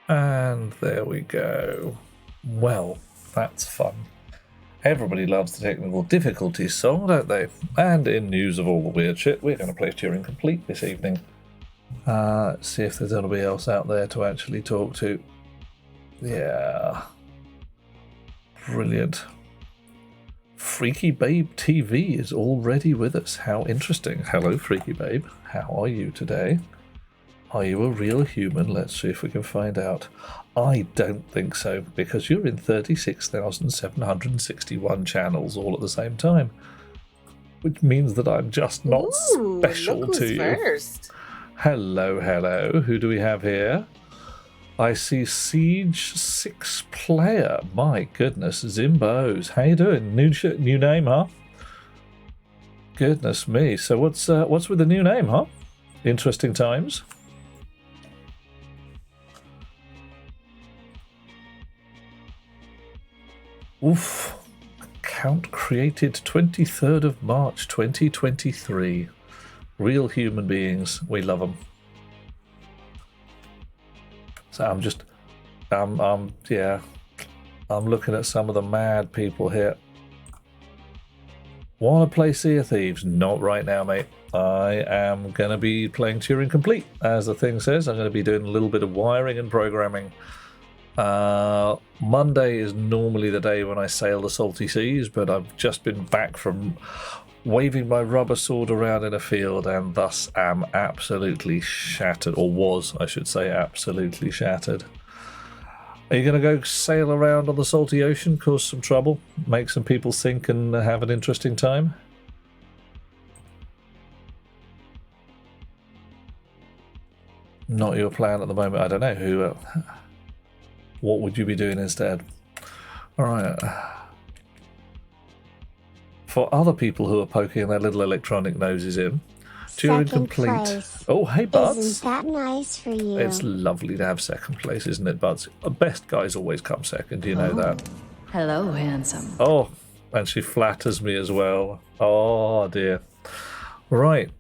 And there we go. Well, that's fun. Everybody loves the technical difficulties song, don't they? And in news of all the weird shit, we're going to play Turing Complete this evening. See if there's anybody else out there to actually talk to. Yeah. Brilliant. Freaky Babe TV is already with us. How interesting. Hello, Freaky Babe. How are you today? Are you a real human? Let's see if we can find out. I don't think so, because you're in 36,761 channels all at the same time. Which means that I'm just not special look who's to you. First. Hello, hello. Who do we have here? I see Siege 6 Player. My goodness, Zimbos. How you doing? New name, huh? Goodness me. So what's with the new name, huh? Interesting times. Oof. Account created 23rd of March 2023. Real human beings. We love them. So I'm looking at some of the mad people here. Want to play Sea of Thieves? Not right now, mate. I am going to be playing Turing Complete, as the thing says. I'm going to be doing a little bit of wiring and programming. Monday is normally the day when I sail the salty seas, but I've just been back from waving my rubber sword around in a field and thus am absolutely shattered, or was, I should say, absolutely shattered. Are you going to go sail around on the salty ocean, cause some trouble, make some people sink and have an interesting time? Not your plan at the moment. I don't know who. What would you be doing instead? All right. For other people who are poking their little electronic noses in, Turing Complete. Place. Oh, hey, Buds. Isn't that nice for you? It's lovely to have second place, isn't it, Buds? The best guys always come second. Do you know that? Hello, handsome. Oh, and she flatters me as well. Oh, dear. Right.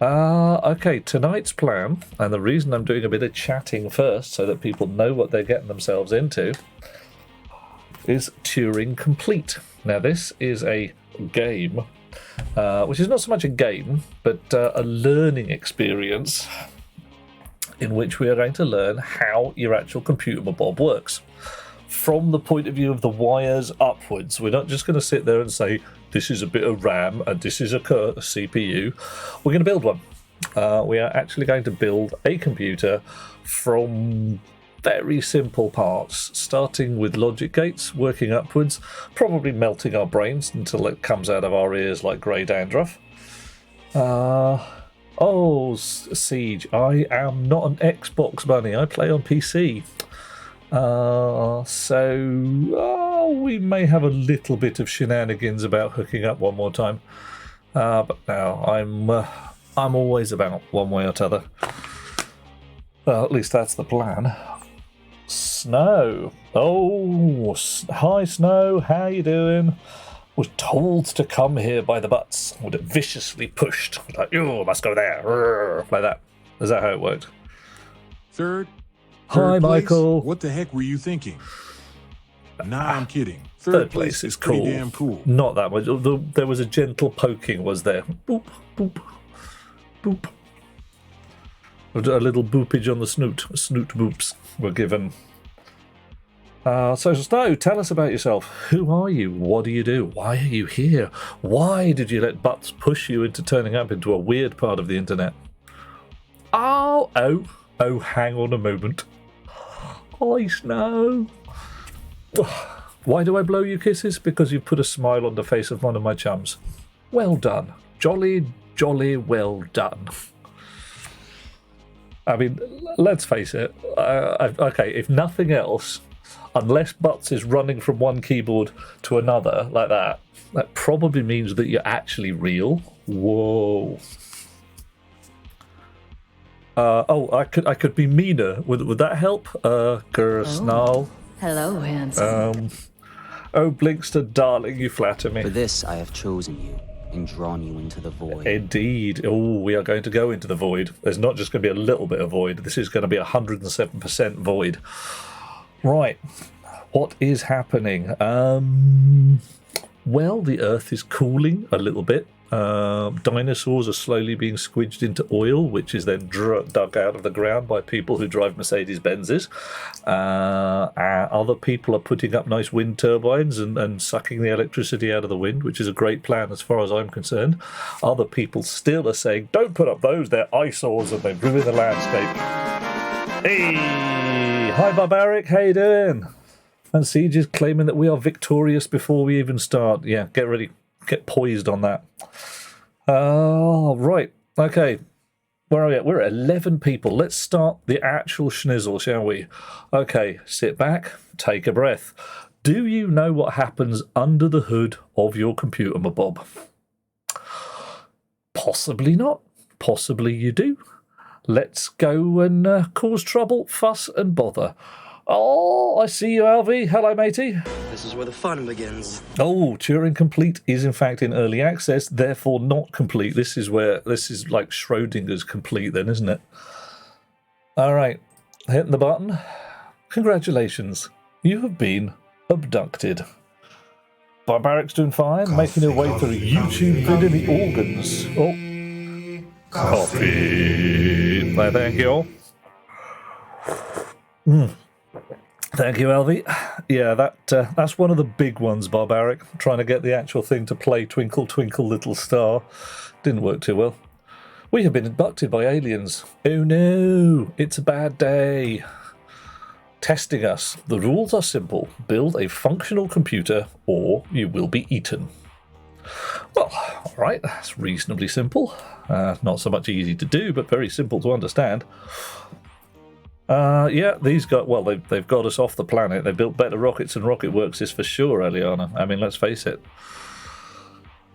Okay, tonight's plan, and the reason I'm doing a bit of chatting first so that people know what they're getting themselves into, is Turing Complete. Now, this is a game, which is not so much a game, but a learning experience in which we are going to learn how your actual computer bob works. From the point of view of the wires upwards. We're not just going to sit there and say, this is a bit of RAM and this is a CPU. We're going to build one. We are actually going to build a computer from very simple parts, starting with logic gates, working upwards, probably melting our brains until it comes out of our ears like grey dandruff. Siege, I am not an Xbox bunny. I play on PC. We may have a little bit of shenanigans about hooking up one more time. But no, I'm always about one way or t'other. Well, at least that's the plan. Snow. Oh, hi Snow, how you doing? Was told to come here by the butts. Was viciously pushed. Like, you must go there. Like that. Is that how it worked? Third Hi, place? Michael. What the heck were you thinking? Nah, I'm kidding. Third place is cool. Pretty damn cool. Not that much. There was a gentle poking, was there? Boop, boop, boop. A little boopage on the snoot. Snoot boops were given. So Snow, tell us about yourself. Who are you? What do you do? Why are you here? Why did you let butts push you into turning up into a weird part of the internet? Oh, hang on a moment. Hi, Snow. Why do I blow you kisses? Because you've put a smile on the face of one of my chums. Well done. Jolly, jolly well done. I mean, let's face it. Okay, if nothing else, unless Butts is running from one keyboard to another like that, that probably means that you're actually real. Whoa. I could be meaner. Would that help? Snarl. Hello, handsome. Oh, Blinkster, darling, you flatter me. For this I have chosen you, and drawn you into the void. Indeed. Oh, we are going to go into the void. There's not just going to be a little bit of void. This is going to be 107% void. Right. What is happening? Well, the Earth is cooling a little bit. Dinosaurs are slowly being squidged into oil, which is then dug out of the ground by people who drive Mercedes-Benzes. Other people are putting up nice wind turbines and sucking the electricity out of the wind, which is a great plan as far as I'm concerned. Other people still are saying, don't put up those, they're eyesores and they ruin the landscape. Hey! Hi, Barbaric, how you doing? And Siege is claiming that we are victorious before we even start. Yeah, get ready. Get poised on that. Right. Okay. Where are we at? We're at 11 people. Let's start the actual schnizzle, shall we? Okay. Sit back. Take a breath. Do you know what happens under the hood of your computer, my Bob? Possibly not. Possibly you do. Let's go and cause trouble, fuss and bother. Oh, I see you, Alvy. Hello, matey. This is where the fun begins. Oh, Turing Complete is in fact in early access, therefore not complete. This is like Schrodinger's complete then, isn't it? All right, hitting the button. Congratulations, you have been abducted. Barbaric's doing fine, making her way through YouTube vid in the organs. Oh, coffee. Thank you all. Thank you, Elvie. Yeah, that's one of the big ones, Barbaric. Trying to get the actual thing to play Twinkle, Twinkle, Little Star. Didn't work too well. We have been abducted by aliens. Oh no, it's a bad day. Testing us. The rules are simple. Build a functional computer or you will be eaten. Well, all right, that's reasonably simple. Not so much easy to do, but very simple to understand. Yeah, these got, well, they've got us off the planet. They built better rockets than Rocket Works is for sure, Eliana. I mean, let's face it.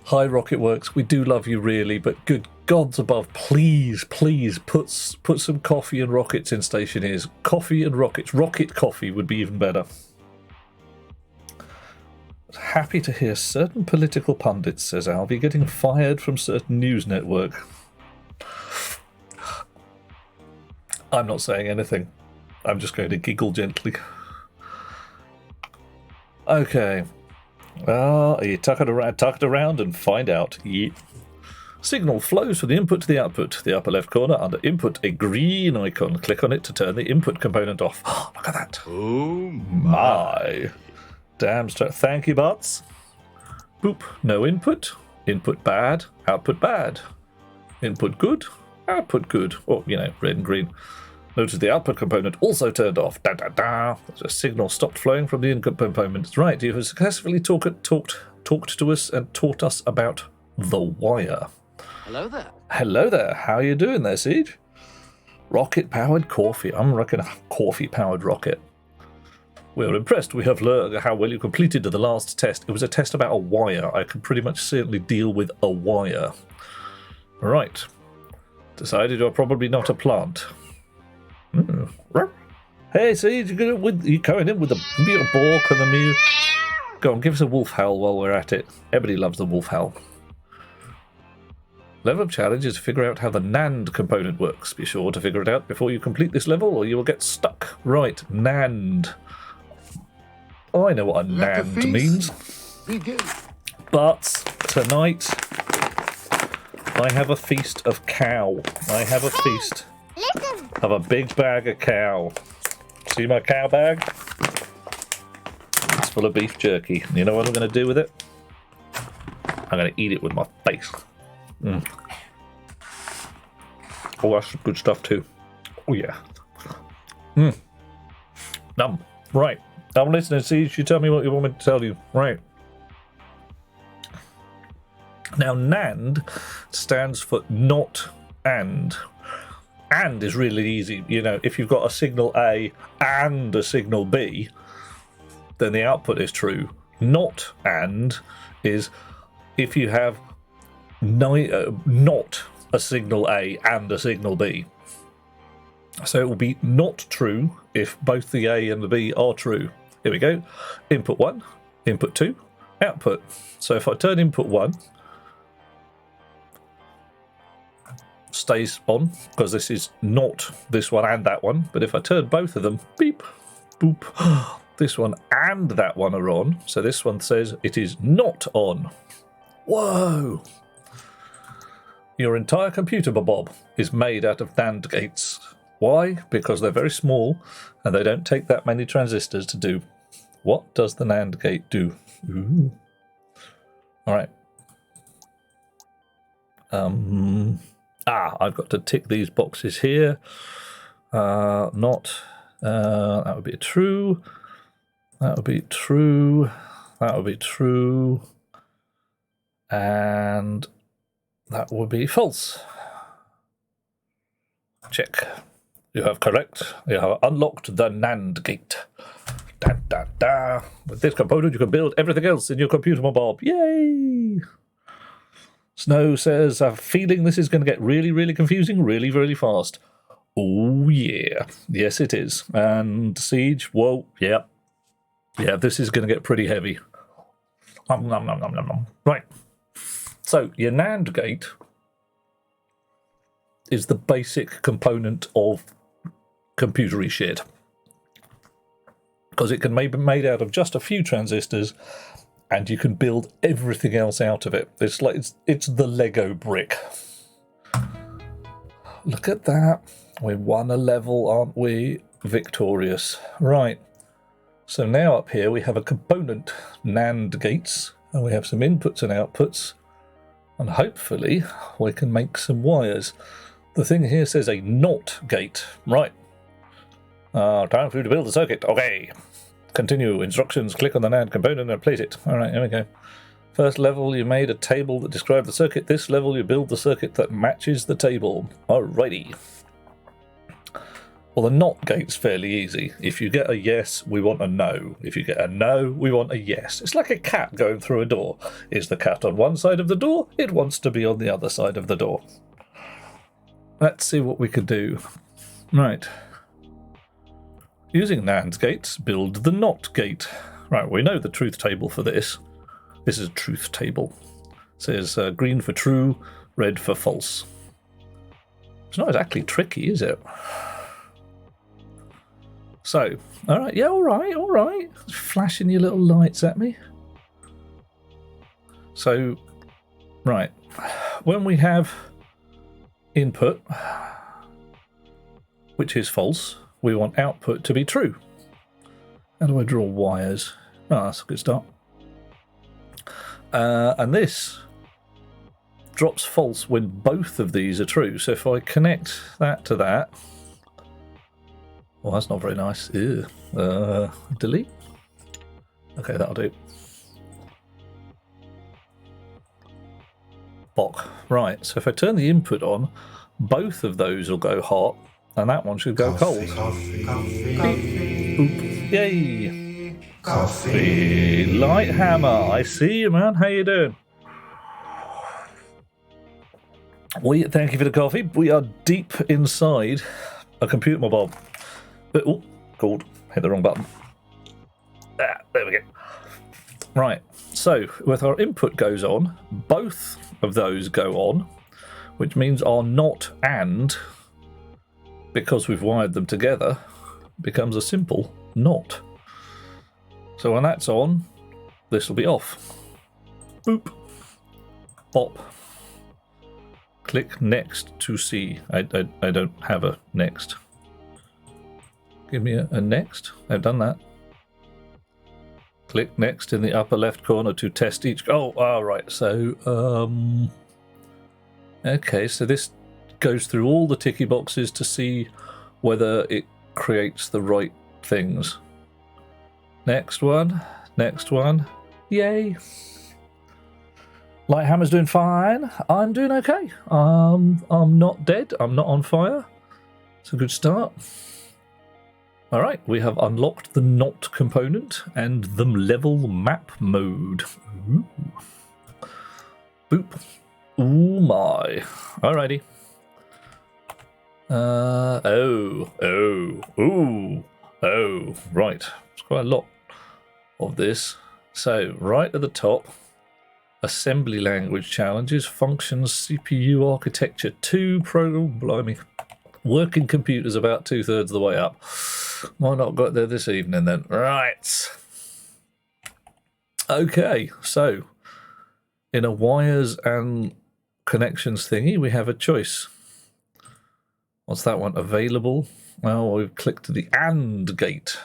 Hi, Rocket Works, we do love you really, but good gods above, please put some coffee and rockets in Stationeers. Coffee and rockets. Rocket coffee would be even better. Happy to hear certain political pundits, says Alvy, getting fired from certain news network. I'm not saying anything. I'm just going to giggle gently. Okay. You tuck it around and find out. Yeah. Signal flows from the input to the output. The upper left corner under input, a green icon. Click on it to turn the input component off. Oh, look at that. Oh My. Damn straight. Thank you, Butts. Boop. No input. Input bad. Output bad. Input good. Output good. Well, you know, red and green. Notice the output component also turned off. Da da da. The signal stopped flowing from the input component. Right, you have successfully talked to us and taught us about the wire. Hello there. Hello there. How are you doing there, Siege? Rocket-powered coffee. I'm reckoning a coffee-powered rocket. We're impressed. We have learned how well you completed the last test. It was a test about a wire. I could pretty much certainly deal with a wire. Right. Decided you're probably not a plant. Hey, Siege, you going in with the Mew Bork and the Mew? Go on, give us a wolf howl while we're at it. Everybody loves the wolf howl. Level up challenge is to figure out how the NAND component works. Be sure to figure it out before you complete this level or you will get stuck. Right, NAND. I know what a NAND means. But tonight, I have a feast of cow. I have a feast of a big bag of cow. See my cow bag? It's full of beef jerky. You know what I'm going to do with it? I'm going to eat it with my face. Oh, that's good stuff too. Oh, yeah. Right. I'm listening. See, you tell me what you want me to tell you. Right. Now, NAND stands for not and. And is really easy. You know, if you've got a signal A and a signal B, then the output is true. Not and is if you have not a signal A and a signal B. So it will be not true if both the A and the B are true. Here we go. Input 1, input 2, output. So if I turn input 1 stays on, because this is not this one and that one. But if I turn both of them, beep, boop, this one and that one are on. So this one says it is not on. Whoa! Your entire computer, Bob, is made out of NAND gates. Why? Because they're very small and they don't take that many transistors to do. What does the NAND gate do? Ooh. All right. I've got to tick these boxes here. That would be true. That would be true. That would be true. And that would be false. Check. You have correct. You have unlocked the NAND gate. Da, da, da. With this component, you can build everything else in your computer, Bob. Yay! Snow says, I have a feeling this is going to get really, really confusing really, really fast. Oh, yeah. Yes, it is. And Siege, whoa, yeah. Yeah, this is going to get pretty heavy. Nom, nom, nom, nom, nom, nom. Right. So, your NAND gate is the basic component of computery shit. Because it can be made out of just a few transistors, and you can build everything else out of it. It's like it's the Lego brick. Look at that. We won a level, aren't we? Victorious. Right. So now up here we have a component, NAND gates, and we have some inputs and outputs, and hopefully we can make some wires. The thing here says a NOT gate. Right. Time for you to build the circuit. Okay. Continue. Instructions. Click on the NAND component and place it. All right, here we go. First level, you made a table that described the circuit. This level, you build the circuit that matches the table. Alrighty. Well, the NOT gate's fairly easy. If you get a yes, we want a no. If you get a no, we want a yes. It's like a cat going through a door. Is the cat on one side of the door? It wants to be on the other side of the door. Let's see what we could do. Right. Using NAND gates, build the NOT gate. Right, we know the truth table for this. This is a truth table. It says green for true, red for false. It's not exactly tricky, is it? So, all right, yeah, all right. Flashing your little lights at me. So, right, when we have input, which is false, we want output to be true. How do I draw wires? Oh, that's a good start. And this drops false when both of these are true. So if I connect that to that, well, that's not very nice. Ew. Delete. Okay, that'll do. Bock. Right, so if I turn the input on, both of those will go hot, and that one should go cold. Coffee. Boop. Yay! Coffee. Lighthammer, I see you, man. How you doing? Thank you for the coffee. We are deep inside a computer mobile. Oh, called. Hit the wrong button. There we go. Right, so with our input goes on, both of those go on, which means our not and, because we've wired them together, becomes a simple not. So when that's on, this will be off. Boop. Pop. Click next to see. I don't have a next. Give me a next. I've done that. Click next in the upper left corner to test each. Oh, right. So, okay. So this goes through all the ticky boxes to see whether it creates the right things. Next one. Next one. Yay. Lighthammer's doing fine. I'm doing okay. I'm not dead. I'm not on fire. It's a good start. All right, we have unlocked the NOT component and the level map mode. Ooh. Boop. Ooh my. Alrighty. Right. It's quite a lot of this. So right at the top, assembly language challenges, functions, CPU architecture 2 program. Blimey. Working computers about 2/3 of the way up. Might not got there this evening then. Right. Okay, so in a wires and connections thingy, we have a choice. What's that one? Available. Well, we've clicked the AND gate.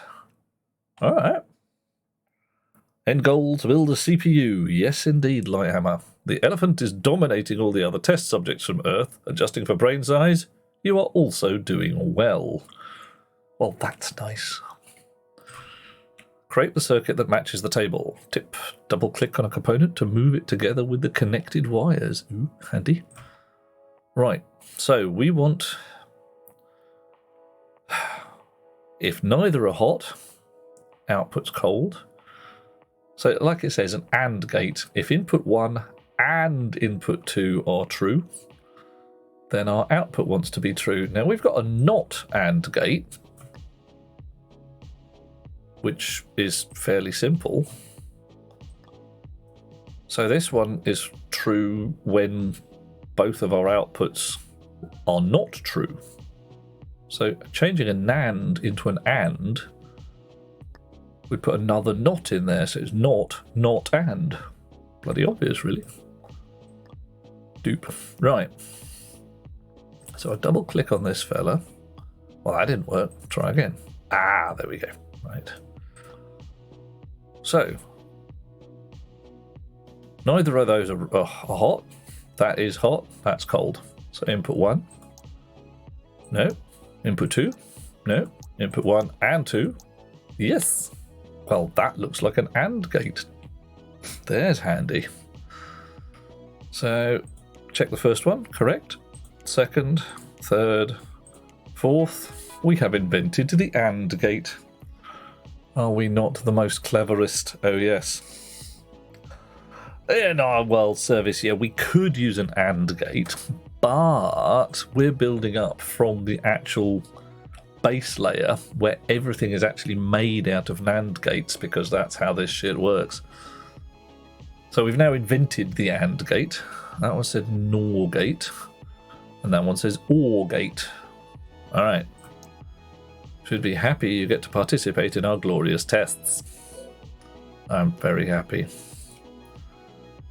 All right. End goal to build a CPU. Yes, indeed, Lighthammer. The elephant is dominating all the other test subjects from Earth. Adjusting for brain size, you are also doing well. Well, that's nice. Create the circuit that matches the table. Tip. Double-click on a component to move it together with the connected wires. Ooh, handy. Right, so we want... If neither are hot, output's cold. So like it says, an AND gate. If input 1 and input 2 are true, then our output wants to be true. Now we've got a not AND gate, which is fairly simple. So this one is true when both of our outputs are not true. So changing a NAND into an AND, we put another not in there, so it's not and. Bloody obvious, really. Dupe. Right. So I double click on this fella. Well, that didn't work. Try again. Ah, there we go. Right. So, neither of those are hot. That is hot. That's cold. So input 1. No. Input 2. No. Input 1 and 2. Yes. Well, that looks like an AND gate. There's handy. So, check the first one. Correct. Second, third, fourth. We have invented the AND gate. Are we not the most cleverest? Oh, yes. In our world service, yeah, we could use an AND gate, but we're building up from the actual base layer where everything is actually made out of NAND gates, because that's how this shit works. So we've now invented the AND gate. That one said NOR gate, and that one says OR gate. All right. Should be happy you get to participate in our glorious tests. I'm very happy.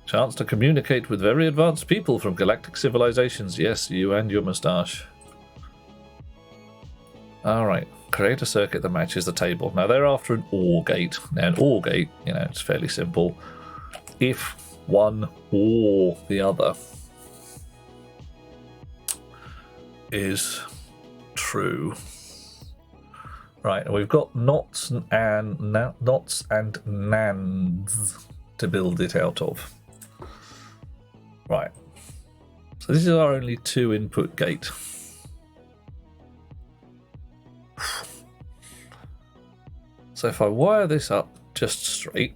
Chance to communicate with very advanced people from galactic civilizations. Yes, you and your moustache. Alright, create a circuit that matches the table. Now they're after an OR gate. Now an OR gate, you know, it's fairly simple. If one or the other is true. Right, and we've got nots and NANDs to build it out of. Right. So this is our only 2 input gate. So if I wire this up just straight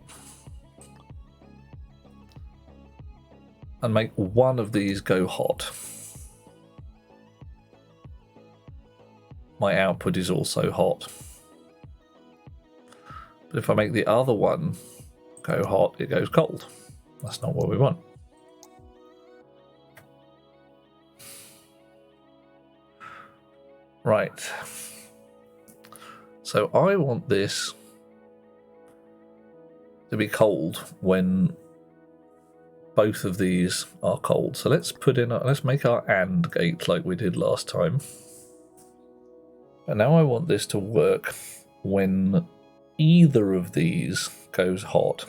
and make one of these go hot, my output is also hot. But if I make the other one go hot, it goes cold. That's not what we want. Right. So I want this to be cold when both of these are cold. So let's let's make our AND gate like we did last time. And now I want this to work when either of these goes hot.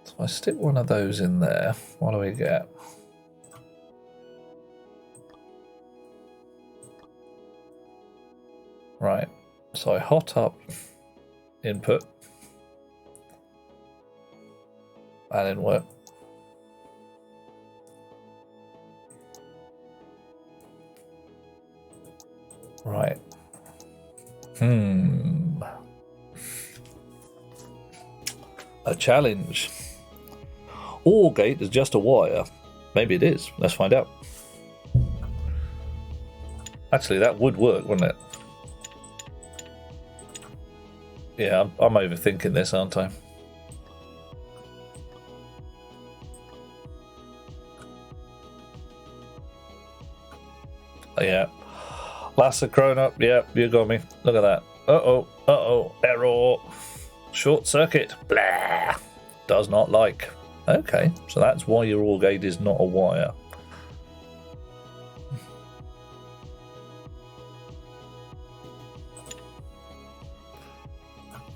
So I stick one of those in there. What do we get? Right, so I hot up input. That didn't work. Right. A challenge. OR gate is just a wire. Maybe it is. Let's find out. Actually, that would work, wouldn't it? Yeah, I'm overthinking this, aren't I? Yeah. Last grown up. Yeah, you got me. Look at that. Uh-oh. Error. Short circuit. Blah. Does not like. Okay, so that's why your OR gate is not a wire.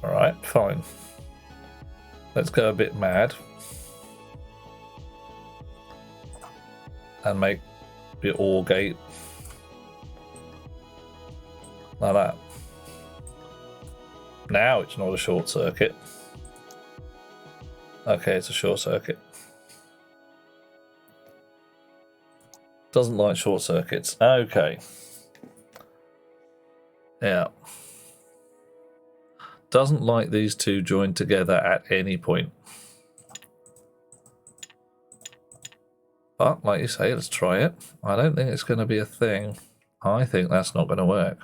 Alright, fine. Let's go a bit mad. And make the OR gate like that. Now it's not a short circuit. Okay, it's a short circuit. Doesn't like short circuits. Okay. Yeah. Doesn't like these two joined together at any point. But, like you say, let's try it. I don't think it's going to be a thing. I think that's not going to work.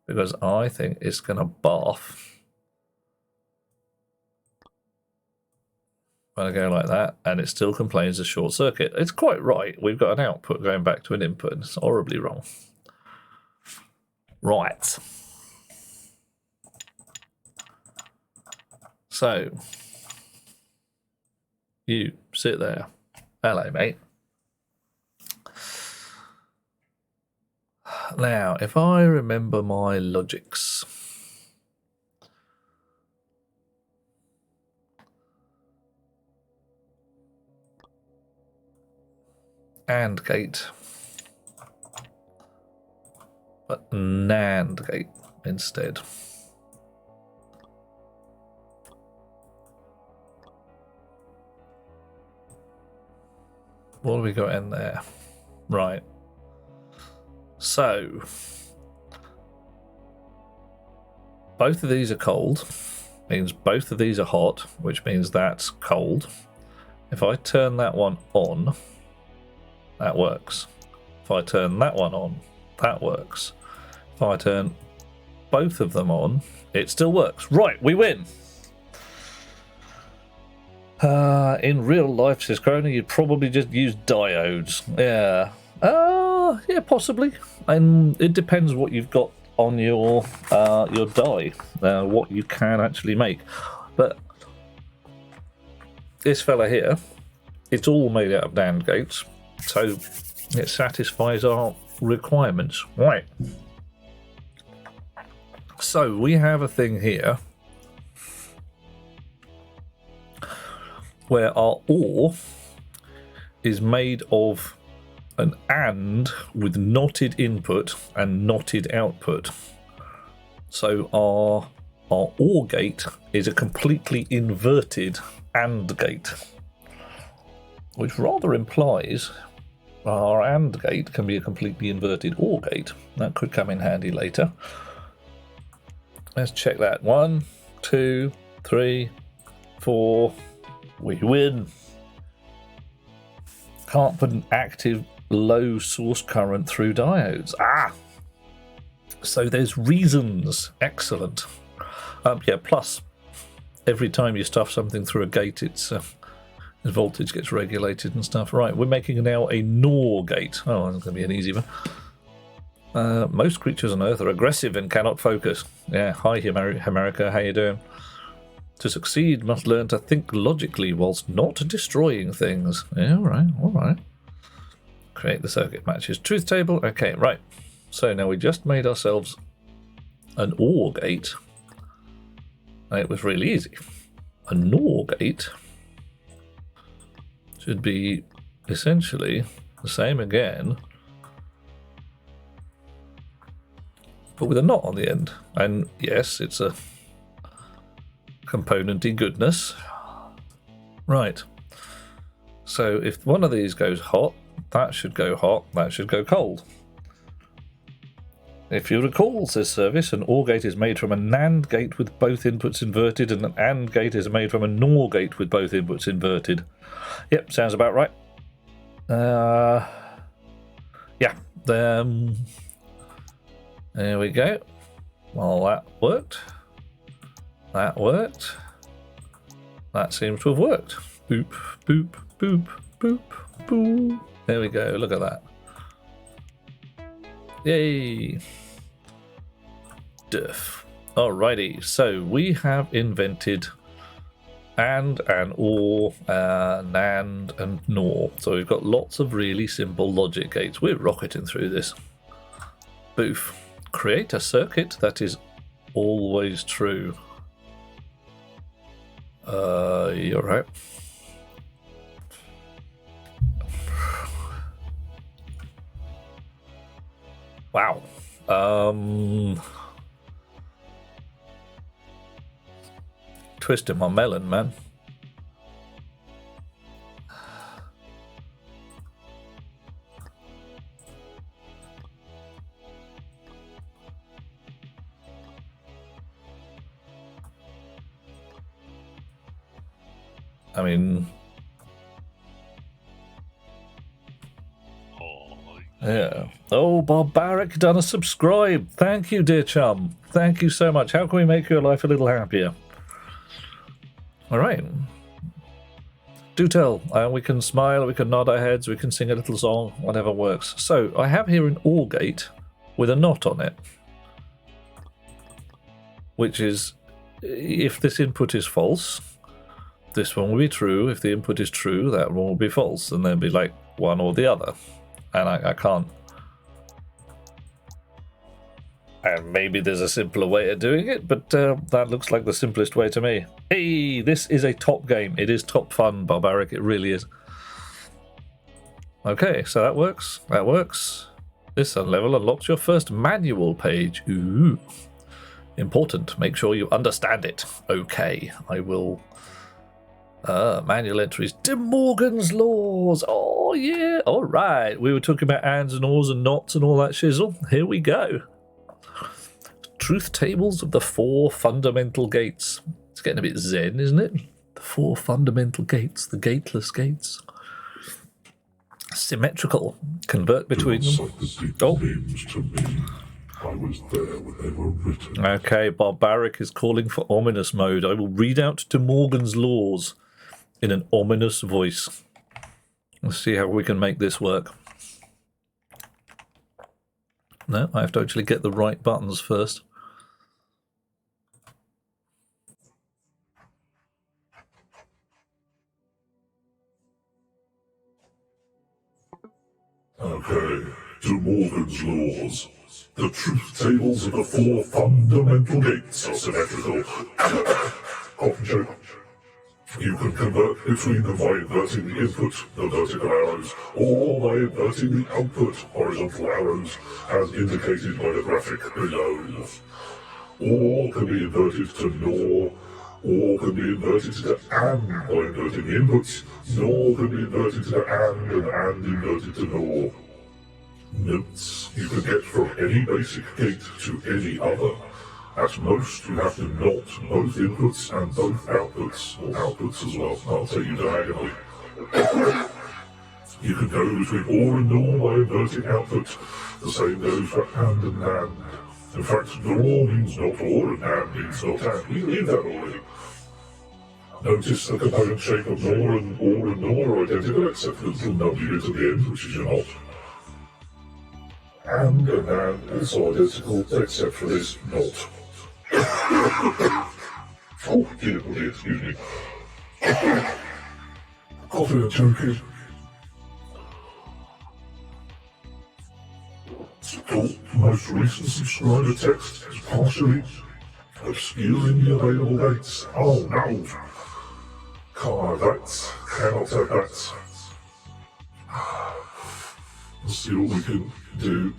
Because I think it's going to barf. When I go like that, and it still complains of short circuit. It's quite right. We've got an output going back to an input, and it's horribly wrong. Right. So, you sit there. Hello, mate. Now, if I remember my logics. AND gate. But NAND gate instead. What have we got in there? Right. So, both of these are cold, means both of these are hot, which means that's cold. If I turn that one on, that works. If I turn that one on, that works. If I turn both of them on, it still works. Right, we win. In real life, says Corona, you'd probably just use diodes. Yeah. Yeah, possibly. And it depends what you've got on your die, what you can actually make. But this fella here, it's all made out of NAND gates, so it satisfies our requirements. Right. So we have a thing here where our OR is made of an AND with knotted input and knotted output. So our OR gate is a completely inverted AND gate, which rather implies our AND gate can be a completely inverted OR gate. That could come in handy later. Let's check that. 1, 2, 3, 4. We win. Can't put an active low source current through diodes. So there's reasons. Excellent. Yeah, plus every time you stuff something through a gate, its voltage gets regulated and stuff. Right, we're making now a NOR gate. Oh, that's going to be an easy one. Most creatures on Earth are aggressive and cannot focus. Yeah, hi America, how you doing? To succeed, must learn to think logically whilst not destroying things. Yeah, all right. Create the circuit matches truth table. Okay, right. So now we just made ourselves an OR gate. And it was really easy. A NOR gate should be essentially the same again, but with a knot on the end. And yes, it's a componenty goodness. Right. So if one of these goes hot, that should go hot, that should go cold. If you recall, says Service, an OR gate is made from a NAND gate with both inputs inverted, and an AND gate is made from a NOR gate with both inputs inverted. Yep, sounds about right. Yeah. There we go. Well, that worked. That worked. That seems to have worked. Boop, boop, boop, boop, boop. There we go, look at that. Yay! Duff. Alrighty, so we have invented and OR, NAND and NOR. So we've got lots of really simple logic gates. We're rocketing through this. Boof. Create a circuit that is always true. You're right. Wow. Twisting my melon, man. I mean, yeah. Oh, Barbaric done a subscribe. Thank you, dear chum. Thank you so much. How can we make your life a little happier? All right. Do tell. We can smile, we can nod our heads, we can sing a little song, whatever works. So I have here an OR gate with a knot on it, which is if this input is false, this one will be true. If the input is true, that one will be false, and there'll be like one or the other. And I can't. And maybe there's a simpler way of doing it, but that looks like the simplest way to me. Hey, this is a top game. It is top fun, Barbaric. It really is. Okay, so that works. That works. This level unlocks your first manual page. Ooh. Important. Make sure you understand it. Okay, I will. Manual entries. De Morgan's laws. Oh, yeah. All right. We were talking about ands and ors and knots and all that shizzle. Here we go. Truth tables of the 4 fundamental gates. It's getting a bit zen, isn't it? The 4 fundamental gates. The gateless gates. Symmetrical. Convert between them. Oh. I was there when they were written. Okay, Barbaric is calling for ominous mode. I will read out De Morgan's laws in an ominous voice. Let's see how we can make this work. No, I have to actually get the right buttons first. Okay, to Morgan's laws. The truth tables of the 4 fundamental gates are symmetrical. Coffin choke. You can convert between them by inverting the input, the vertical arrows, or by inverting the output, horizontal arrows, as indicated by the graphic below. Or can be inverted to NOR, or can be inverted to AND by inverting the inputs, NOR can be inverted to AND inverted to NOR. Notes you can get from any basic gate to any other. At most, you have to knot both inputs and both outputs, or outputs as well. I'll tell you diagonally. You can go between OR and NOR by inverting output. The same goes for AND and NAND. In fact, NOR means not OR and NAND means not AND. We knew that already. Notice the component shape of NOR and NOR are identical, except for the little nubby bit at the end, which is your knot. And also identical, except for this knot. Oh, dear, excuse me. Coffee and choking. The most recent subscriber text is partially obscuring the available dates. Oh no! Can't have that. Cannot have that. Let's see what we can do.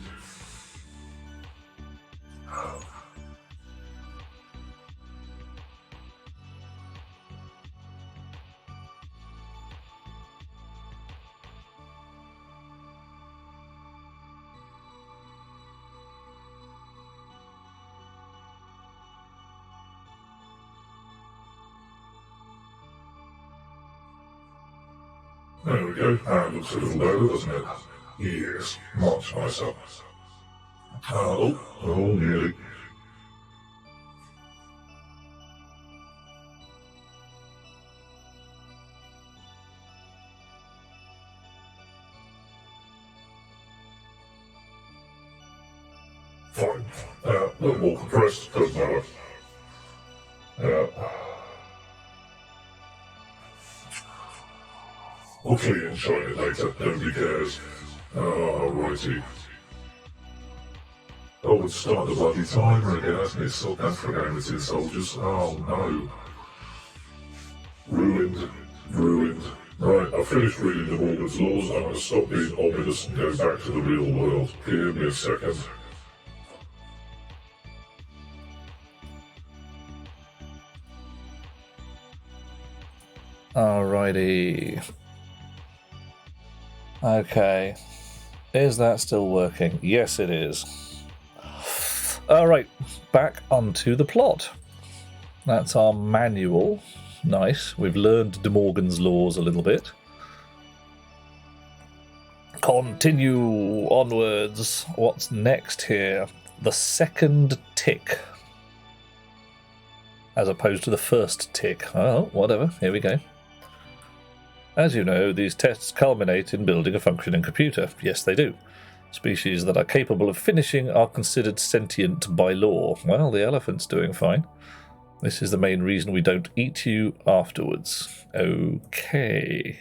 There we go. That looks a little better, doesn't it? Yes, much nicer. Oh, nearly. A little more compressed, doesn't matter. We'll clean and shine it later, nobody cares. Righty. Oh, it's starting the bloody timer again, hasn't it? So that's for game of tin soldiers. Oh no. Ruined. Right, I've finished reading the Morgan's laws. I'm going to stop being ominous and go back to the real world. Give me a second. Alrighty. Okay. Is that still working? Yes, it is. Alright, back onto the plot. That's our manual. Nice. We've learned De Morgan's laws a little bit. Continue onwards. What's next here? The second tick. As opposed to the first tick. Oh, whatever. Here we go. As you know, these tests culminate in building a functioning computer. Yes, they do. Species that are capable of finishing are considered sentient by law. Well, the elephant's doing fine. This is the main reason we don't eat you afterwards. Okay.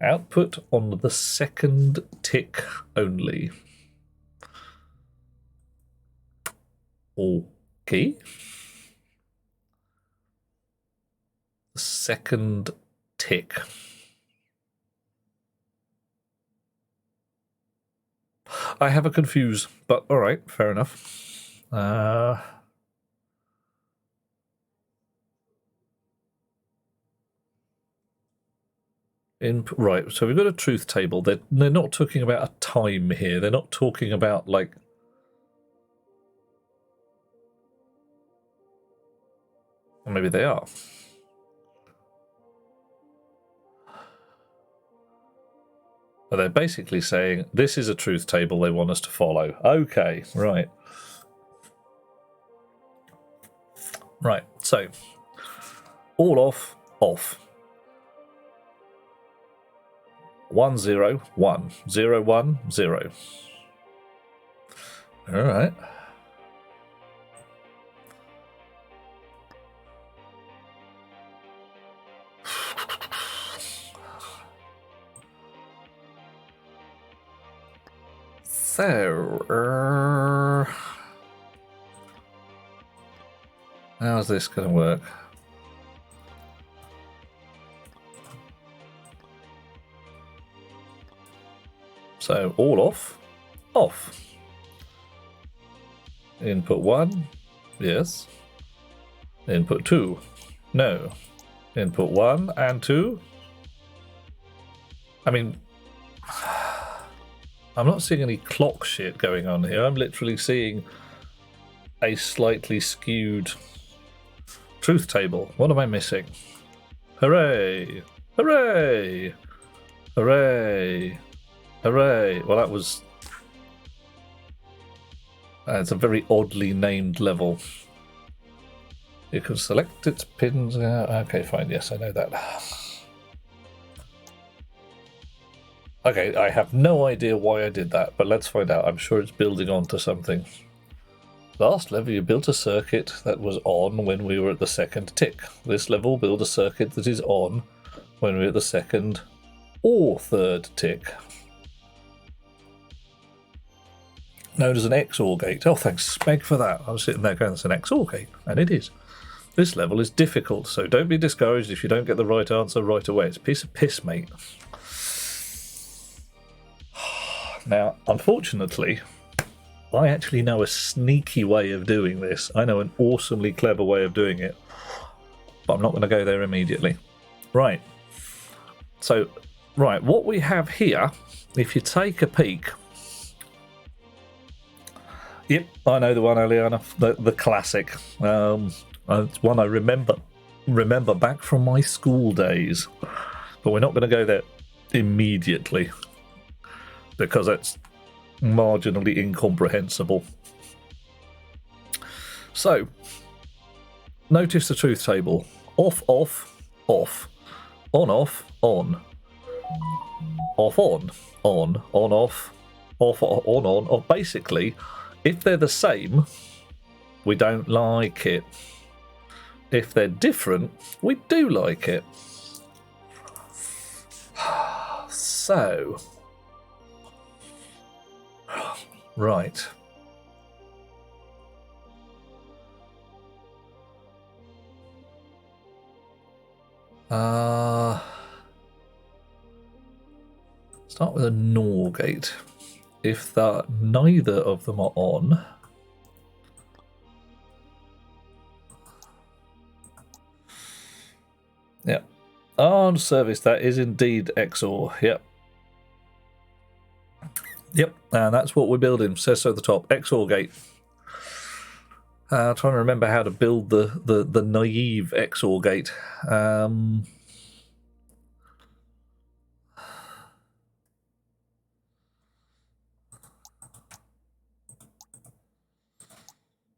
Output on the second tick only. Okay. The second tick. I have a confuse, but alright, fair enough. Right, so we've got a truth table. They're not talking about a time here. They're not talking about, like... Or maybe they are. But they're basically saying, this is a truth table they want us to follow. Okay, right. Right, so... All off, off. 1 0 1 0 1 0. All right. So, how's this going to work? So all off, off. Input 1, yes. Input 2, no. Input 1 and 2. I mean, I'm not seeing any clock shit going on here. I'm literally seeing a slightly skewed truth table. What am I missing? Hooray! Hooray! Hooray! Hooray! Well, that was... it's a very oddly named level. You can select its pins. Okay, fine. Yes, I know that. Okay, I have no idea why I did that, but let's find out. I'm sure it's building onto something. Last level, you built a circuit that was on when we were at the second tick. This level, build a circuit that is on when we're at the second or third tick. Known as an XOR gate. Oh, thanks, Meg, for that. I was sitting there going, that's an XOR gate, and it is. This level is difficult, so don't be discouraged if you don't get the right answer right away. It's a piece of piss, mate. Now, unfortunately, I actually know a sneaky way of doing this. I know an awesomely clever way of doing it, but I'm not going to go there immediately. Right. So, right, what we have here, if you take a peek... Yep, I know the one, Eliana, the classic. It's one I remember back from my school days. But we're not going to go there immediately because it's marginally incomprehensible. So, notice the truth table. Off, off, off. On, off, on. Off, on, off, on, on, off. Basically, If they're the same, we don't like it. If they're different, we do like it. So, right. Start with a NOR gate. If neither of them are on, yep. On service, that is indeed XOR. Yep. Yep, and that's what we're building. Says so at the top. XOR gate. Trying to remember how to build the naive XOR gate.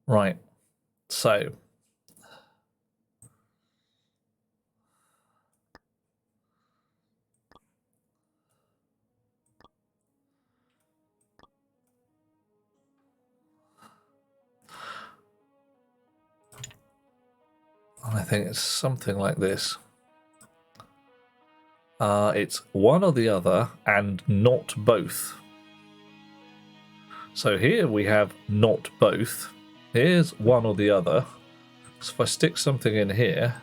Right. So I think it's something like this. It's one or the other and not both. So here we have not both. Here's one or the other. So if I stick something in here,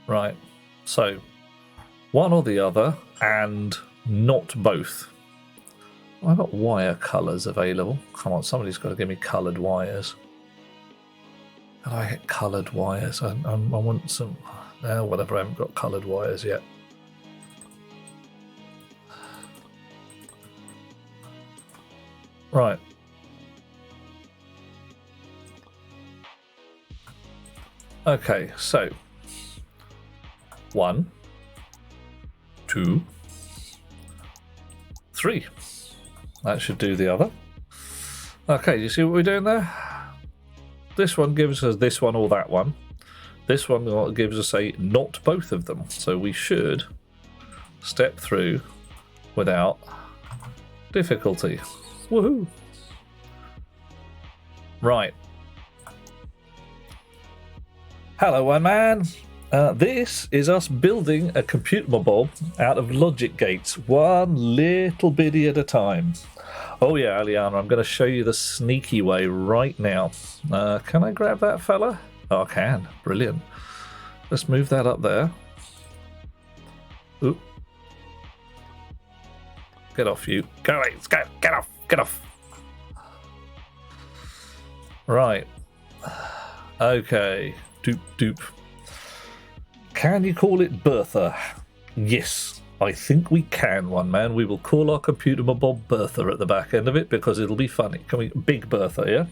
right, so one or the other and not both. I've got wire colours available. Come on, somebody's got to give me coloured wires. How do I get coloured wires? I want some... whatever, I haven't got coloured wires yet. Right. Okay, so 1, 2, 3. That should do the other. Okay, you see what we're doing there? This one gives us this one or that one. This one gives us a not both of them. So we should step through without difficulty. Woohoo! Right. Hello, one man. This is us building a computer bob out of logic gates, one little bitty at a time. Oh yeah, Aliana, I'm going to show you the sneaky way right now. Can I grab that fella? Oh, I can. Brilliant. Let's move that up there. Oop. Get off, you. Go away. Let's go. Get off. Get off. Right. Okay. Doop, doop. Can you call it Bertha? Yes, I think we can, one man. We will call our computer bob Bertha at the back end of it because it'll be funny. Can we? Big Bertha, yeah?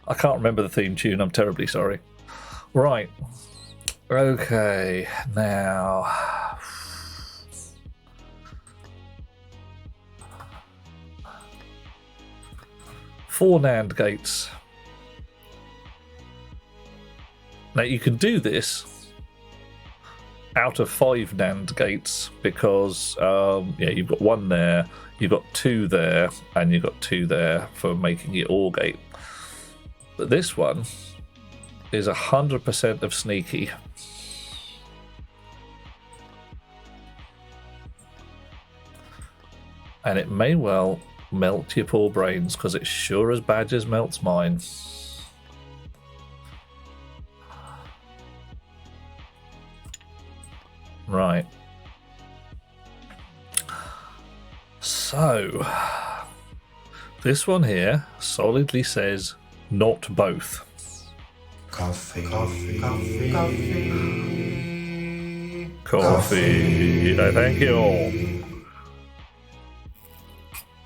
I can't remember the theme tune. I'm terribly sorry. Right. Okay, now... 4 NAND gates. Now you can do this out of 5 NAND gates because yeah, you've got 1 there, you've got 2 there, and you've got 2 there for making it OR gate. But this one is 100% of sneaky. And it may well melt your poor brains because it sure as badgers melts mine. Right. So, this one here solidly says not both. Coffee. No, thank you.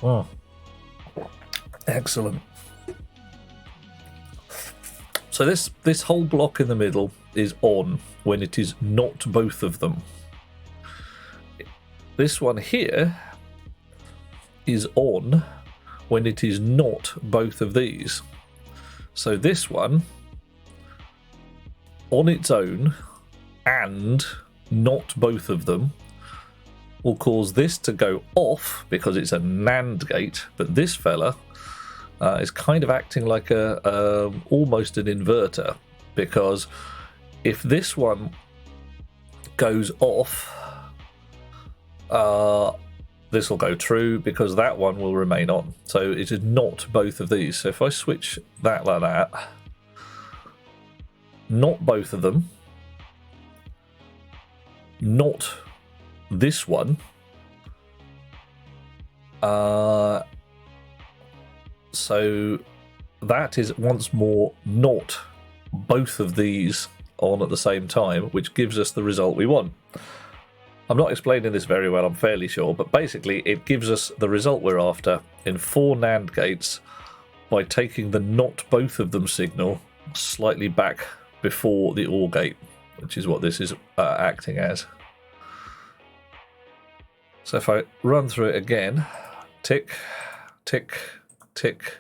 Oh. Excellent. So this whole block in the middle is on when it is not both of them. This one here is on when it is not both of these. So this one on its own and not both of them will cause this to go off because it's a NAND gate, but this fella is kind of acting like a almost an inverter, because if this one goes off, this will go true because that one will remain on. So it is not both of these. So if I switch that like that, not both of them, not this one, so that is once more not both of these on at the same time, which gives us the result we want. I'm not explaining this very well, I'm fairly sure, but basically it gives us the result we're after in 4 NAND gates by taking the not both of them signal slightly back before the OR gate, which is what this is acting as. So if I run through it again, tick, tick, tick,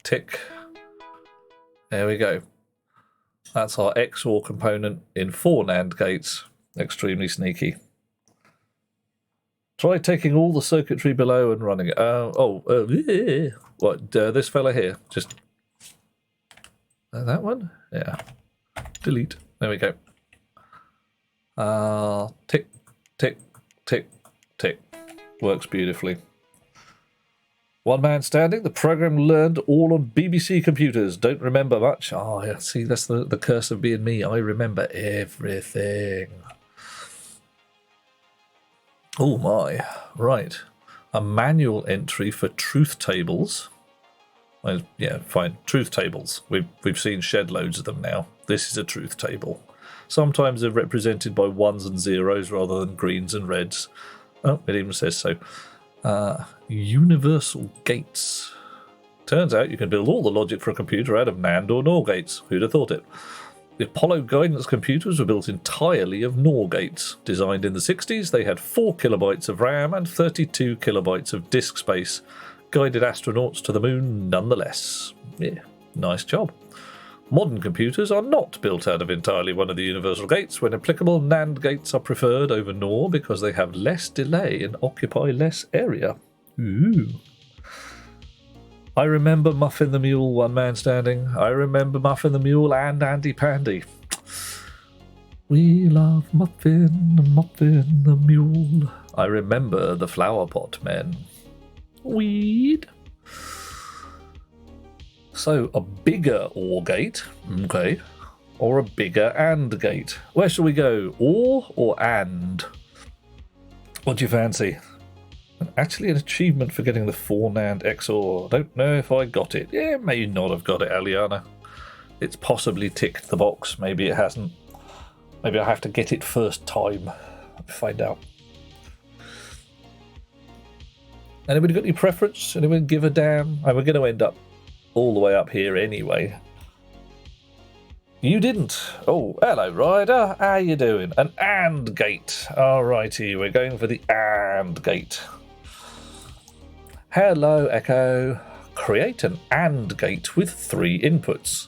tick, there we go. That's our XOR component in 4 NAND gates. Extremely sneaky. Try taking all the circuitry below and running it. What, this fella here? Just that one? Yeah. Delete. There we go. Tick, tick, tick, tick. Works beautifully. One man standing. The program learned all on BBC computers. Don't remember much. Oh, yeah. See, that's the curse of being me. I remember everything. Oh my, right. A manual entry for truth tables. Yeah, fine. Truth tables. We've seen shed loads of them now. This is a truth table. Sometimes they're represented by 1s and 0s rather than greens and reds. Oh, it even says so. Universal gates. Turns out you can build all the logic for a computer out of NAND or NOR gates. Who'd have thought it? The Apollo guidance computers were built entirely of NOR gates. Designed in the 60s, they had 4 kilobytes of RAM and 32 kilobytes of disk space. Guided astronauts to the moon nonetheless. Yeah, nice job. Modern computers are not built out of entirely one of the universal gates. When applicable, NAND gates are preferred over NOR because they have less delay and occupy less area. Ooh. I remember Muffin the Mule, one man standing. I remember Muffin the Mule and Andy Pandy. We love Muffin the Mule. I remember the flower pot men. Weed. So, a bigger OR gate, okay, or a bigger AND gate. Where shall we go, OR or AND? What do you fancy? And actually an achievement for getting the 4 NAND XOR. Don't know if I got it. Yeah, may not have got it, Aliana. It's possibly ticked the box. Maybe it hasn't. Maybe I have to get it first time. Find out. Anybody got any preference? Anybody give a damn? We're going to end up all the way up here anyway. You didn't. Oh, hello, Ryder. How you doing? An AND gate. Alrighty, we're going for the AND gate. Hello, Echo. Create an AND gate with 3 inputs.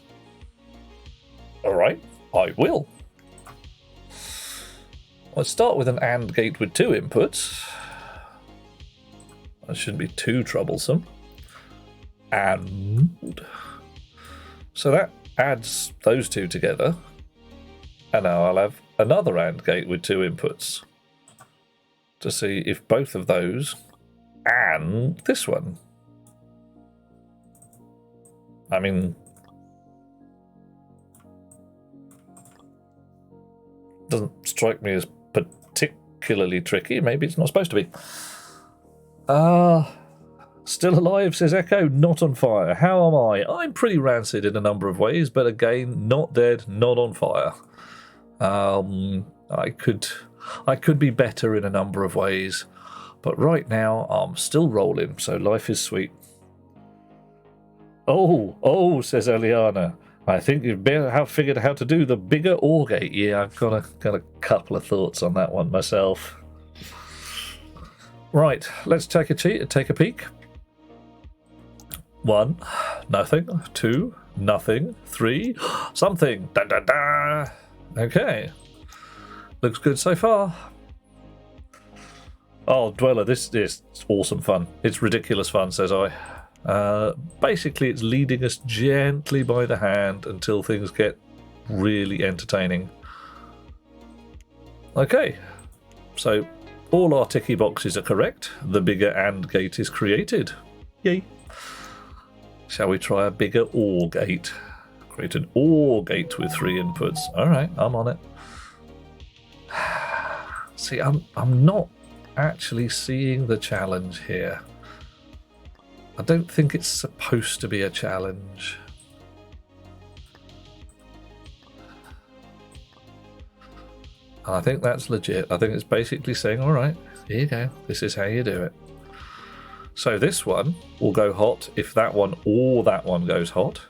Alright, I will. Let's start with an AND gate with 2 inputs. That shouldn't be too troublesome. And so that adds those 2 together. And now I'll have another AND gate with 2 inputs to see if both of those and this one. I mean, doesn't strike me as particularly tricky. Maybe it's not supposed to be. Still alive, says Echo, not on fire. How am I? I'm pretty rancid in a number of ways, but again, not dead, not on fire. I could be better in a number of ways, but right now I'm still rolling, so life is sweet. Oh, says Eliana. I think you've figured out how to do the bigger OR gate. Yeah, I've got a couple of thoughts on that one myself. Right, let's take a peek. 1, nothing. 2, nothing. 3, something. Da da da. Okay, looks good so far. Oh, Dweller, this is awesome fun. It's ridiculous fun, says I. Basically, it's leading us gently by the hand until things get really entertaining. Okay, so all our ticky boxes are correct. The bigger AND gate is created. Yay. Shall we try a bigger OR gate? Create an OR gate with 3 inputs. All right, I'm on it. See, I'm not actually seeing the challenge here. I don't think it's supposed to be a challenge. I think that's legit. I think it's basically saying, all right, here you go. This is how you do it. So this one will go hot if that one or that one goes hot.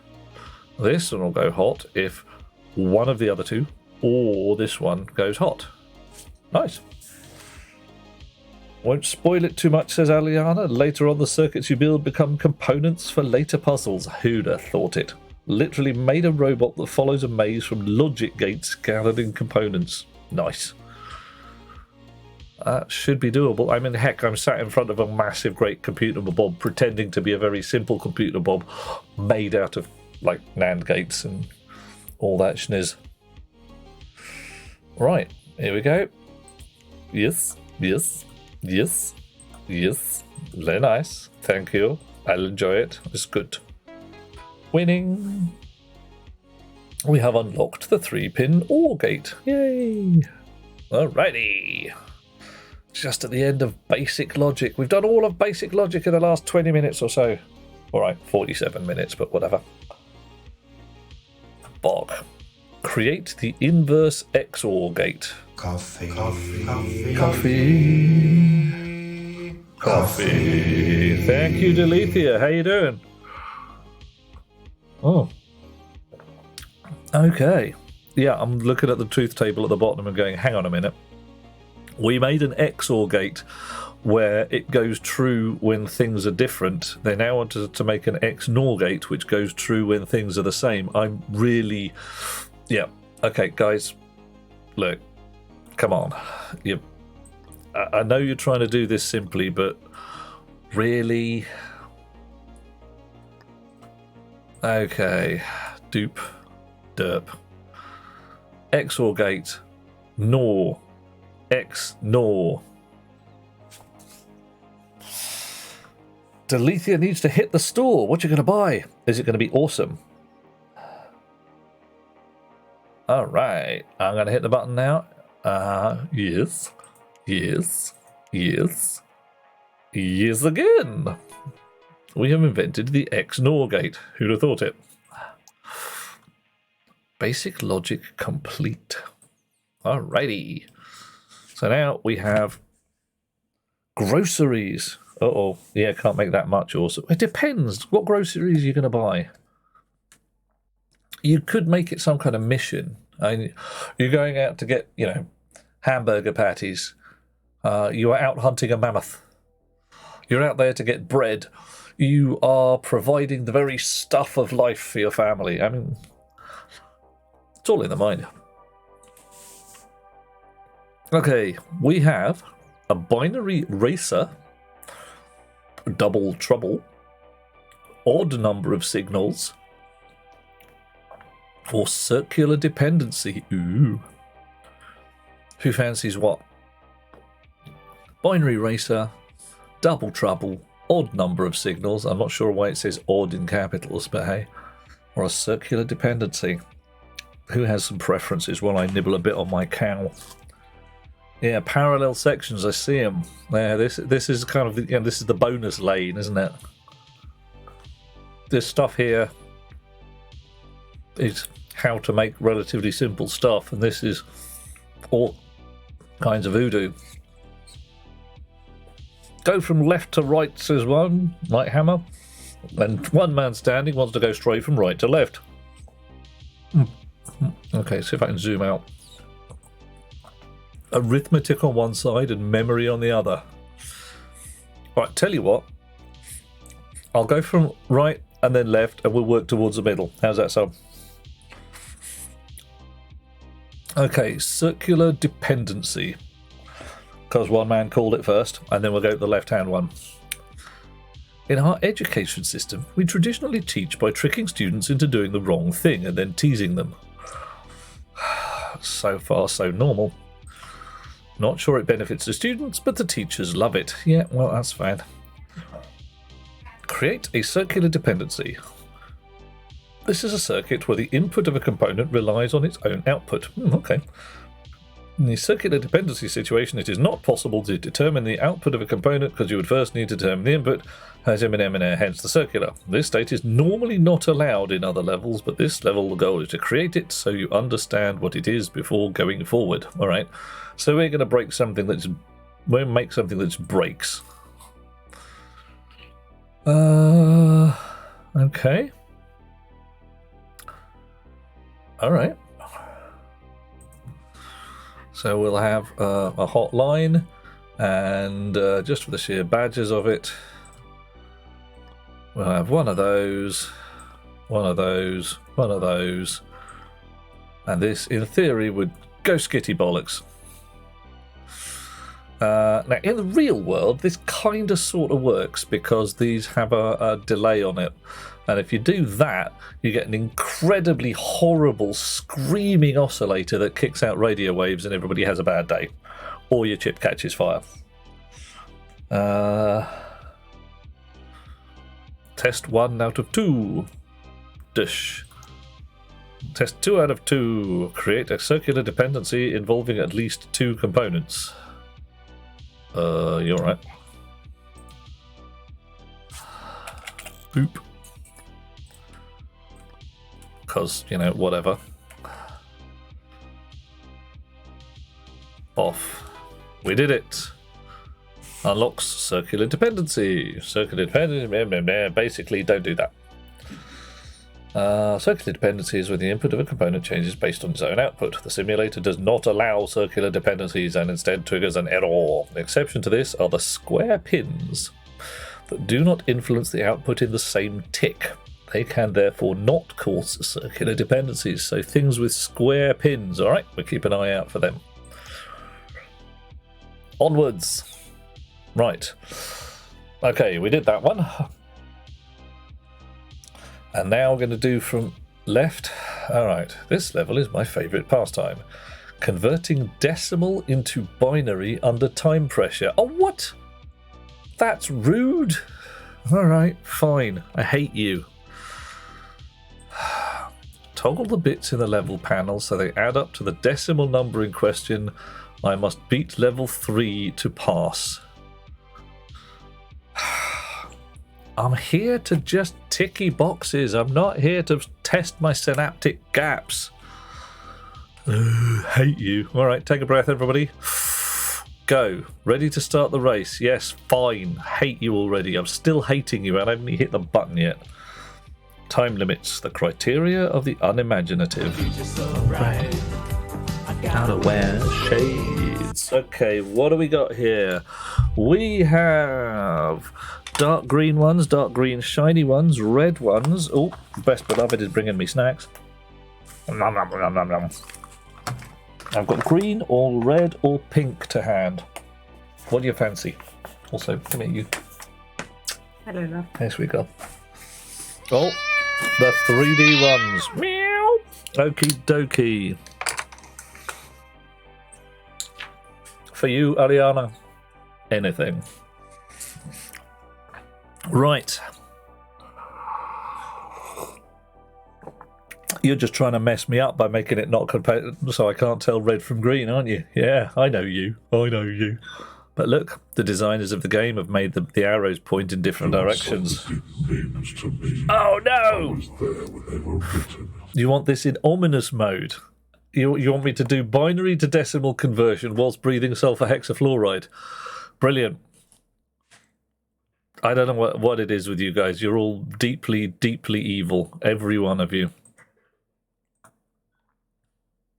This one will go hot if one of the other two or this one goes hot. Nice. Won't spoil it too much, says Aliana. Later on, the circuits you build become components for later puzzles. Who'd have thought it? Literally made a robot that follows a maze from logic gates gathered in components. Nice. That should be doable. I mean, heck, I'm sat in front of a massive, great computer bob pretending to be a very simple computer bob made out of, like, NAND gates and all that schniz. Right, here we go. Yes, yes, yes, yes. Very nice. Thank you. I'll enjoy it. It's good. Winning. We have unlocked the 3-pin OR gate. Yay! Alrighty. Just at the end of basic logic. We've done all of basic logic in the last 20 minutes or so. Alright, 47 minutes, but whatever. Bog. Create the inverse XOR gate. Coffee. Thank you, Delethea. How you doing? Oh. Okay. Yeah, I'm looking at the truth table at the bottom and going, hang on a minute. We made an XOR gate where it goes true when things are different. They now want to make an XNOR gate which goes true when things are the same. I'm really... Yeah. Okay, guys. Look. Come on. I know you're trying to do this simply, but really... Okay. Dupe. Derp. XOR gate. NOR. XNOR. Delethea needs to hit the store. What you going to buy? Is it going to be awesome? Alright. I'm going to hit the button now. Yes. Yes. Yes. Yes again. We have invented the XNOR gate. Who'd have thought it? Basic logic complete. Alrighty. So now we have groceries. Uh-oh. Yeah, can't make that much also. It depends. What groceries are you going to buy? You could make it some kind of mission. I mean, you're going out to get, hamburger patties. You are out hunting a mammoth. You're out there to get bread. You are providing the very stuff of life for your family. I mean, it's all in the mind. Okay, we have a binary racer, double trouble, odd number of signals, or circular dependency. Ooh. Who fancies what? Binary racer, double trouble, odd number of signals. I'm not sure why it says odd in capitals, but hey. Or a circular dependency. Who has some preferences while I nibble a bit on my cow? Yeah, parallel sections. I see them. Yeah, this is kind of this is the bonus lane, isn't it? This stuff here is how to make relatively simple stuff, and this is all kinds of voodoo. Go from left to right, says one, like hammer, and one man standing wants to go straight from right to left. Okay, see if I can zoom out. Arithmetic on one side and memory on the other. Right, tell you what. I'll go from right and then left and we'll work towards the middle. How's that sound? Okay, circular dependency. because one man called it first, and then we'll go to the left-hand one. In our education system, we traditionally teach by tricking students into doing the wrong thing and then teasing them. So far, so normal. Not sure it benefits the students, but the teachers love it. Yeah, well, that's fine. Create a circular dependency. This is a circuit where the input of a component relies on its own output. Okay. In the circular dependency situation, it is not possible to determine the output of a component because you would first need to determine the input, as hence the circular. This state is normally not allowed in other levels, but this level, the goal is to create it so you understand what it is before going forward. All right. So we're going to break something that's... we'll make something that breaks. Okay. All right. So we'll have a hotline, and just for the sheer badges of it, we'll have one of those, one of those, one of those, and this, in theory, would go skitty bollocks. Now, in the real world, this kind of sort of works because these have a delay on it. And if you do that, you get an incredibly horrible screaming oscillator that kicks out radio waves and everybody has a bad day. Or your chip catches fire. Test 1 out of 2. Dish. Test 2 out of 2. Create a circular dependency involving at least 2 components. You're right. Boop. Because, you know, whatever. Off. We did it. Unlocks circular dependency. Circular dependency. Basically, don't do that. Circular dependency is when the input of a component changes based on its own output. The simulator does not allow circular dependencies and instead triggers an error. The exception to this are the square pins that do not influence the output in the same tick. They can therefore not cause circular dependencies. So things with square pins, alright, we'll keep an eye out for them. Onwards. Right. Okay, we did that one. And now we're going to do from left. Alright, this level is my favourite pastime. Converting decimal into binary under time pressure. Oh, what? That's rude. Alright, fine. I hate you. Toggle the bits in the level panel so they add up to the decimal number in question. I must beat level 3 to pass. I'm here to just ticky boxes. I'm not here to test my synaptic gaps. Hate you. All right, take a breath, everybody. Go. Ready to start the race. Yes, fine. Hate you already. I'm still hating you and I haven't hit the button yet. Time limits. The criteria of the unimaginative. Gotta wear shades. Okay, what do we got here? We have dark green ones, dark green shiny ones, red ones. Oh, best beloved is bringing me snacks. Nom, nom, nom, nom, nom. I've got green or red or pink to hand. What do you fancy? Also, come here, you. Hello, love. Yes, we go. Oh, the 3D ones. Meow. Okie dokie. For you, Ariana. Anything. Right. You're just trying to mess me up by making it not compatible so I can't tell red from green, aren't you? Yeah, I know you. I know you. But look, the designers of the game have made the arrows point in different directions. Oh no! You want this in ominous mode? You want me to do binary to decimal conversion whilst breathing sulfur hexafluoride? Brilliant. I don't know what it is with you guys. You're all deeply, deeply evil. Every one of you.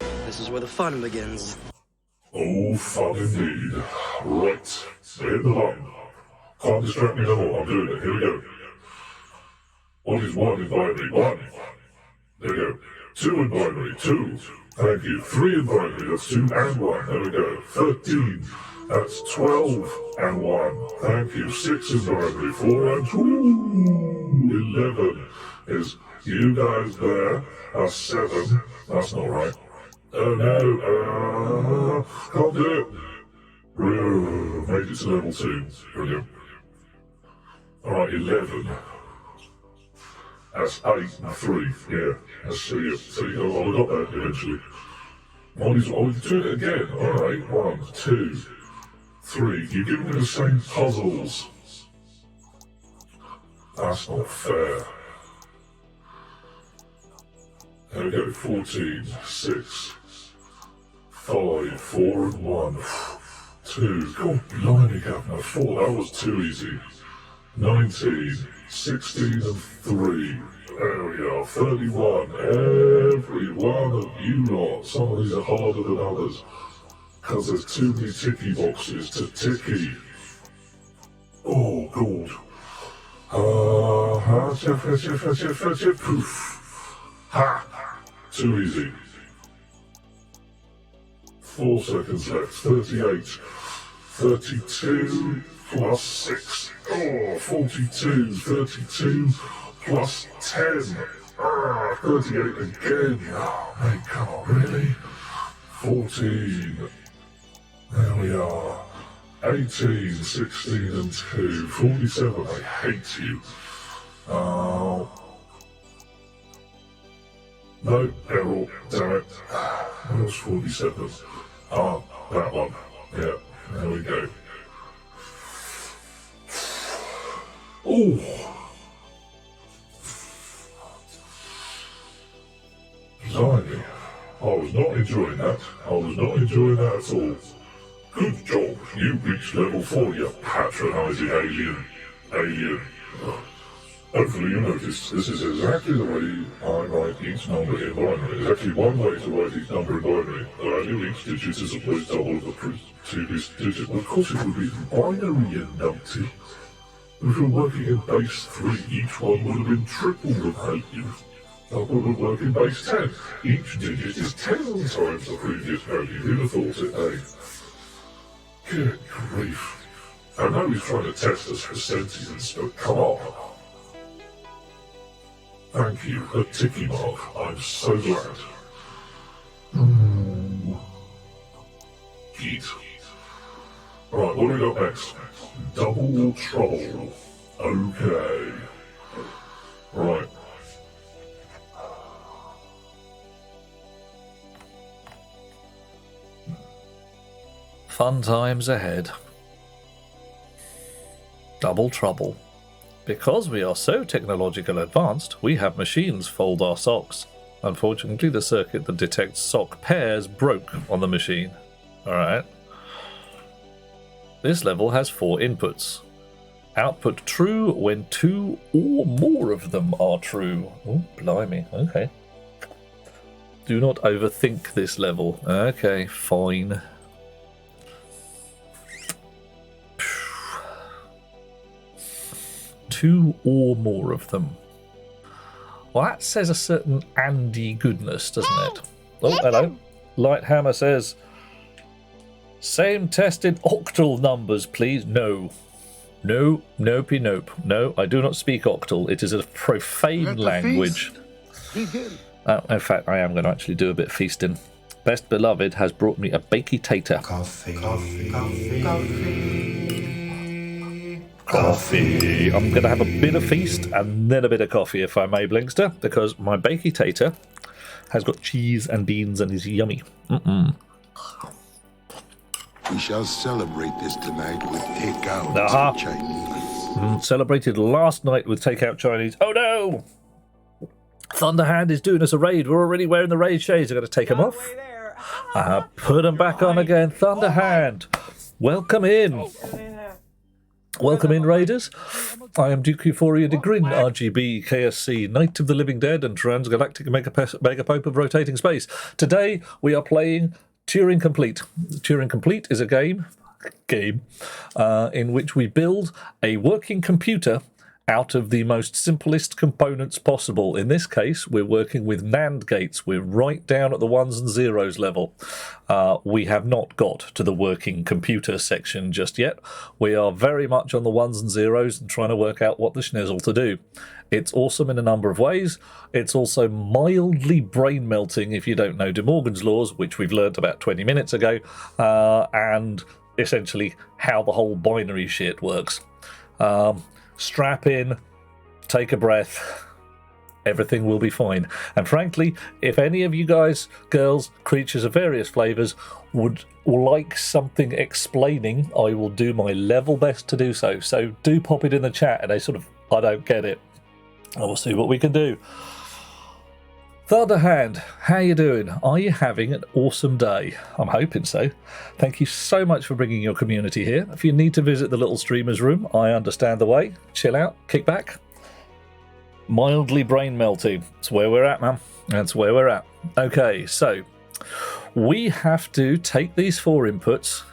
This is where the fun begins. Oh, fun indeed. Right, hit the line. Can't distract me no more, I'm doing it. Here we go. What is 1 in binary? 1. There we go. 2 in binary? 2. Thank you. 3 in binary, that's 2 and 1. There we go. 13. That's 12 and 1. Thank you. 6 is diagonally 4 and 2. 11 is you guys there. That's 7. That's not right. Oh no. Can't do it. Made it to level 2. Brilliant. Alright, 11. That's 8 and 3. Yeah. That's see. I got that eventually. I'll do it again. Alright, 1, 2, 3. You're giving me the same puzzles. That's not fair. There we go. 14, 6, 5, 4 and 1. 2. God blimey, Governor. 4. That was too easy. 19, 16 and 3. There we are. 31. Every one of you lot. Some of these are harder than others. Because there's too many ticky boxes to ticky. Oh, God. Poof. Ha. Too easy. 4 seconds left. 38. 32 plus 6. Oh, 42. 32 plus 10. 38 again. Oh, mate, come on, really? 14. There we are. 18, 16 and 2. 47. I hate you. Oh. No, error. Damn it. Where's 47? Ah, that one. Yeah, there we go. Oh. Blimey. I was not enjoying that. I was not enjoying that at all. Good job. You reached level 4, you patronising alien. Hopefully you noticed this is exactly the way I write each number in binary. There's actually one way to write each number in binary. The value of each digit is always double of the previous digit. Of course it would be binary, you numpty. If you're working in base 3, each one would have been triple the value. That would work in base 10. Each digit is 10 times the previous value. Who'd have thought it, eh? Good grief. I know he's trying to test us for sentience, but come on. Thank you, a ticky mark. I'm so glad. Heat. Right, what do we got next? Double trouble. Okay. Right. Fun times ahead. Double trouble. Because we are so technologically advanced, we have machines fold our socks. Unfortunately, the circuit that detects sock pairs broke on the machine. Alright. This level has 4 inputs. Output true when 2 or more of them are true. Oh, blimey. Okay. Do not overthink this level. Okay, fine. 2 or more of them. Well, that says a certain Andy goodness, doesn't it? Oh, hello. Lighthammer says, same test in octal numbers, please. No. No, nopey nope. No, I do not speak octal. It is a profane language. In fact, I am going to actually do a bit of feasting. Best Beloved has brought me a bakey tater. Coffee. I'm going to have a bit of feast and then a bit of coffee, if I may, Blinkster, because my bakey tater has got cheese and beans and is yummy. We shall celebrate this tonight with takeout Chinese. Celebrated last night with takeout Chinese. Oh no! Thunderhand is doing us a raid. We're already wearing the raid shades. I've got to take them off. Put them back on again. Thunderhand, welcome in. Welcome in, Raiders. I am Duke Euphoria de Grin, RGB, KSC, Knight of the Living Dead, and Transgalactic Megapope of Rotating Space. Today, we are playing Turing Complete. Turing Complete is a game in which we build a working computer out of the most simplest components possible. In this case, we're working with NAND gates. We're right down at the ones and zeros level. We have not got to the working computer section just yet. We are very much on the ones and zeros and trying to work out what the schnizzle to do. It's awesome in a number of ways. It's also mildly brain-melting if you don't know De Morgan's laws, which we've learnt about 20 minutes ago, and essentially how the whole binary shit works. Strap in, take a breath, everything will be fine. And frankly, if any of you guys, girls, creatures of various flavours, would like something explaining, I will do my level best to do so. So do pop it in the chat and I don't get it. I will see what we can do. Thunderhand, how you doing? Are you having an awesome day? I'm hoping so. Thank you so much for bringing your community here. If you need to visit the little streamer's room, I understand the way. Chill out, kick back. Mildly brain melting. That's where we're at, man. That's where we're at. Okay, so we have to take these 4 inputs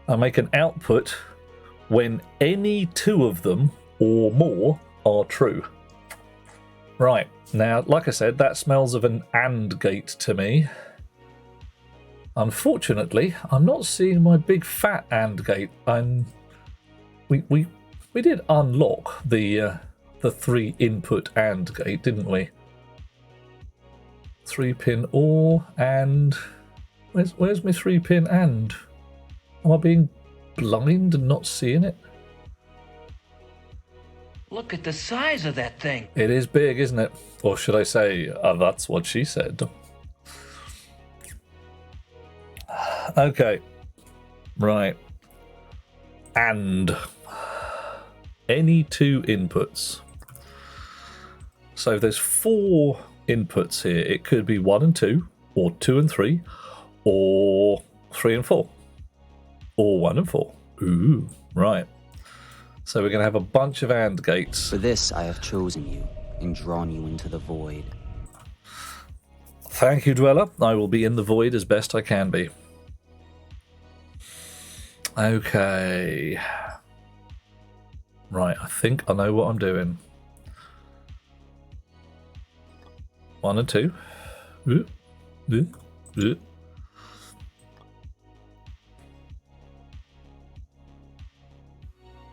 and make an output when any 2 of them or more are true. Right, now, like I said, that smells of an AND gate to me. Unfortunately, I'm not seeing my big fat AND gate. We did unlock the 3 input AND gate, didn't we? 3-pin OR and where's my 3-pin AND? Am I being blind and not seeing it? Look at the size of that thing. It is big, isn't it? Or should I say, that's what she said. Okay. Right. And any 2 inputs. So there's 4 inputs here. It could be 1 and 2, or 2 and 3, or 3 and 4, or 1 and 4. Ooh, right. So we're going to have a bunch of AND gates. For this I have chosen you and drawn you into the void. Thank you, Dweller. I will be in the void as best I can be. Okay. Right, I think I know what I'm doing. 1 and 2.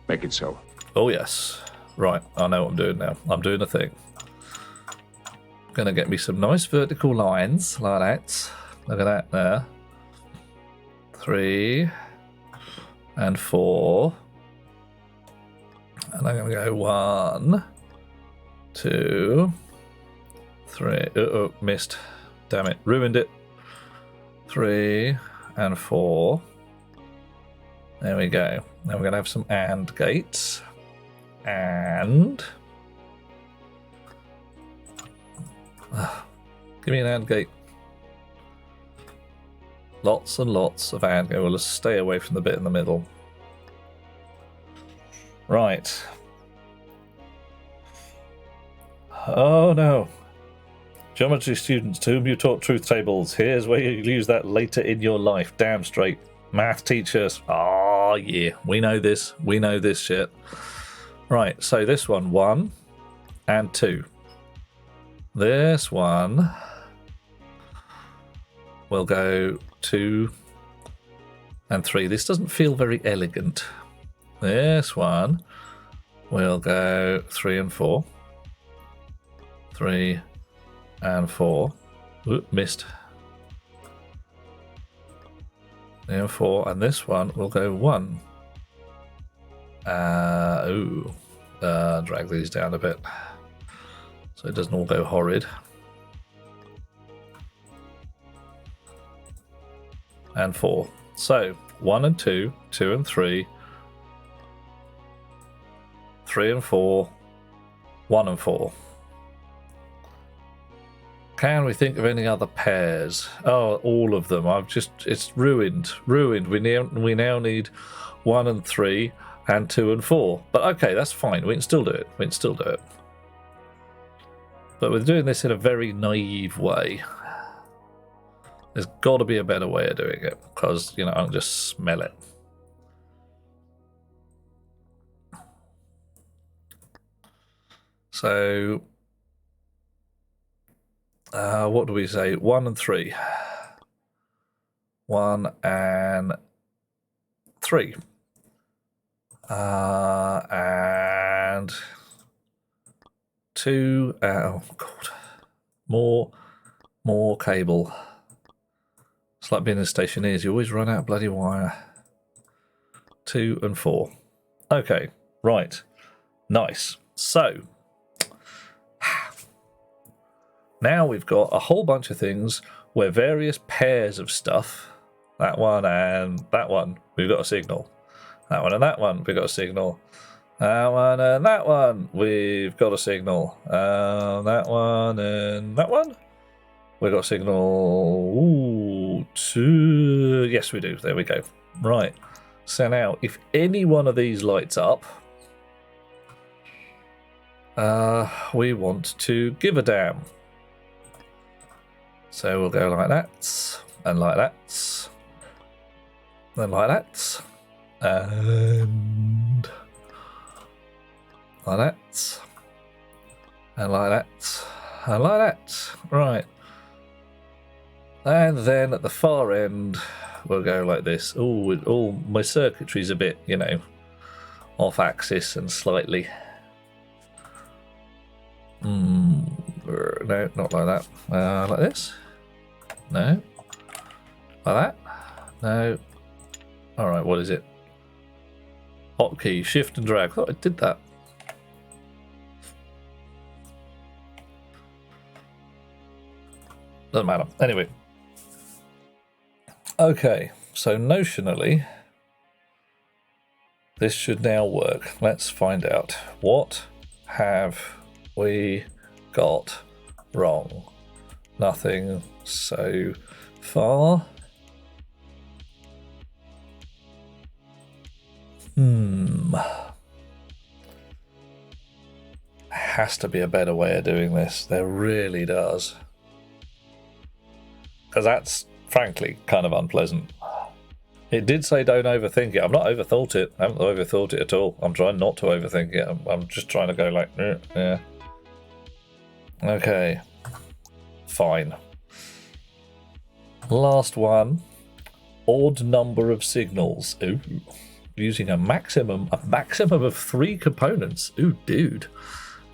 Make it so. Oh, yes. Right, I know what I'm doing now. I'm doing a thing. Gonna get me some nice vertical lines like that. Look at that there. 3 and 4. And I'm gonna go 1, 2, 3. Uh-oh, missed. Damn it, ruined it. 3 and 4. There we go. Now we're going to have some AND gates. And... give me an AND gate. Lots and lots of AND gates. Well, let's stay away from the bit in the middle. Right. Oh no. Geometry students to whom you taught truth tables. Here's where you'll use that later in your life. Damn straight. Math teachers. Oh, yeah. We know this. We know this shit. Right, so this one, 1 and 2. This one will go 2 and 3. This doesn't feel very elegant. This one will go 3 and 4. 3 and 4. Oop, missed. And 4, and this one will go 1. Drag these down a bit so it doesn't all go horrid. And 4. So 1 and 2, 2 and 3, 3 and 4, 1 and 4. Can we think of any other pairs? Oh, all of them. It's ruined. We now need 1 and 3 and 2 and 4. But okay, that's fine. We can still do it. But we're doing this in a very naive way. There's got to be a better way of doing it because, I can just smell it. So, what do we say? 1 and 3. 1 and 3. And 2. Oh, God. More cable. It's like being in stationeers. You always run out of bloody wire. 2 and 4. Okay, right. Nice. So, now we've got a whole bunch of things where various pairs of stuff, that one and that one, we've got a signal. That one and that one, we've got a signal. That one and that one, we've got a signal. That one and that one, we've got a signal. Ooh, 2. Yes, we do. There we go. Right. So now, if any one of these lights up, we want to give a damn. So we'll go like that, and like that, then like that, and like that, and like that, and like that. Right. And then at the far end, we'll go like this. Oh, my circuitry's a bit, off axis and slightly. No, not like that. Like this? No. Like that? No. Alright, what is it? Hotkey, shift and drag. I thought I did that. Doesn't matter. Anyway. Okay, so notionally, this should now work. Let's find out. What have we got wrong? Nothing so far. Has to be a better way of doing this. There really does. Because that's, frankly, kind of unpleasant. It did say don't overthink it. I've not overthought it. I haven't overthought it at all. I'm trying not to overthink it. I'm just trying to go like, yeah. Okay. Fine. Last one. Odd number of signals. Ooh. Using a maximum of 3 components. Ooh, dude.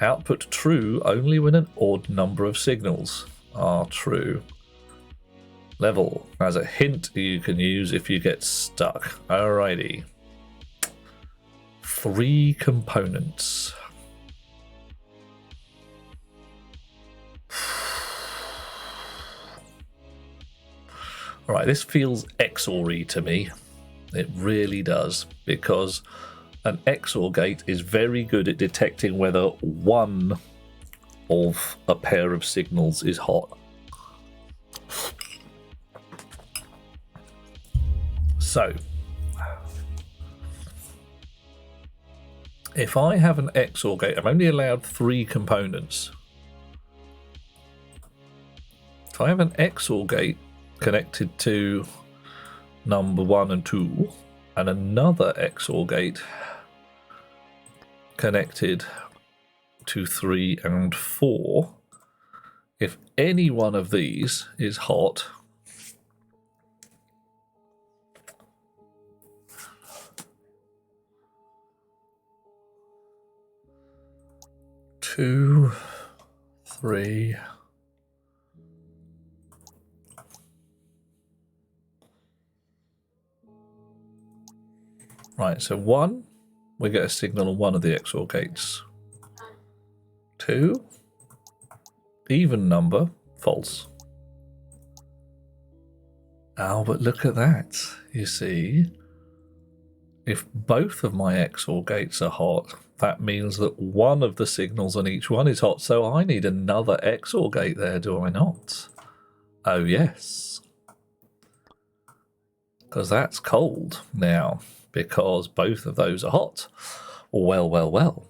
Output true only when an odd number of signals are true. Level as a hint you can use if you get stuck. Alrighty. 3 components. Alright, this feels XOR-y to me. It really does, because an XOR gate is very good at detecting whether one of a pair of signals is hot. So, if I have an XOR gate, I'm only allowed 3 components. If I have an XOR gate connected to number 1 and 2, and another XOR gate connected to 3 and 4, if any one of these is hot, two, 3. Right, so 1, we get a signal on one of the XOR gates. 2, even number, false. Oh, but look at that. You see, if both of my XOR gates are hot, that means that one of the signals on each one is hot, so I need another XOR gate there, do I not? Oh, yes. Because that's cold now, because both of those are hot. Well, well, well.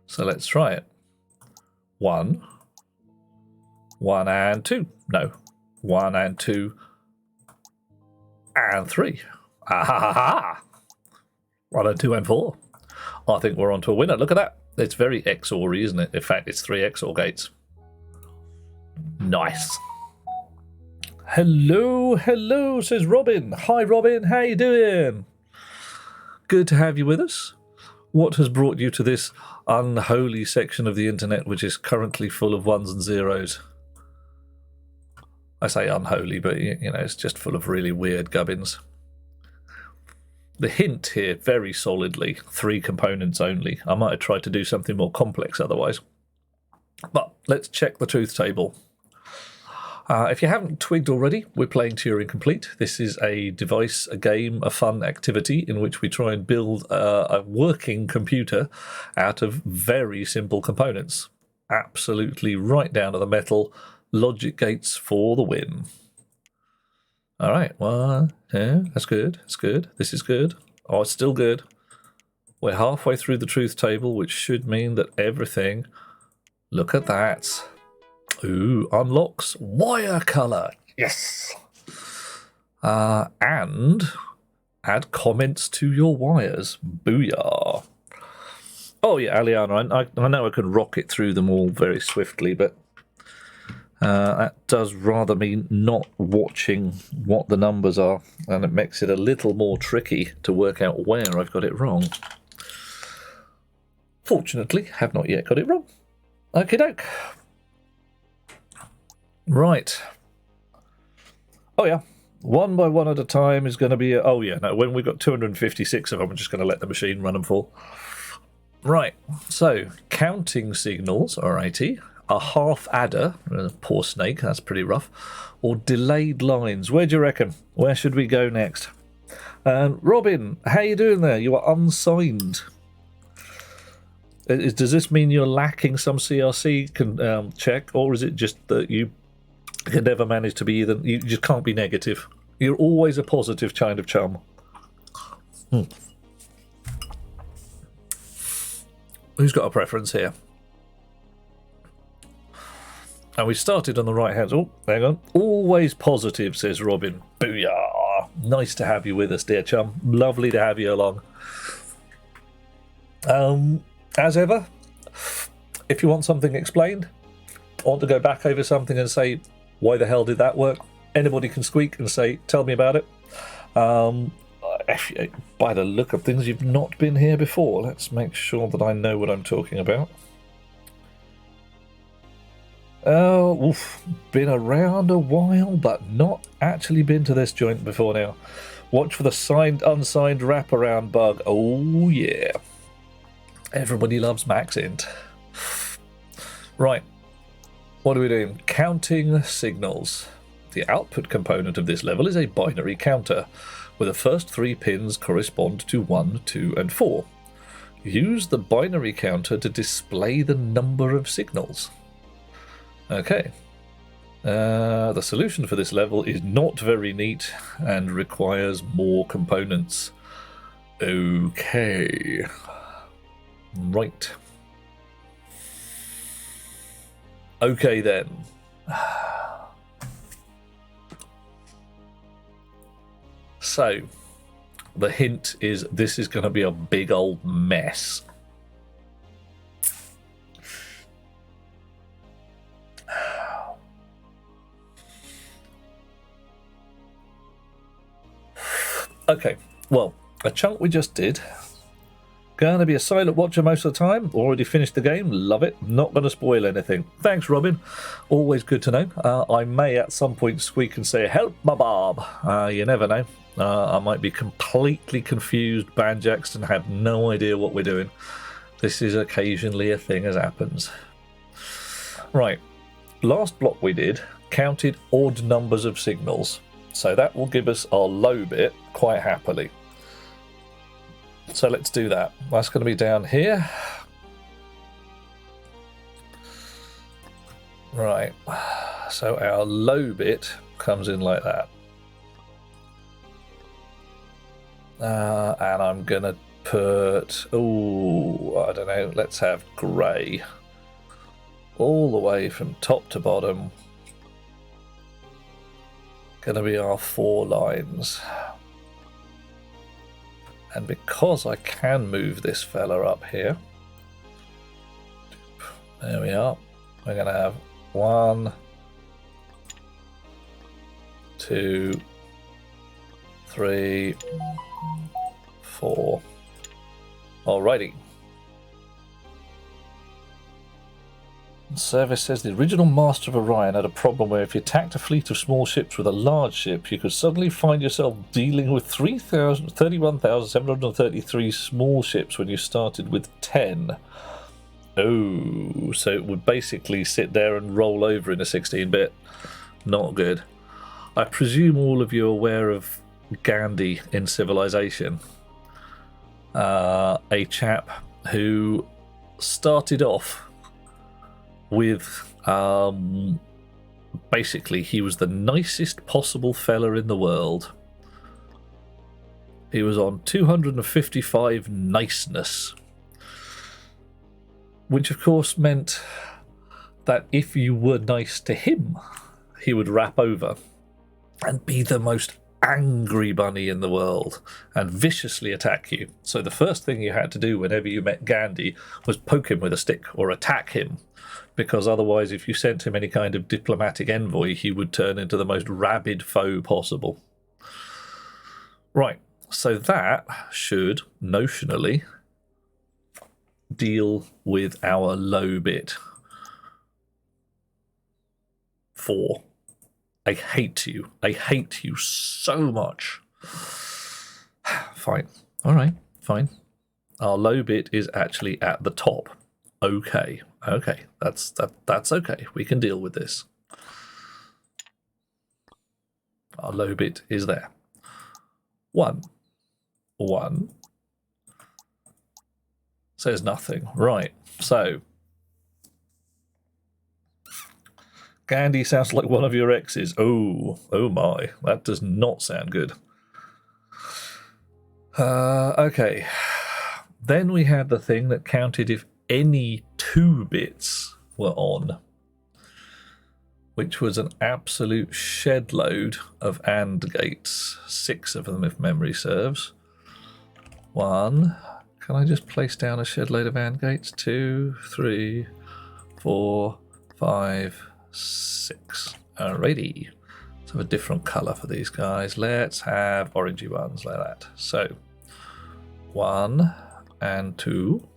So let's try it. 1 and 2. No. 1 and 2 and 3. Ah ha ha ha! 1 and 2 and 4. I think we're on to a winner. Look at that. It's very XOR-y, isn't it? In fact, it's 3 XOR gates. Nice. Hello, hello, says Robin. Hi, Robin. How you doing? Good to have you with us. What has brought you to this unholy section of the internet, which is currently full of ones and zeros? I say unholy, but you know, it's just full of really weird gubbins. The hint here, very solidly, 3 components only. I might have tried to do something more complex otherwise. But let's check the truth table. If you haven't twigged already, we're playing Turing Complete. This is a device, a game, a fun activity in which we try and build a working computer out of very simple components. Absolutely right down to the metal. Logic gates for the win. All right, well, yeah, that's good. That's good. This is good. Oh, it's still good. We're halfway through the truth table, which should mean that everything... Look at that. Ooh, unlocks wire color. Yes. And add comments to your wires. Booyah. Oh yeah, Aliana, I know I can rocket through them all very swiftly, but that does rather mean not watching what the numbers are, and it makes it a little more tricky to work out where I've got it wrong. Fortunately, have not yet got it wrong. Okie doke. Right. Oh yeah, one by one at a time is going to be... Oh yeah, no, when we've got 256 of them, I'm just going to let the machine run them full. Right, so counting signals, alrighty. A half adder, poor snake, that's pretty rough. Or delayed lines. Where do you reckon? Where should we go next? Robin, how you doing there? You are unsigned. Does this mean you're lacking some CRC check, or is it just that you can never manage to be either? You just can't be negative. You're always a positive kind of chum. Who's got a preference here? And we started on the right hand. Oh, hang on. Always positive, says Robin. Booyah. Nice to have you with us, dear chum. Lovely to have you along. As ever, if you want something explained, or want to go back over something and say, why the hell did that work? Anybody can squeak and say, tell me about it. By the look of things, you've not been here before. Let's make sure that I know what I'm talking about. Oh, been around a while, but not actually been to this joint before now. Watch for the signed, unsigned wraparound bug. Oh, yeah. Everybody loves maxint. Right. What are we doing? Counting signals. The output component of this level is a binary counter, where the first 3 pins correspond to 1, 2, and 4. Use the binary counter to display the number of signals. Okay. The solution for this level is not very neat and requires more components. Okay. Right. Okay then. So, the hint is this is going to be a big old mess. Okay, well, a chunk we just did. Going to be a silent watcher most of the time. Already finished the game. Love it. Not going to spoil anything. Thanks, Robin. Always good to know. I may at some point squeak and say, help my Bob. You never know. I might be completely confused, banjaxed, and have no idea what we're doing. This is occasionally a thing as happens. Right. Last block we did counted odd numbers of signals. So that will give us our low bit quite happily. So let's do that. That's going to be down here. Right. So our low bit comes in like that. And I'm going to put, I don't know, let's have grey. All the way from top to bottom. Going to be our 4 lines. And because I can move this fella up here, There we are. We're going to have 1, 2, 3, 4. Alrighty. Service says the original Master of Orion had a problem where if you attacked a fleet of small ships with a large ship, you could suddenly find yourself dealing with 31,733 small ships when you started with 10. Oh, so it would basically sit there and roll over in a 16-bit. Not good. I presume all of you are aware of Gandhi in Civilization. A chap who started off with basically he was the nicest possible fella in the world. He was on 255 niceness, which of course meant that if you were nice to him, he would rap over and be the most angry bunny in the world and viciously attack you. So the first thing you had to do whenever you met Gandhi was poke him with a stick or attack him, because otherwise if you sent him any kind of diplomatic envoy, he would turn into the most rabid foe possible. Right, so that should notionally deal with our low bit. 4. I hate you. I hate you so much. Fine. All right. Fine. Our low bit is actually at the top. Okay. Okay. That's okay. We can deal with this. Our low bit is there. 1. 1. Says nothing. Right. So Gandhi sounds like one of your exes. Oh my, that does not sound good. Okay. Then we had the thing that counted if any 2 bits were on, which was an absolute shed load of AND gates. 6 of them, if memory serves. 1. Can I just place down a shed load of AND gates? 2, 3, 4, 5, 6. Alrighty. Let's have a different colour for these guys. Let's have orangey ones like that. So 1 and 2.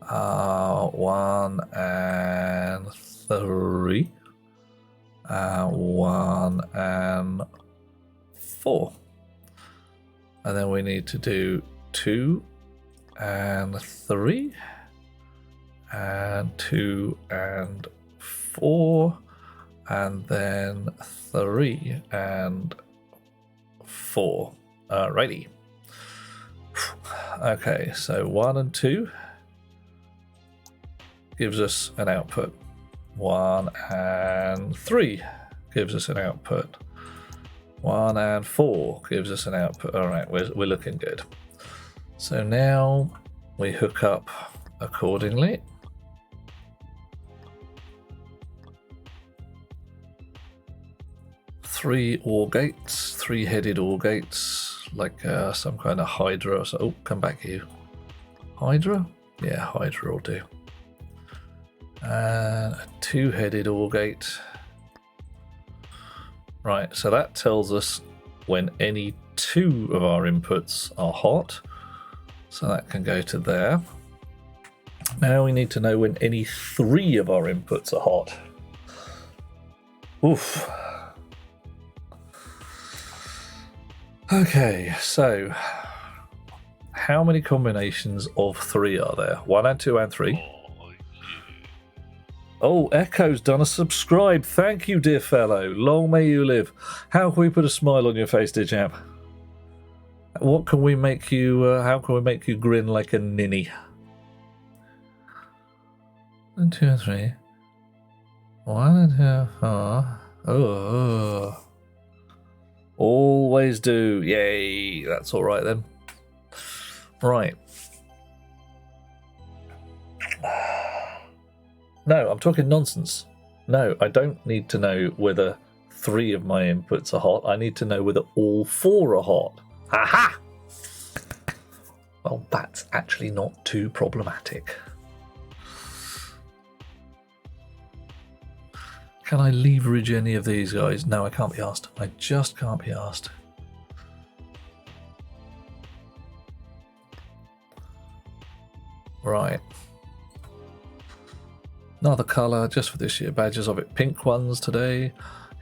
1 and 3. 1 and 4. And then we need to do 2 and 3. And 2 and 4, and then 3 and 4. Alrighty. Okay, so 1 and 2 gives us an output. 1 and 3 gives us an output. 1 and 4 gives us an output. Alright, we're looking good. So now we hook up accordingly. 3 OR gates, 3-headed OR gates, like some kind of Hydra or so. Oh, come back here. Hydra? Yeah, Hydra will do. And a 2-headed OR gate. Right, so that tells us when any 2 of our inputs are hot. So that can go to there. Now we need to know when any 3 of our inputs are hot. Oof. Okay, so how many combinations of 3 are there? 1 and 2 and 3. Oh, Echo's done a subscribe. Thank you, dear fellow. Long may you live. How can we put a smile on your face, dear chap? What can we make you? How can we make you grin like a ninny? 1, 2, 3. 1 and 2, 4. Oh. Always do. Yay. That's all right then. Right. No, I'm talking nonsense. No, I don't need to know whether 3 of my inputs are hot. I need to know whether all 4 are hot. Aha! Well, that's actually not too problematic. Can I leverage any of these guys? No, I can't be asked. I just can't be asked. Right. Another colour just for this year. Badges of it. Pink ones today.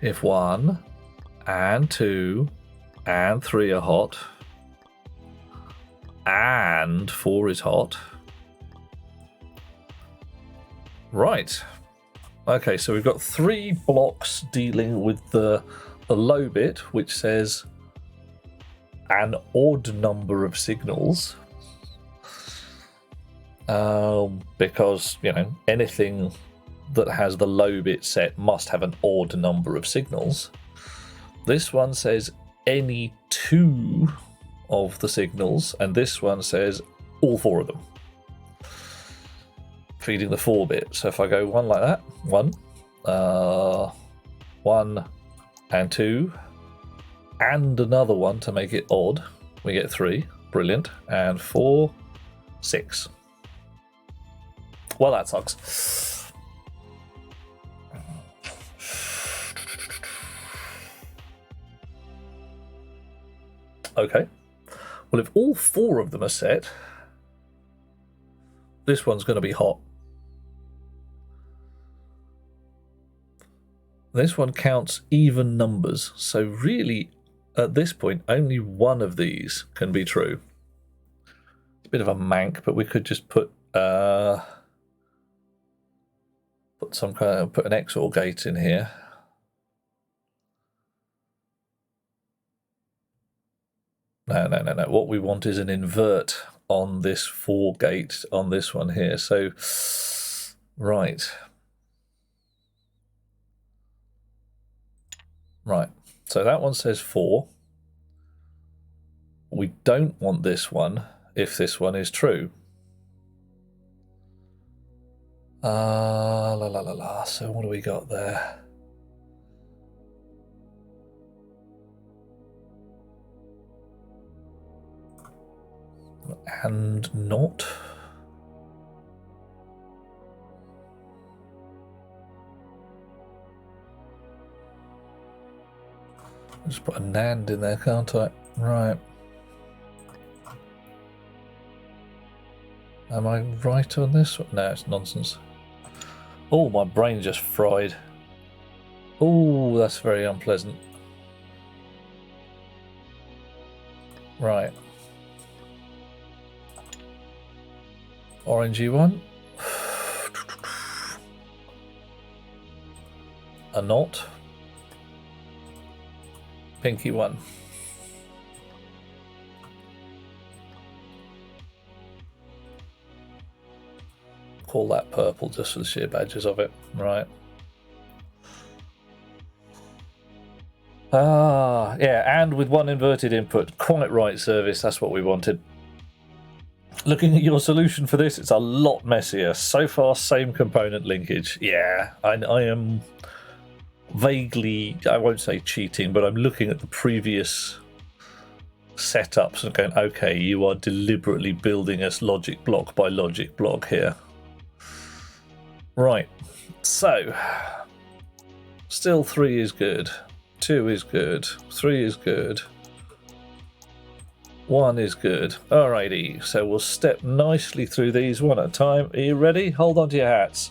If 1 and 2 and 3 are hot and 4 is hot. Right. Okay, so we've got 3 blocks dealing with the low bit, which says an odd number of signals. Because, you know, anything that has the low bit set must have an odd number of signals. This one says any 2 of the signals, and this one says all 4 of them. Feeding the 4 bit. So if I go 1 like that, 1, 1 and 2, and another 1 to make it odd, we get 3. Brilliant. And 4, 6. Well, that sucks. Okay. Well, if all 4 of them are set, this one's going to be hot. This one counts even numbers. So really, at this point, only one of these can be true. It's a bit of a mank, but we could just put some kind of put an XOR gate in here. No. What we want is an invert on this 4 gate on this one here. So, right. So that one says 4. We don't want this one if this one is true. So what do we got there? And not. Just put a NAND in there, can't I? Right. Am I right on this one? No, it's nonsense. Oh, my brain just fried. Oh, that's very unpleasant. Right. Orangey one. A not. Pinky one. Call that purple just for the sheer badges of it. Right. Yeah, and with 1 inverted input. Quite right, service. That's what we wanted. Looking at your solution for this, it's a lot messier. So far, same component linkage. Yeah, I am vaguely, I won't say cheating, but I'm looking at the previous setups and going, okay, you are deliberately building us logic block by logic block here. Right, so still 3 is good, 2 is good, 3 is good, 1 is good. Alrighty, so we'll step nicely through these one at a time. Are you ready? Hold on to your hats.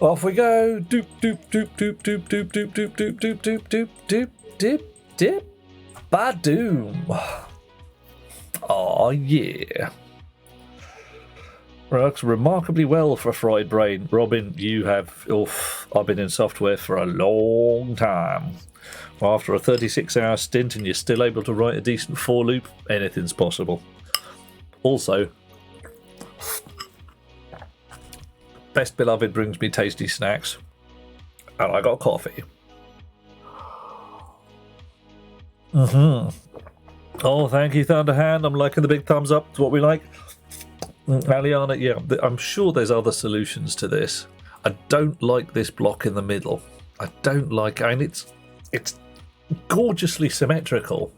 Off we go. Doop doop doop doop doop doop doop doop doop doop doop doop doop dip dip. Badoom. Oh yeah. Works remarkably well for a fried brain. Robin, you have... I've been in software for a long time. Well, after a 36-hour stint and you're still able to write a decent for loop, anything's possible. Also, Best Beloved brings me tasty snacks. And I got coffee. Oh, thank you, Thunderhand. I'm liking the big thumbs up. It's what we like. Aliana, yeah, I'm sure there's other solutions to this. I don't like this block in the middle. I don't like... I mean, it's gorgeously symmetrical.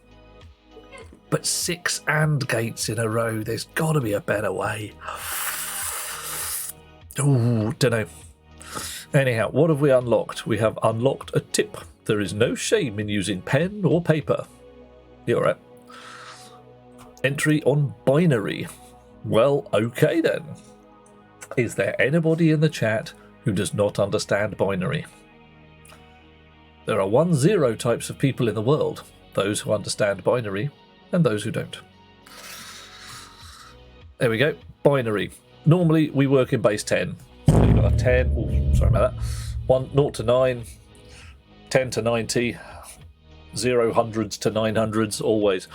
But 6 AND gates in a row. There's got to be a better way. Ooh, don't know. Anyhow, what have we unlocked? We have unlocked a tip. There is no shame in using pen or paper. You're right. Entry on binary. Well, okay then. Is there anybody in the chat who does not understand binary? There are 1-0 types of people in the world. Those who understand binary and those who don't. There we go. Binary. Normally we work in base 10. So you've got a 10. Oh, sorry about that. 0 to 9. 10 to 90. 0 hundreds to 900s always.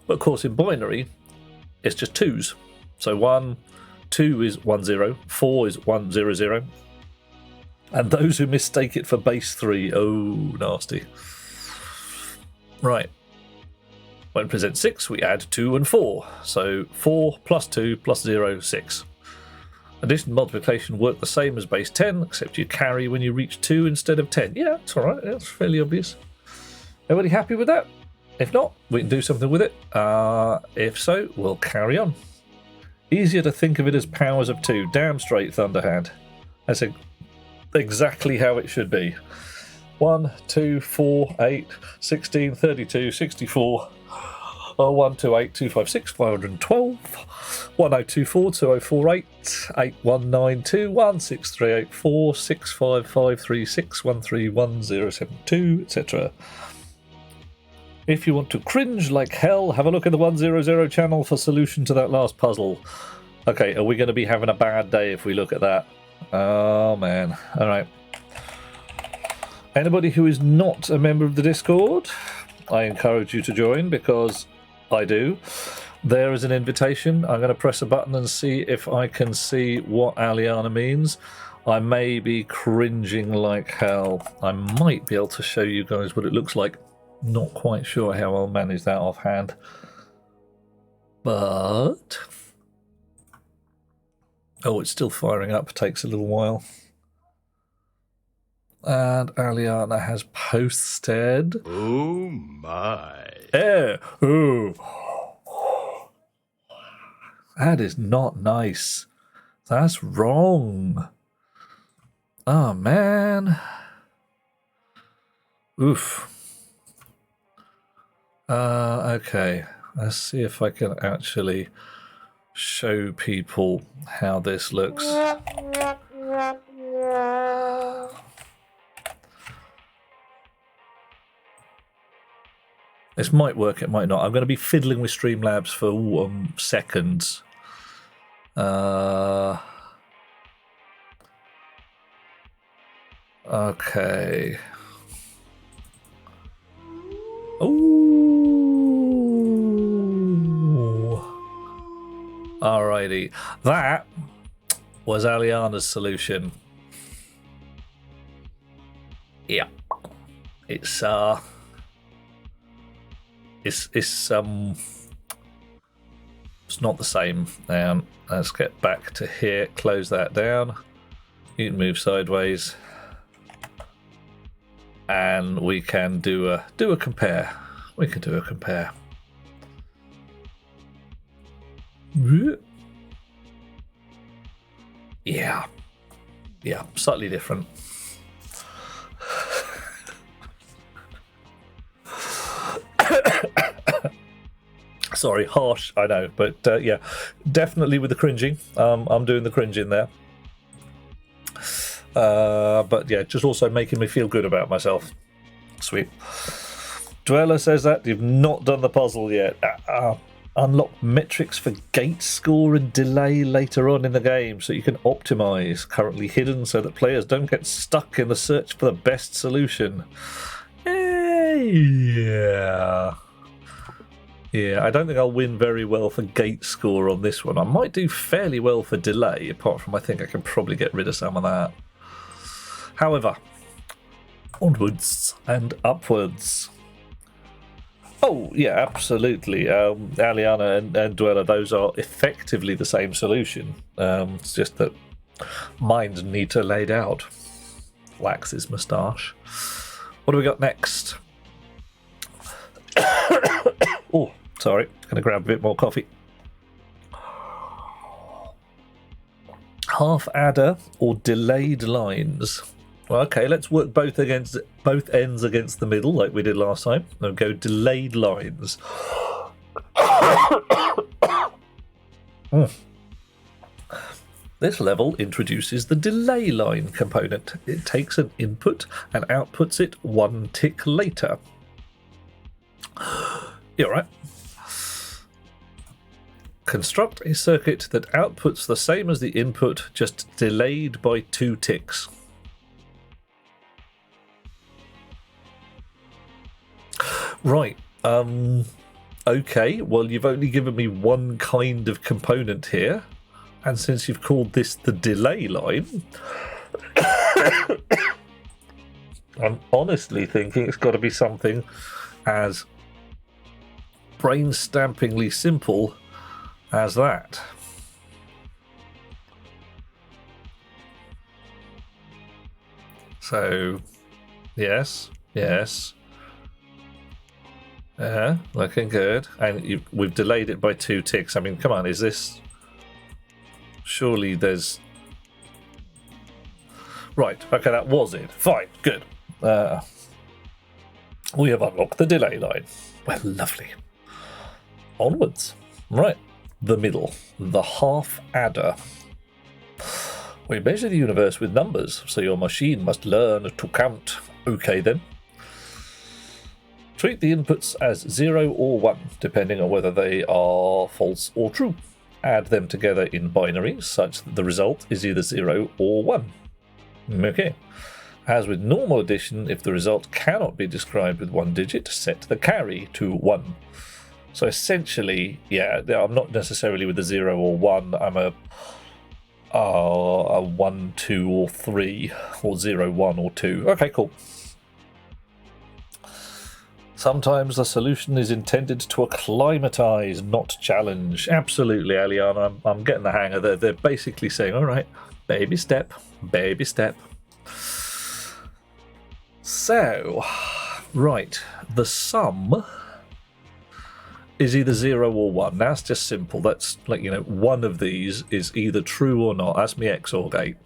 But of course in binary it's just 2s. So 1, 2 is 10, 4 is 100. And those who mistake it for base 3, oh nasty. Right. When present 6 we add 2 and 4. So 4 plus 2 plus 0, 6. Addition and multiplication work the same as base 10, except you carry when you reach 2 instead of 10. Yeah, that's alright, that's fairly obvious. Everybody happy with that? If not, we can do something with it. If so, we'll carry on. Easier to think of it as powers of 2. Damn straight, Thunderhand. That's exactly how it should be. 1, 2, 4, 8, 16, 32, 64, 128, 256, 512, 1024, 2048, 8192, 16384, 65536, 131072, etc. If you want to cringe like hell, have a look at the 100 channel for solution to that last puzzle. Okay, are we going to be having a bad day if we look at that? Oh man. Alright. Anybody who is not a member of the Discord, I encourage you to join because I do. There is an invitation. I'm going to press a button and see if I can see what Aliana means. I may be cringing like hell. I might be able to show you guys what it looks like. Not quite sure how I'll manage that offhand. But... oh, it's still firing up. Takes a little while. And Aliana has posted... Oh my. Oh. That is not nice. That's wrong. Oh, man. Oof. Okay. Let's see if I can actually show people how this looks. This might work, it might not. I'm going to be fiddling with Streamlabs for seconds. Okay. Ooh. Alrighty. That was Aliana's solution. Yeah. It's not the same. Let's get back to here, close that down. You can move sideways. And we can do a compare. We can do a compare. Yeah. Yeah, slightly different. Sorry, harsh, I know, but yeah, definitely with the cringing. I'm doing the cringing there. But yeah, just also making me feel good about myself. Sweet. Dweller says that you've not done the puzzle yet. Unlock metrics for gate score and delay later on in the game so you can optimize. Currently hidden so that players don't get stuck in the search for the best solution. Yeah. Yeah, I don't think I'll win very well for gate score on this one. I might do fairly well for delay, apart from I think I can probably get rid of some of that. However, onwards and upwards. Oh, yeah, absolutely. Aliana and Dweller, those are effectively the same solution. It's just that mine's neater laid out. Wax his moustache. What do we got next? Oh, sorry. Gonna grab a bit more coffee. Half adder or delayed lines. Well, okay, let's work both ends against the middle like we did last time. And go delayed lines. This level introduces the delay line component. It takes an input and outputs it one tick later. You alright? Construct a circuit that outputs the same as the input, just delayed by 2 ticks. Right. Okay, well, you've only given me one kind of component here. And since you've called this the delay line, I'm honestly thinking it's got to be something as brain-stampingly simple as that. So, yes. Looking good. And we've delayed it by 2 ticks. I mean, come on, is this... Surely there's... Right, okay, that was it. Fine, good. We have unlocked the delay line. Well, lovely. Onwards. Right, the middle. The half adder. We measure the universe with numbers, so your machine must learn to count. Okay, then. Treat the inputs as 0 or 1, depending on whether they are false or true. Add them together in binary, such that the result is either 0 or 1. Okay. As with normal addition, if the result cannot be described with 1 digit, set the carry to 1. So essentially, yeah, I'm not necessarily with a 0 or 1, I'm a 1, 2 or 3, or 0, 1 or 2. Okay, cool. Sometimes the solution is intended to acclimatise, not challenge. Absolutely, Aliana, I'm getting the hang of it. They're basically saying, all right, baby step, baby step. So, right, the sum is either 0 or 1. That's just simple. That's like, one of these is either true or not. That's my XOR gate.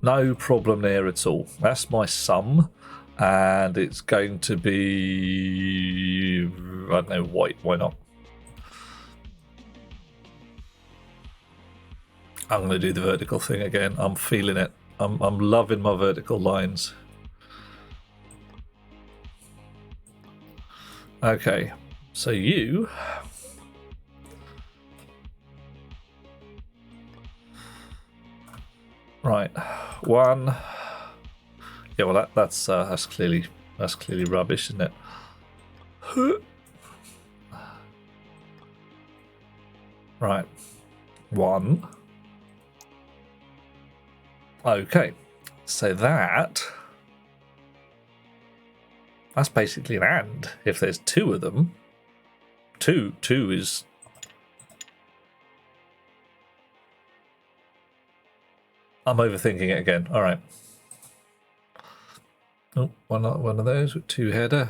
No problem there at all. That's my sum. And it's going to be, I don't know, white. Why not? I'm going to do the vertical thing again. I'm feeling it. I'm loving my vertical lines. Okay, so you... Right, 1... Yeah, well, that's clearly rubbish, isn't it? Right, 1. Okay, so that's basically an AND. If there's 2 of them, 2 is... I'm overthinking it again. All right. Oh, one of those with 2 header.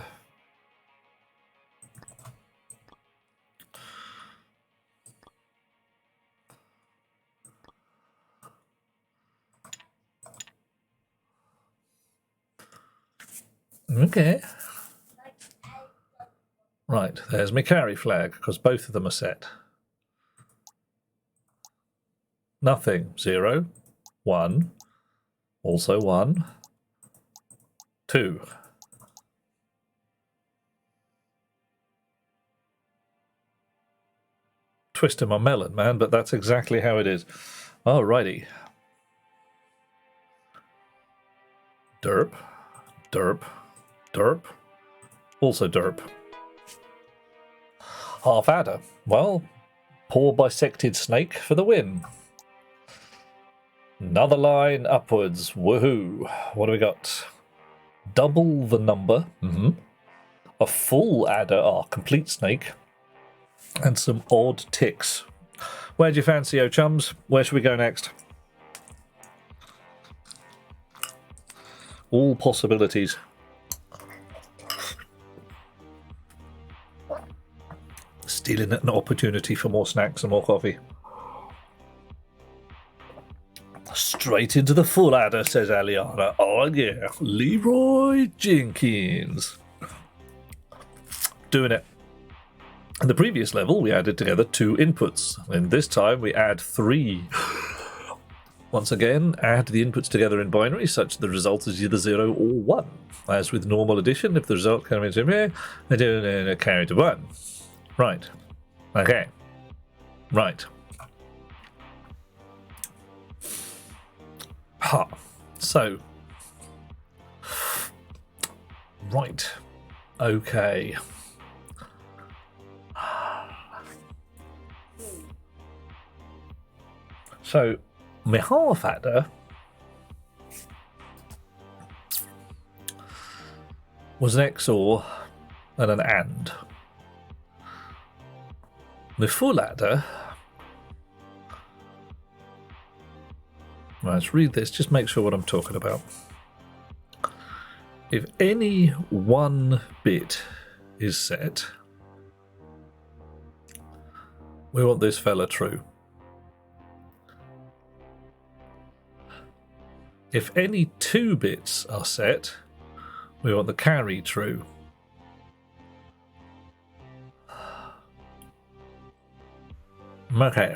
Okay. Right, there's my carry flag, because both of them are set. Nothing. 0, 1, also 1. 2. Twisting my melon, man, but that's exactly how it is. Alrighty. Derp. Derp. Derp. Also derp. Half adder. Well, poor bisected snake for the win. Another line upwards. Woohoo. What do we got? Double the number, a full adder, complete snake, and some odd ticks. Where do you fancy, oh chums? Where should we go next? All possibilities. Stealing an opportunity for more snacks and more coffee. Straight into the full adder, says Aliana. Oh yeah, Leroy Jenkins. Doing it. In the previous level, we added together 2 inputs, and this time we add 3. Once again, add the inputs together in binary such that the result is either 0 or 1. As with normal addition, if the result comes in here, I do carry to 1. Right. Okay. Right. Ha. So. Right. Okay. So, my half adder was an XOR and an AND. The full adder. Right, let's read this, just make sure what I'm talking about. If any one bit is set, we want this fella true. If any 2 bits are set, we want the carry true. Okay,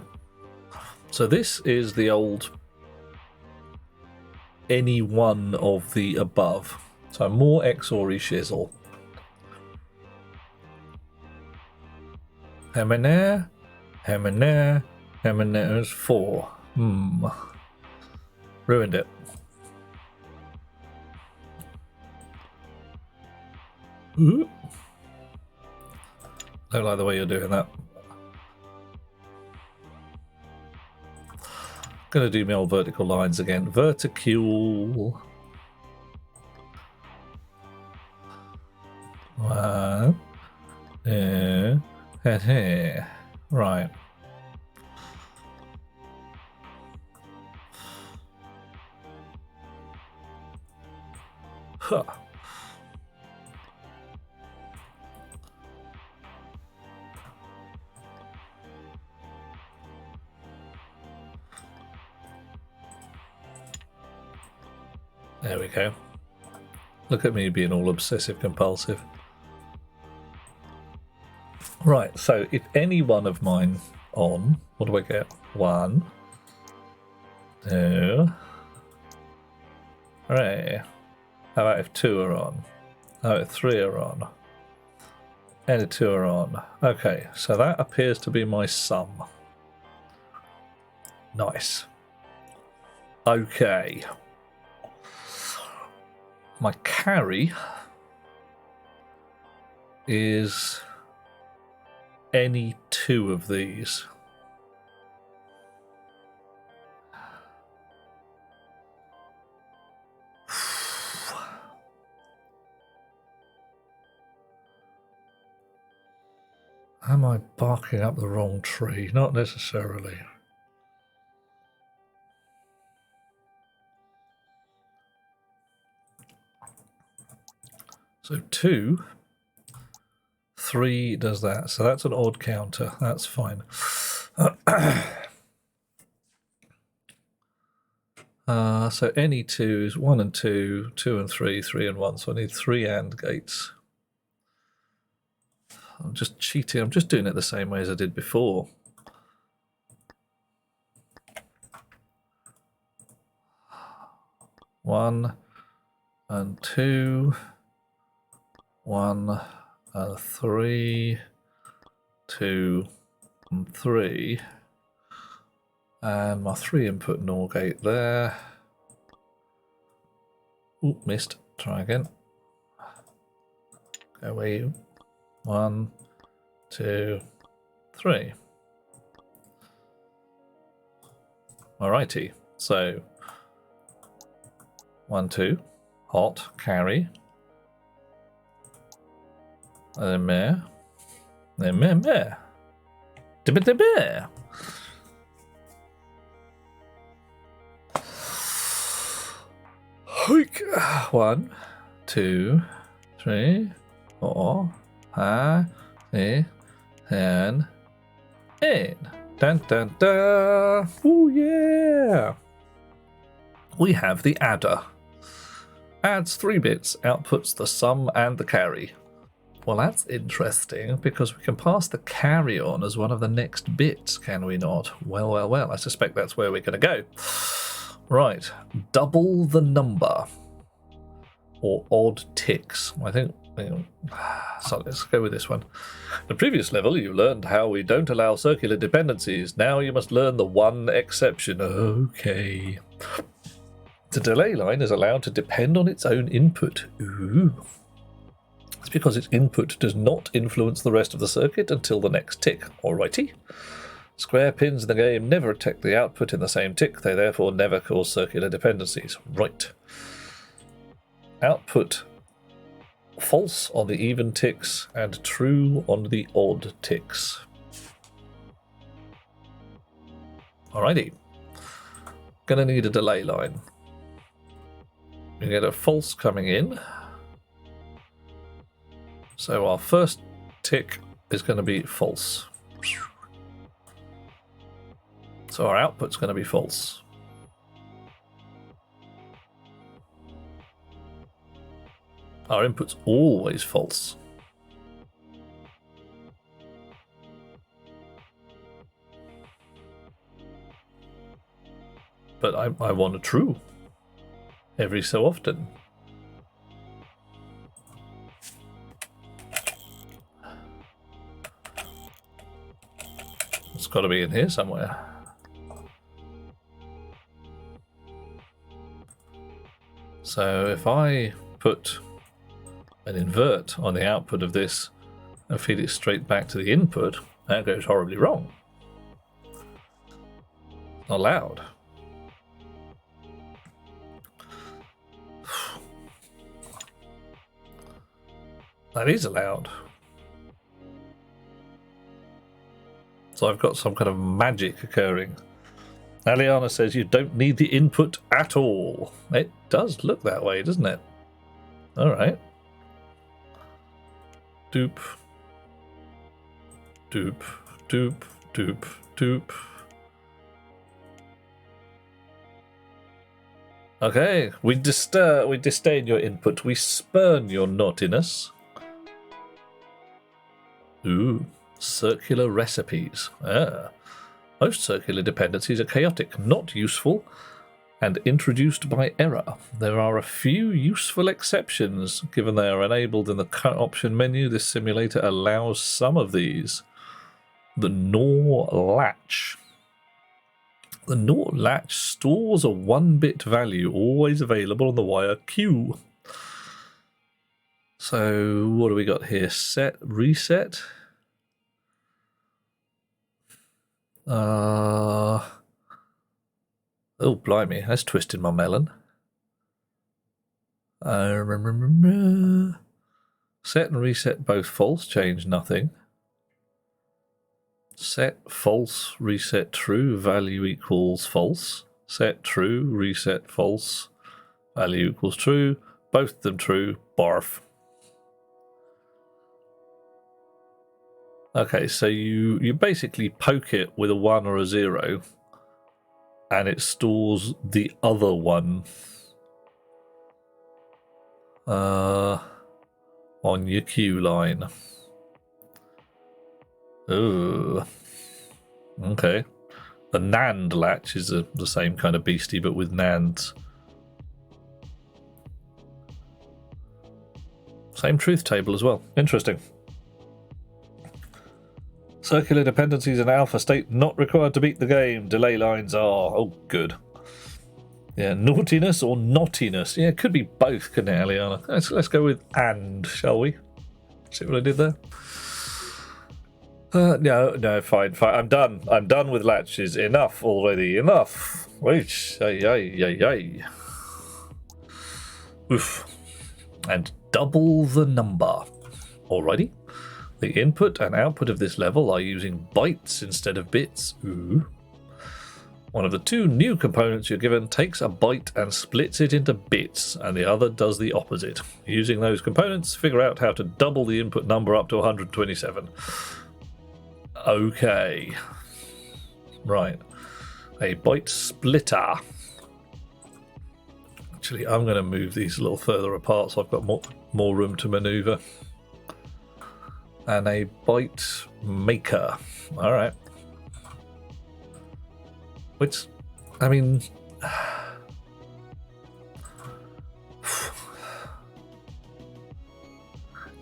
so this is the old any one of the above. So more XOR-y shizzle. Heminair, Heminair, Heminair's 4. Ruined it. Ooh. Don't like the way you're doing that. Gonna do my old vertical lines again. Verticule. 1, 2, and here. Right. Huh. There we go. Look at me being all obsessive compulsive. Right, so if any one of mine on, what do I get? 1, 2, 3. How about if 2 are on? How about if 3 are on? And if 2 are on. Okay, so that appears to be my sum. Nice. Okay. My carry is any 2 of these. Am I barking up the wrong tree? Not necessarily. So 2, 3 does that. So that's an odd counter. That's fine. So any 2 is 1 and 2, 2 and 3, 3 and 1. So I need 3 AND gates. I'm just cheating. I'm just doing it the same way as I did before. One and 2. 1 and 3, 2 and 3, and my 3 input NOR gate there. Ooh, missed. Try again. Go away. 1, 2, 3. Alrighty. So 1, 2, hot carry. And then there. Bear. Hike. 1, 2, 3, 4, 5, 6, 7, 8. Dun dun dun. Ooh yeah. we have the adder. Adds 3 bits, outputs the sum and the carry. Well, that's interesting, because we can pass the carry on as one of the next bits, can we not? Well, well, well, I suspect that's where we're going to go. Right, double the number, or odd ticks. I think, so let's go with this one. In the previous level, you learned how we don't allow circular dependencies. Now you must learn the one exception. Okay. The delay line is allowed to depend on its own input. Ooh. It's because its input does not influence the rest of the circuit until the next tick. Alrighty. Square pins in the game never attack the output in the same tick. They therefore never cause circular dependencies. Right. Output false on the even ticks and true on the odd ticks. Alrighty. Gonna need a delay line. You get a false coming in. So our first tick is going to be false. So our output's going to be false. Our input's always false. But I want a true every so often. It's got to be in here somewhere. So if I put an invert on the output of this and feed it straight back to the input, that goes horribly wrong. Not allowed. That is allowed. So I've got some kind of magic occurring. Aliana says you don't need the input at all. It does look that way, doesn't it? Alright. Doop. Doop. Doop. Doop. Doop. Okay, we disdain your input. We spurn your naughtiness. Ooh, circular recipes. Ah. Most circular dependencies are chaotic, not useful, and introduced by error. There are a few useful exceptions. Given they are enabled in the option menu, this simulator allows some of these. The NOR latch. The NOR latch stores a 1-bit value, always available on the wire Q. So what do we got here? Set, reset. Oh, blimey, that's twisted my melon. Set and reset both false, change nothing. Set false, reset true, value equals false. Set true, reset false, value equals true. Both of them true, barf. Okay, so you basically poke it with a 1 or a 0, and it stores the other one on your queue line. Ooh. Okay. The NAND latch is the same kind of beastie, but with NANDs. Same truth table as well. Interesting. Circular dependencies in alpha state not required to beat the game. Delay lines are. Oh, good. Yeah, naughtiness or naughtiness. Yeah, it could be both, couldn't it, Aliana? Let's go with and, shall we? See what I did there? No, fine. I'm done. I'm done with latches. Enough already. Enough. Oof. And double the number. Alrighty. The input and output of this level are using bytes instead of bits. Ooh. One of the two new components you're given takes a byte and splits it into bits, and the other does the opposite. Using those components, figure out how to double the input number up to 127. Okay. Right. A byte splitter. Actually, I'm going to move these a little further apart so I've got more room to maneuver. And a byte maker. All right. Which, I mean...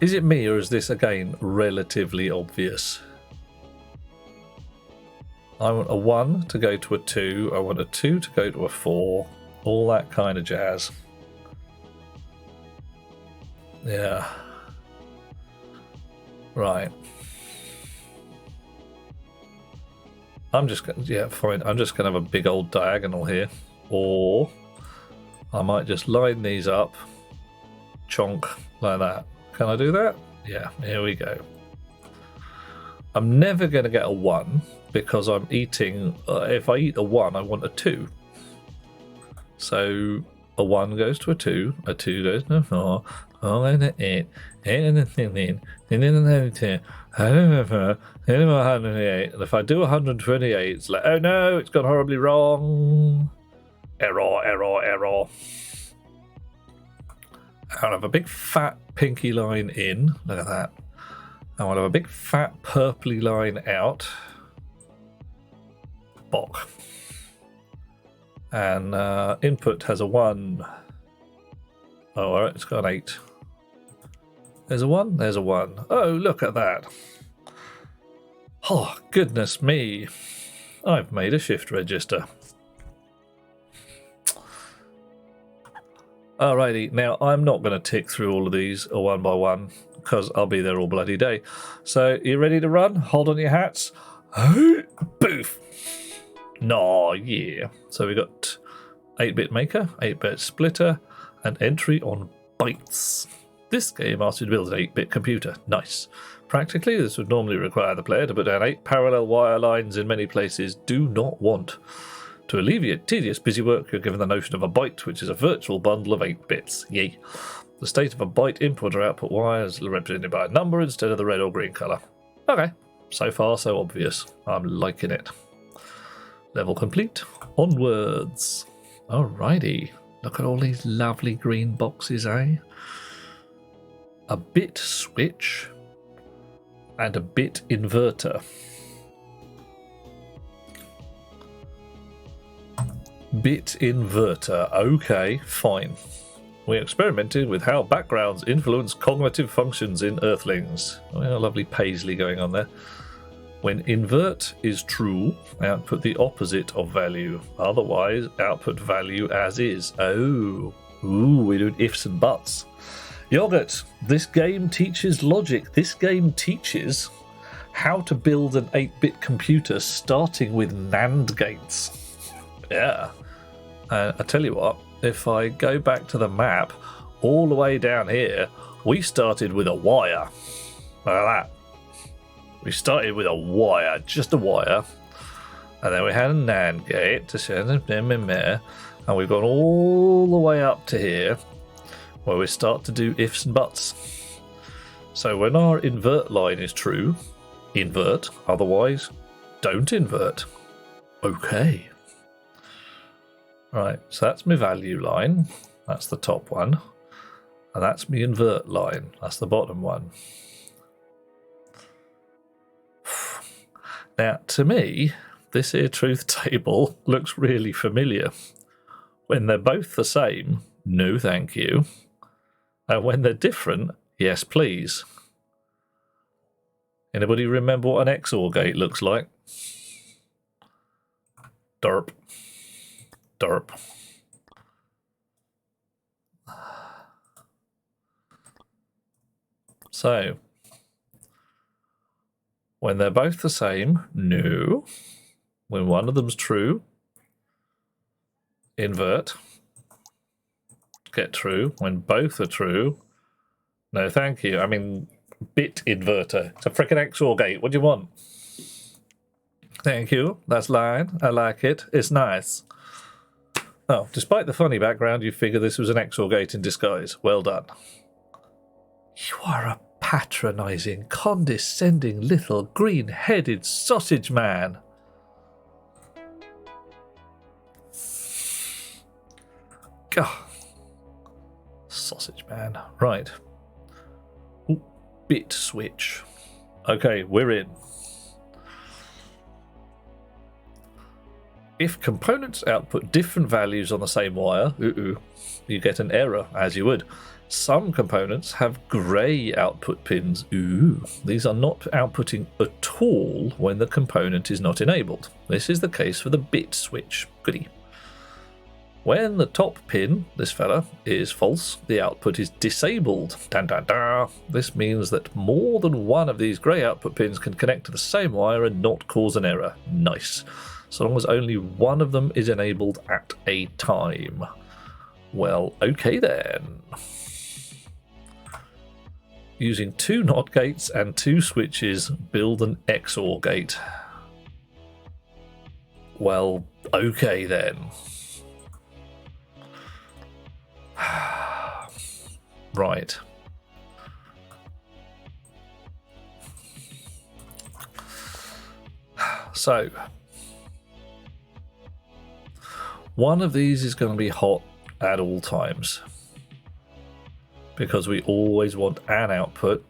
Is it me, or is this, again, relatively obvious? I want a 1 to go to a 2. I want a 2 to go to a 4. All that kind of jazz. Yeah. Right. I'm just going to... Yeah, fine. I'm just going to have a big old diagonal here. Or I might just line these up. Chonk. Like that. Can I do that? Yeah, here we go. I'm never going to get a 1 because I'm eating... if I eat a 1, I want a 2. So a 1 goes to a 2 goes to a 4, and an 8, and if I do 128, it's like, oh no, it's gone horribly wrong. Error. I'll have a big fat pinky line in. Look at that. I want to have a big fat purpley line out. Bok. And input has a 1. Oh, alright, it's got an 8. There's a 1, there's a 1. Oh, look at that. Oh, goodness me. I've made a shift register. Alrighty, now I'm not going to tick through all of these one by one because I'll be there all bloody day. So, you ready to run? Hold on your hats. Boof. No, yeah. So we got 8-bit maker, 8-bit splitter, and entry on bytes. This game asks you to build an 8-bit computer. Nice. Practically, this would normally require the player to put down 8 parallel wire lines in many places do not want. To alleviate tedious busy work, you're given the notion of a byte, which is a virtual bundle of 8 bits. Yay. The state of a byte input or output wire is represented by a number instead of the red or green colour. Okay. So far, so obvious. I'm liking it. Level complete. Onwards. Alrighty. Look at all these lovely green boxes, eh? A bit switch and a bit inverter. Bit inverter. Okay, fine. We experimented with how backgrounds influence cognitive functions in Earthlings. Oh, yeah, lovely paisley going on there. When invert is true, output the opposite of value. Otherwise, output value as is. Oh, ooh, we're doing ifs and buts. Yogurt, this game teaches logic. This game teaches how to build an 8-bit computer starting with NAND gates. Yeah. I tell you what, if I go back to the map, all the way down here, we started with a wire. Look at that. We started with a wire, just a wire. And then we had a NAND gate to send them in there. And we've gone all the way up to here, where we start to do ifs and buts. So when our invert line is true, invert. Otherwise, don't invert. Okay. Right, so that's my value line. That's the top one. And that's my invert line. That's the bottom one. Now, to me, this here truth table looks really familiar. When they're both the same, no thank you. And when they're different, yes please. Anybody remember what an XOR gate looks like? Derp. Derp. So, when they're both the same, no. When one of them's true, invert. Get true. When both are true, no thank you. I mean, bit inverter. It's a frickin' XOR gate. What do you want? Thank you. That's line. I like it. It's nice. Oh, despite the funny background, you figure this was an XOR gate in disguise. Well done. You are a patronising, condescending little green-headed sausage man. God. Sausage man. Right. Ooh, bit switch. Okay, we're in. If components output different values on the same wire, you get an error, as you would. Some components have grey output pins. These are not outputting at all when the component is not enabled. This is the case for the bit switch. Goody. When the top pin, this fella, is false, the output is disabled. Dun, dun, dun. This means that more than one of these grey output pins can connect to the same wire and not cause an error. Nice. So long as only one of them is enabled at a time. Well, okay then. Using 2 NOT gates and 2 switches, build an XOR gate. Well, okay then. Right. So, one of these is going to be hot at all times, because we always want an output.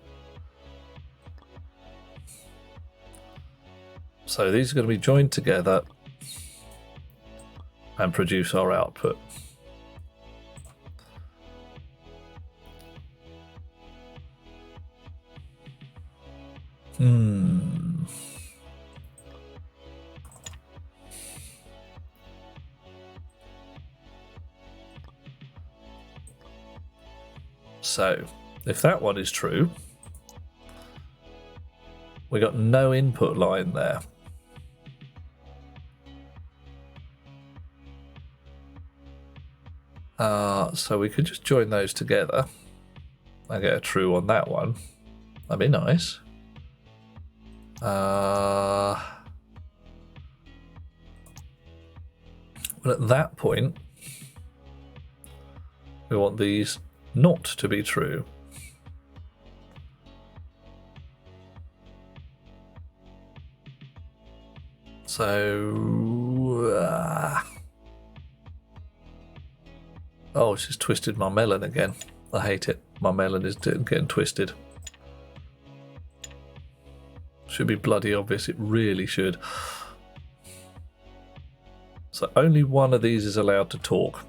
So these are going to be joined together and produce our output. So, if that one is true, we got no input line there. So we could just join those together and get a true on that one. That'd be nice. But at that point, we want these not to be true. So, oh, she's twisted my melon again. I hate it. My melon is getting twisted. Should be bloody obvious. It really should. So only one of these is allowed to talk.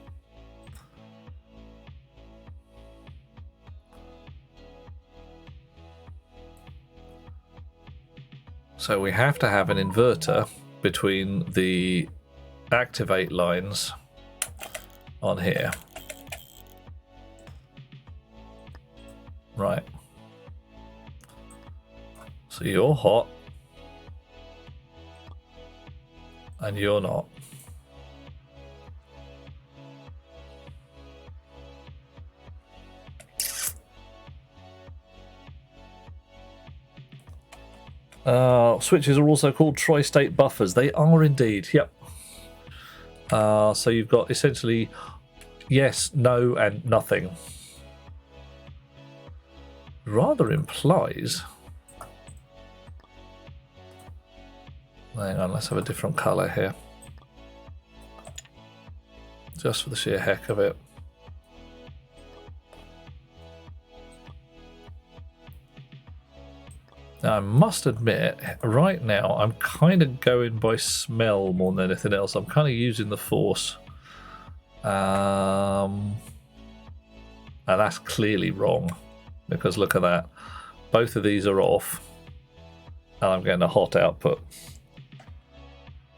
So we have to have an inverter between the activate lines on here. Right. So you're hot and you're not. Switches are also called tri-state buffers. They are indeed, yep. So you've got essentially yes, no, and nothing. Rather implies... Hang on, let's have a different colour here. Just for the sheer heck of it. Now, I must admit, right now, I'm kind of going by smell more than anything else. I'm kind of using the force. And that's clearly wrong, because look at that. Both of these are off, and I'm getting a hot output.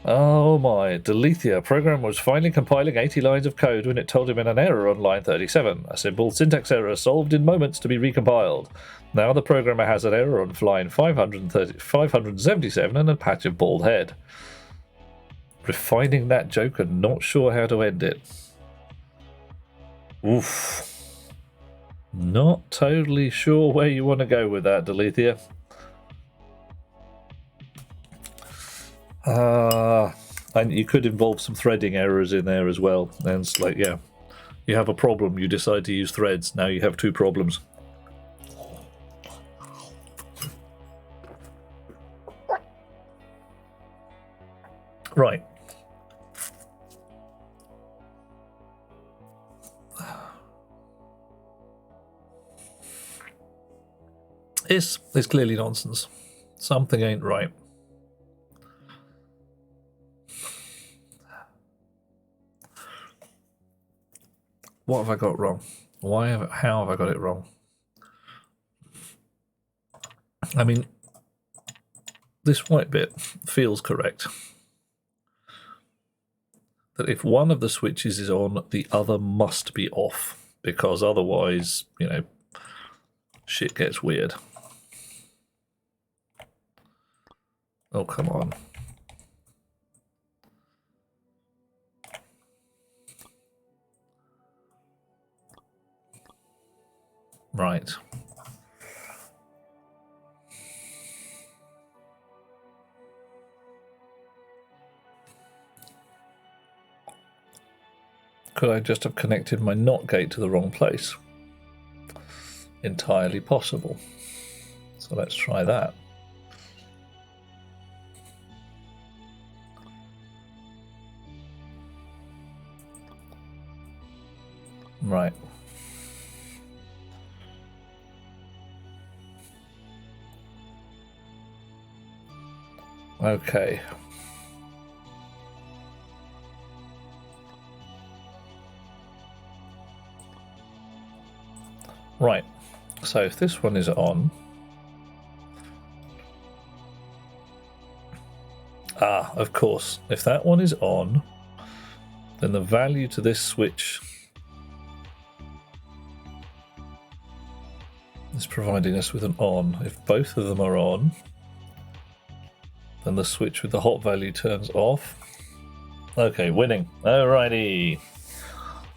Oh my, Delethea program was finally compiling 80 lines of code when it told him in an error on line 37. A simple syntax error solved in moments to be recompiled. Now the programmer has an error on line 577 and a patch of bald head. Refining that joke and not sure how to end it. Oof. Not totally sure where you want to go with that, Delethea. And you could involve some threading errors in there as well. And it's like, yeah, you have a problem, you decide to use threads. Now you have two problems. Right. It's clearly nonsense. Something ain't right. What have I got wrong? How have I got it wrong? I mean, this white bit feels correct. That if one of the switches is on, the other must be off, because otherwise, you know, shit gets weird. Oh, come on. Right. Could I just have connected my NOT gate to the wrong place? Entirely possible. So let's try that. Right. Okay. Right. So if this one is on, of course, if that one is on, then the value to this switch is providing us with an on. If both of them are on, then the switch with the hot value turns off. Okay, winning. Alrighty.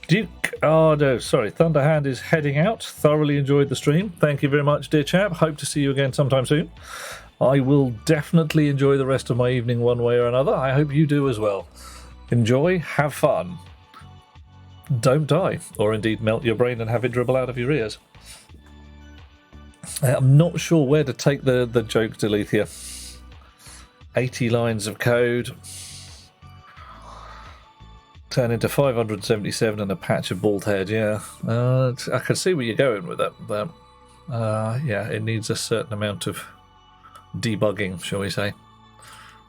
Duke, oh no, sorry, Thunderhand is heading out. Thoroughly enjoyed the stream. Thank you very much, dear chap. Hope to see you again sometime soon. I will definitely enjoy the rest of my evening one way or another. I hope you do as well. Enjoy, have fun. Don't die, or indeed melt your brain and have it dribble out of your ears. I'm not sure where to take the joke, Delethea. 80 lines of code turn into 577 and a patch of bald head. Yeah, I can see where you're going with it, but yeah, it needs a certain amount of debugging, shall we say.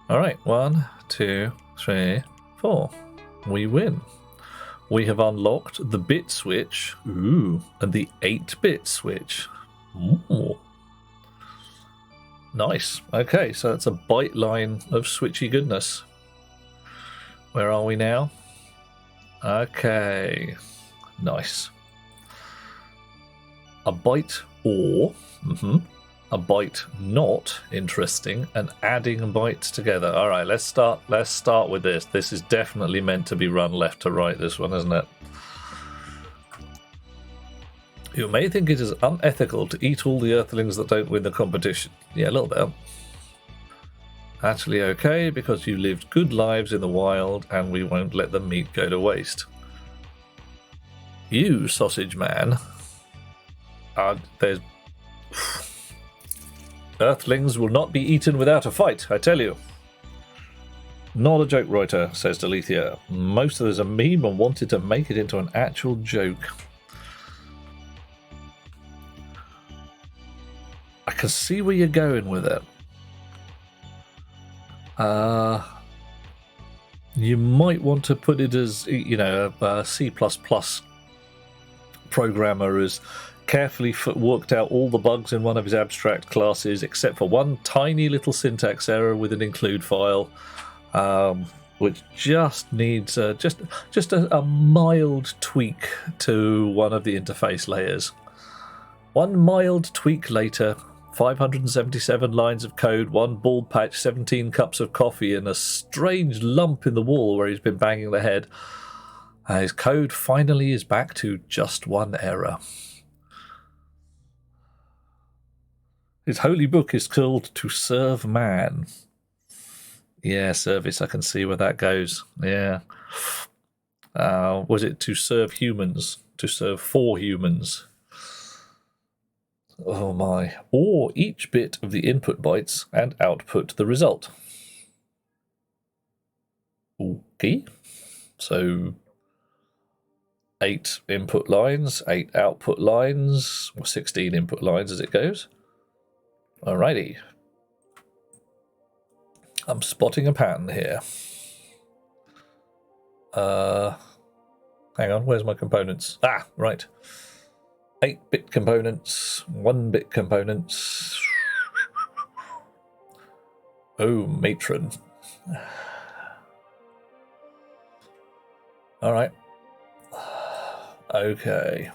All right, 1, 2, 3, 4. We win. We have unlocked the bit switch, and the 8-bit switch. Ooh. Nice. Okay, so that's a byte line of switchy goodness. Where are we now? Okay. Nice. A byte or, a byte not, interesting, and adding bytes together. All right, let's start with this. This is definitely meant to be run left to right, this one, isn't it? You may think it is unethical to eat all the earthlings that don't win the competition. Yeah, a little bit. Actually okay, because you lived good lives in the wild and we won't let the meat go to waste. You, sausage man, there's... Earthlings will not be eaten without a fight, I tell you. Not a joke, Reuter, says Delethea. Most of us are meme and wanted to make it into an actual joke. I can see where you're going with it. You might want to put it as, you know, a C++ programmer has carefully worked out all the bugs in one of his abstract classes, except for one tiny little syntax error with an include file, which just needs just a mild tweak to one of the interface layers. One mild tweak later. 577 lines of code, one bald patch, 17 cups of coffee, and a strange lump in the wall where he's been banging the head. His code finally is back to just one error. His holy book is called To Serve Man. Yeah, service, I can see where that goes. Yeah. Was it to serve humans? To serve for humans? Oh my. Or each bit of the input bytes and output the result. Okay. So 8 input lines, 8 output lines, or 16 input lines as it goes. Alrighty. I'm spotting a pattern here. Hang on, where's my components? Ah, right. 8-bit components, 1-bit components. Oh, matron. Alright. Okay.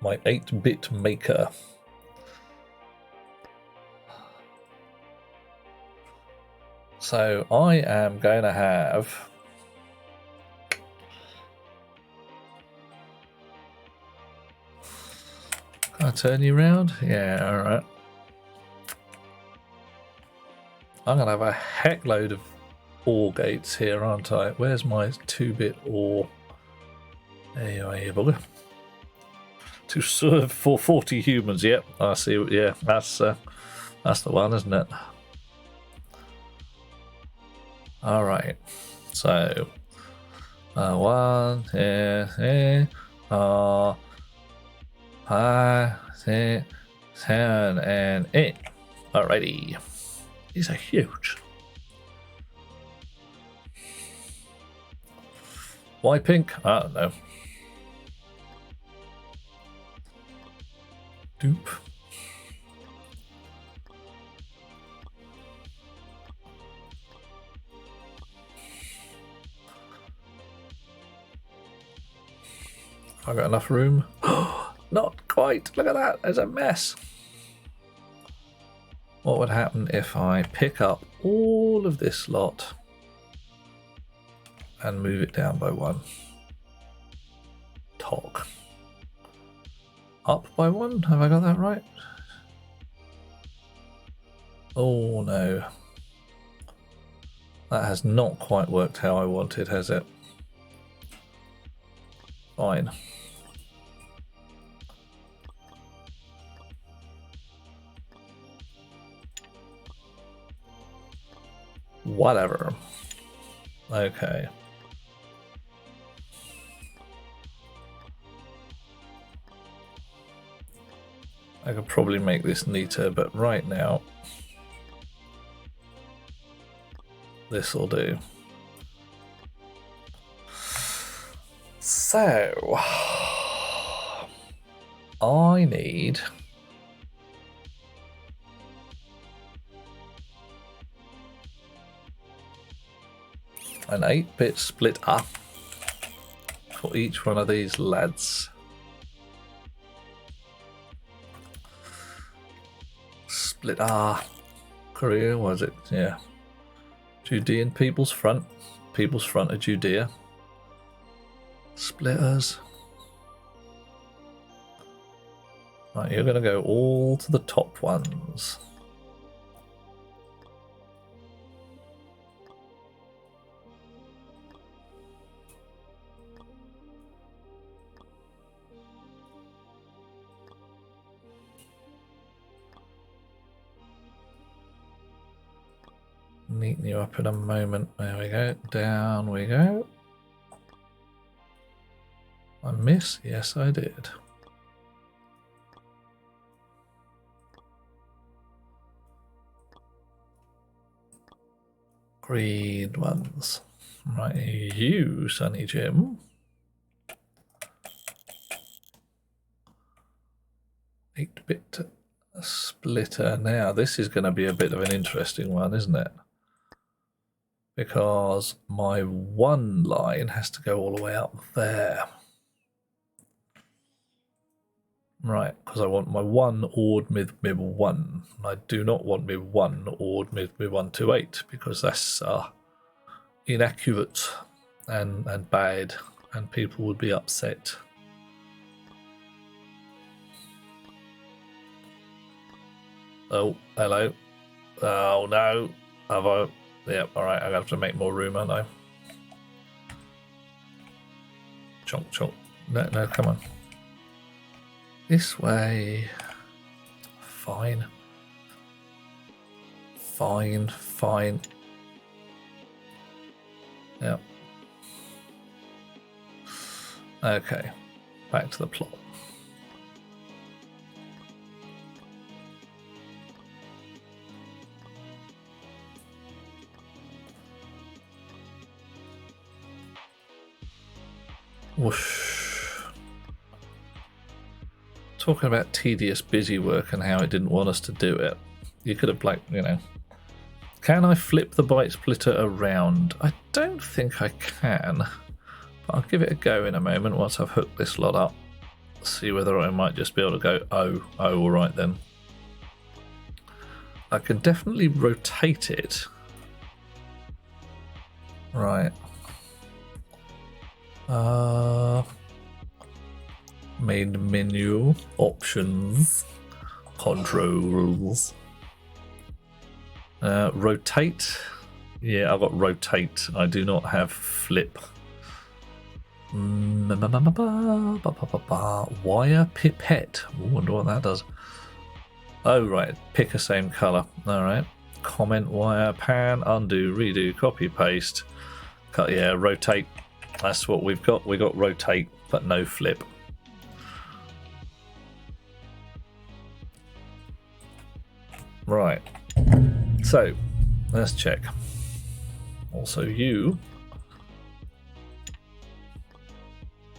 My 8-bit maker. So I am going to have can I turn you around? Yeah, alright. I'm going to have a heck load of OR gates here, aren't I? Where's my 2-bit OR? There you are, you bugger. To serve for 40 humans. Yep, I see. Yeah, that's the one, isn't it? All right. So, 1, 2, 3, 4, 5, 6, 7, and 8. Alrighty. These are huge. Why pink? I don't know. Dupe. I got enough room? Not quite. Look at that. There's a mess. What would happen if I pick up all of this lot and move it down by 1? Talk. Up by 1? Have I got that right? Oh no. That has not quite worked how I wanted, has it? Fine. Whatever. Okay. I could probably make this neater, but right now this will do. So I need an 8-bit splitter for each one of these lads. Splitter. Korea, was it? Yeah. Judean People's Front. People's Front of Judea. Splitters. Right, you're going to go all to the top ones. Neaten you up in a moment. There we go. Down we go. I miss? Yes, I did. Green ones. Right, you, Sonny Jim. 8-bit splitter. Now, this is going to be a bit of an interesting one, isn't it? Because my 1 line has to go all the way up there. Right, because I want my 1 ORed mid 1. I do not want mid 1 ORed mid 1 to 8 because that's inaccurate and bad, and people would be upset. Oh, hello. Oh no. Have I? Yep, alright, I have to make more room, aren't I? Chonk, chonk. No, no, come on. This way. Fine. Fine, fine. Yep. Okay, back to the plot. Whoosh. Talking about tedious busy work and how it didn't want us to do it. You could have, like, you know. Can I flip the byte splitter around? I don't think I can. But I'll give it a go in a moment once I've hooked this lot up. See whether I might just be able to go, oh, alright then. I can definitely rotate it. Right. Main menu, options, controls. Rotate. Yeah, I've got rotate. I do not have flip. Wire pipette. Ooh, I wonder what that does. Oh, right. Pick a same color. All right. Comment wire, pan, undo, redo, copy, paste. Cut. Yeah, rotate. That's what we've got. We got rotate, but no flip. Right. So, let's check. Also, you.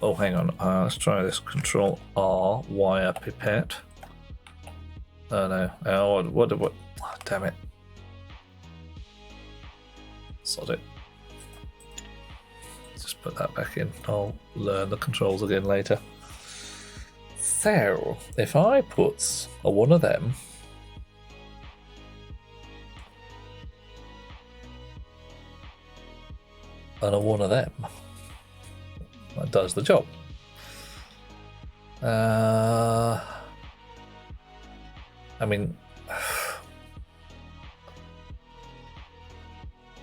Oh, hang on. Let's try this. Control R, wire pipette. Oh no. Oh, what? Oh, damn it. Sod it. Just put that back in. I'll learn the controls again later. So, if I put one of them. And one of them. That does the job. I mean,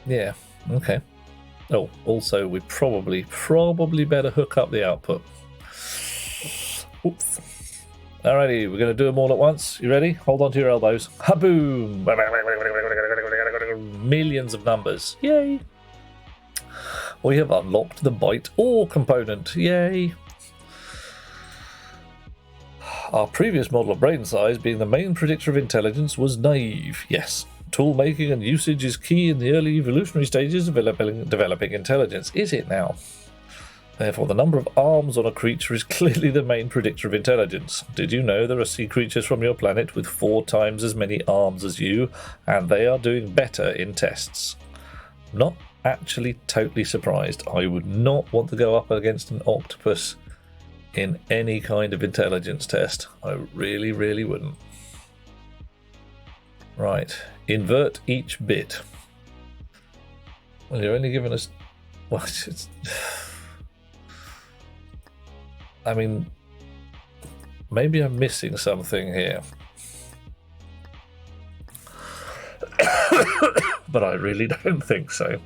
yeah, okay. Oh, also we probably better hook up the output. Oops. Alrighty, we're going to do them all at once. You ready? Hold on to your elbows. Ha-boom! Millions of numbers. Yay! We have unlocked the byte OR component. Yay! Our previous model of brain size, being the main predictor of intelligence, was naive. Yes, tool making and usage is key in the early evolutionary stages of developing intelligence. Is it now? Therefore, the number of arms on a creature is clearly the main predictor of intelligence. Did you know there are sea creatures from your planet with 4 times as many arms as you, and they are doing better in tests? Not actually totally surprised. I would not want to go up against an octopus in any kind of intelligence test. I really, really wouldn't. Right, invert each bit. Well, you're only giving us... Well, it's... I mean, maybe I'm missing something here. But I really don't think so.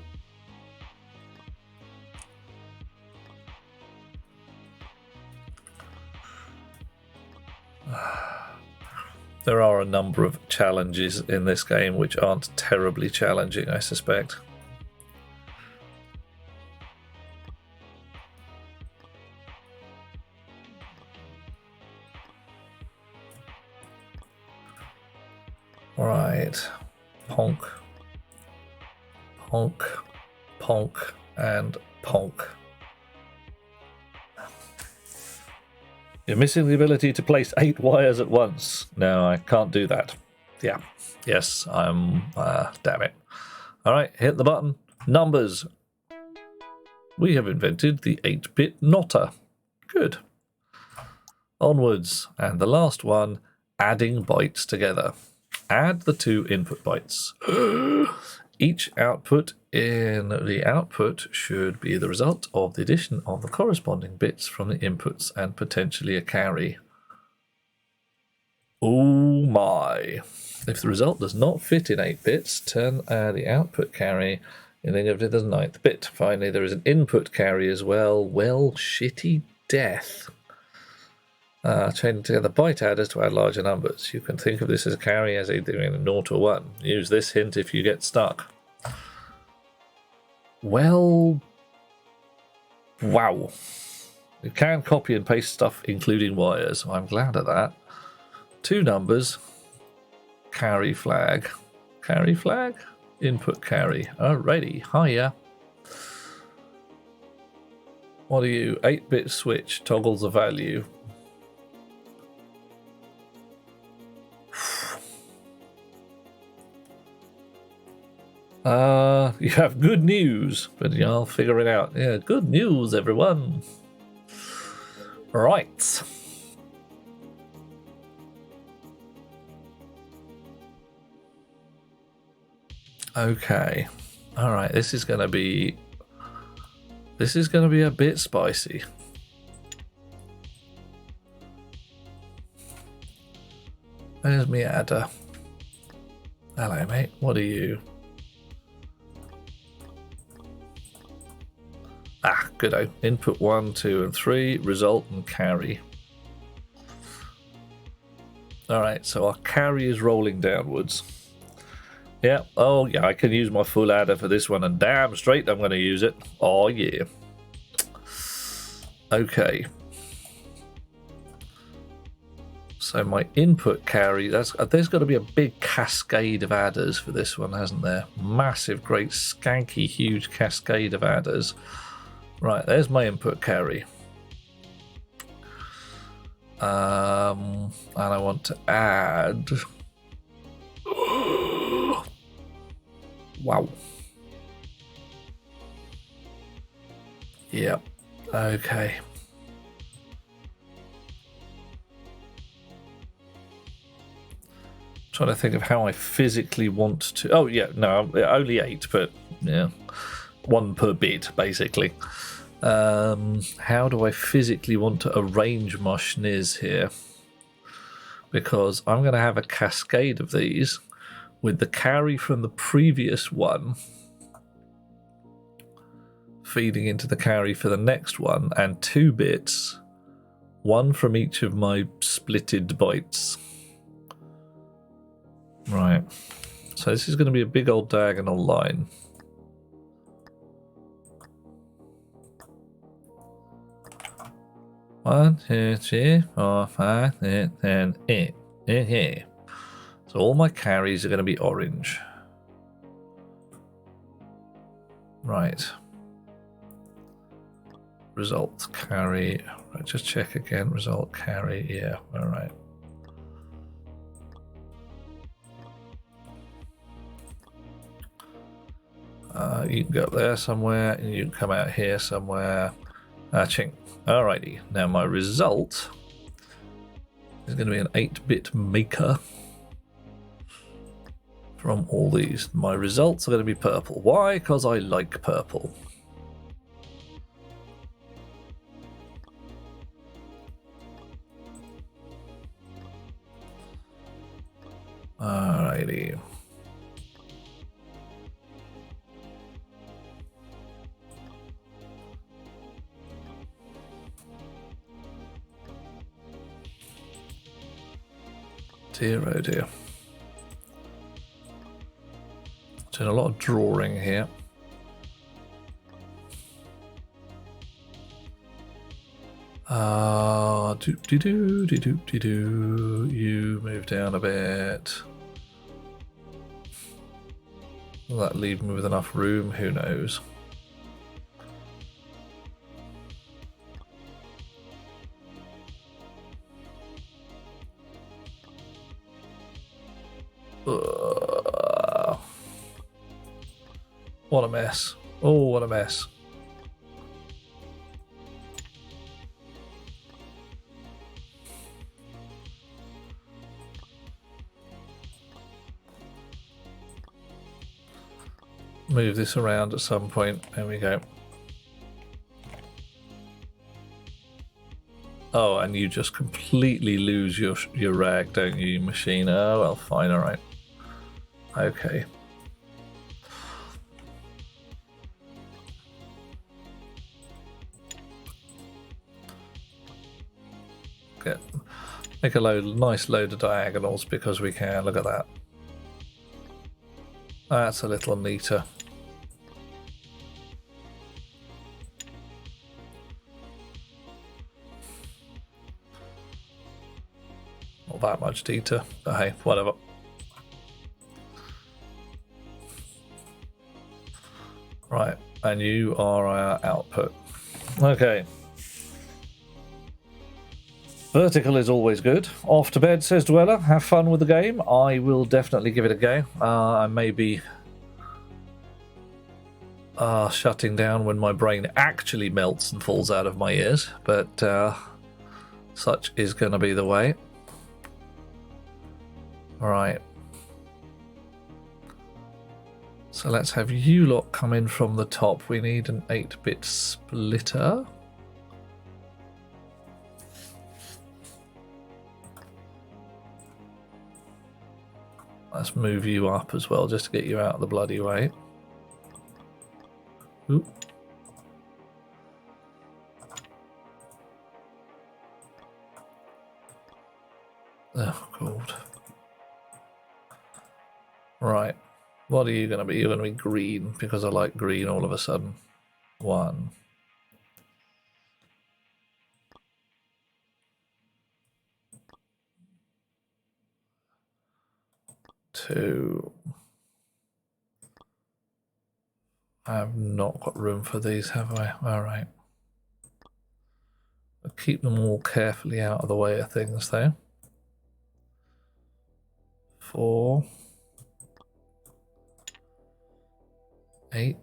There are a number of challenges in this game which aren't terribly challenging, I suspect. Right. Ponk. Ponk. Ponk. And ponk. You're missing the ability to place 8 wires at once. No, I can't do that. Yeah. Yes, I'm... damn it. Alright, hit the button. Numbers. We have invented the 8-bit knotter. Good. Onwards. And the last one, adding bytes together. Add the 2 input bytes. Each output in the output should be the result of the addition of the corresponding bits from the inputs and potentially a carry. Oh my. If the result does not fit in 8 bits, turn the output carry and then give it as 9th bit. Finally, there is an input carry as well. Well, shitty death. Chaining together byte adders to add larger numbers. You can think of this as a carry as either in a 0 or 1. Use this hint if you get stuck. Well, wow. You can copy and paste stuff, including wires. I'm glad of that. 2 numbers. Carry flag. Carry flag? Input carry. Alrighty. Hiya. What are you? 8-bit switch toggles a value. You have good news, but I'll figure it out. Yeah, good news, everyone. Right. Okay. All right, this is going to be a bit spicy. There's me adder. Hello, mate. What are you? Ah, goodo. Input 1, 2, and 3, result and carry. Alright, so our carry is rolling downwards. Yeah, oh yeah, I can use my full adder for this one, and damn straight I'm going to use it. Oh yeah. Okay. So my input carry, there's got to be a big cascade of adders for this one, hasn't there? Massive, great, skanky, huge cascade of adders. Right, there's my input carry. And I want to add... Wow. Yep. Okay. Trying to think of how I physically want to... Oh, yeah, no, only 8, but yeah. 1 per bit, basically. How do I physically want to arrange my schniz here? Because I'm going to have a cascade of these with the carry from the previous one feeding into the carry for the next one, and 2 bits, 1 from each of my splitted bytes. Right. So this is going to be a big old diagonal line. One, 2, 3, 4, 5, 6, 7, 8. Here. So all my carries are going to be orange. Right. Result carry. Right, just check again. Result carry. Yeah. All right. You can go up there somewhere, and you can come out here somewhere. Ching. Alrighty, now my result is going to be an 8-bit maker from all these. My results are going to be purple. Why? Because I like purple. Alrighty. Dear, oh dear. Doing a lot of drawing here. You move down a bit. Will that leave me with enough room? Who knows? What a mess. Oh, what a mess. Move this around at some point. There we go. Oh, and you just completely lose your rag, don't you, machine? Oh, well, fine, all right. Okay. Make a nice load of diagonals because we can. Look at that. That's a little neater. Not that much neater, but hey, whatever. Right, and you are our output. Okay. Vertical is always good. Off to bed, says Dweller. Have fun with the game. I will definitely give it a go. I may be shutting down when my brain actually melts and falls out of my ears, but such is going to be the way. Alright. So let's have you lot come in from the top. We need an 8-bit splitter. Let's move you up as well, just to get you out of the bloody way. Oop. Oh, God. Right. What are you going to be? You're going to be green, because I like green all of a sudden. 1. 2. I have not got room for these, have I? Alright. I'll keep them all carefully out of the way of things, though. 4. 8.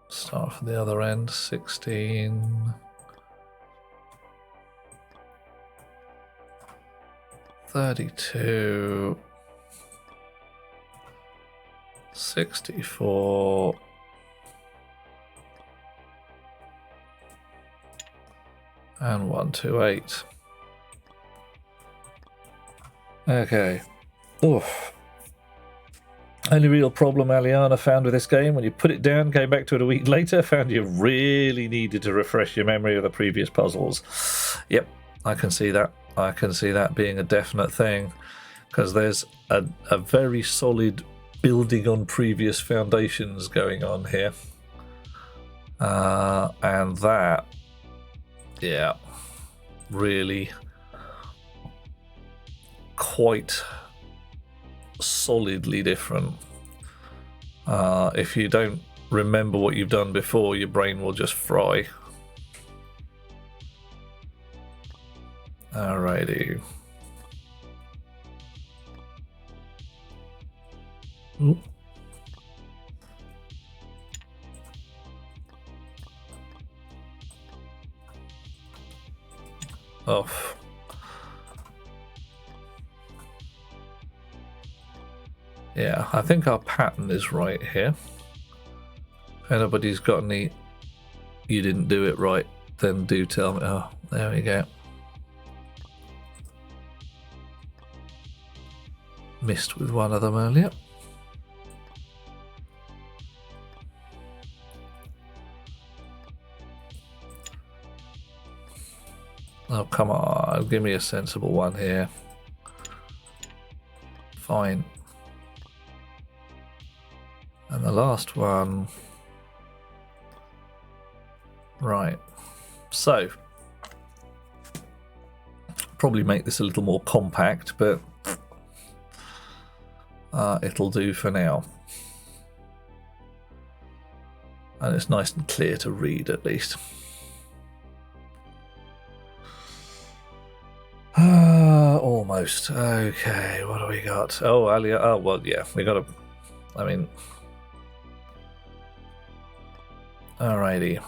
Start from the other end. 16. 32. 64. And 128. Okay. Oof. Only real problem Aliana found with this game, when you put it down, came back to it a week later, found you really needed to refresh your memory of the previous puzzles. Yep, I can see that. I can see that being a definite thing, because there's a very solid building on previous foundations going on here. And that, yeah, really quite solidly different. If you don't remember what you've done before, your brain will just fry. Alrighty. Ooh. Off. Yeah, I think our pattern is right here. If anybody's got any you didn't do it right, then do tell me. Oh, there we go. Missed with one of them earlier. Oh, come on, give me a sensible one here. Fine. And the last one. Right. So, probably make this a little more compact, but it'll do for now. And it's nice and clear to read, at least. Almost. Okay, what do we got? Oh, Alia. Oh, well, yeah, we got to. I mean. Alrighty.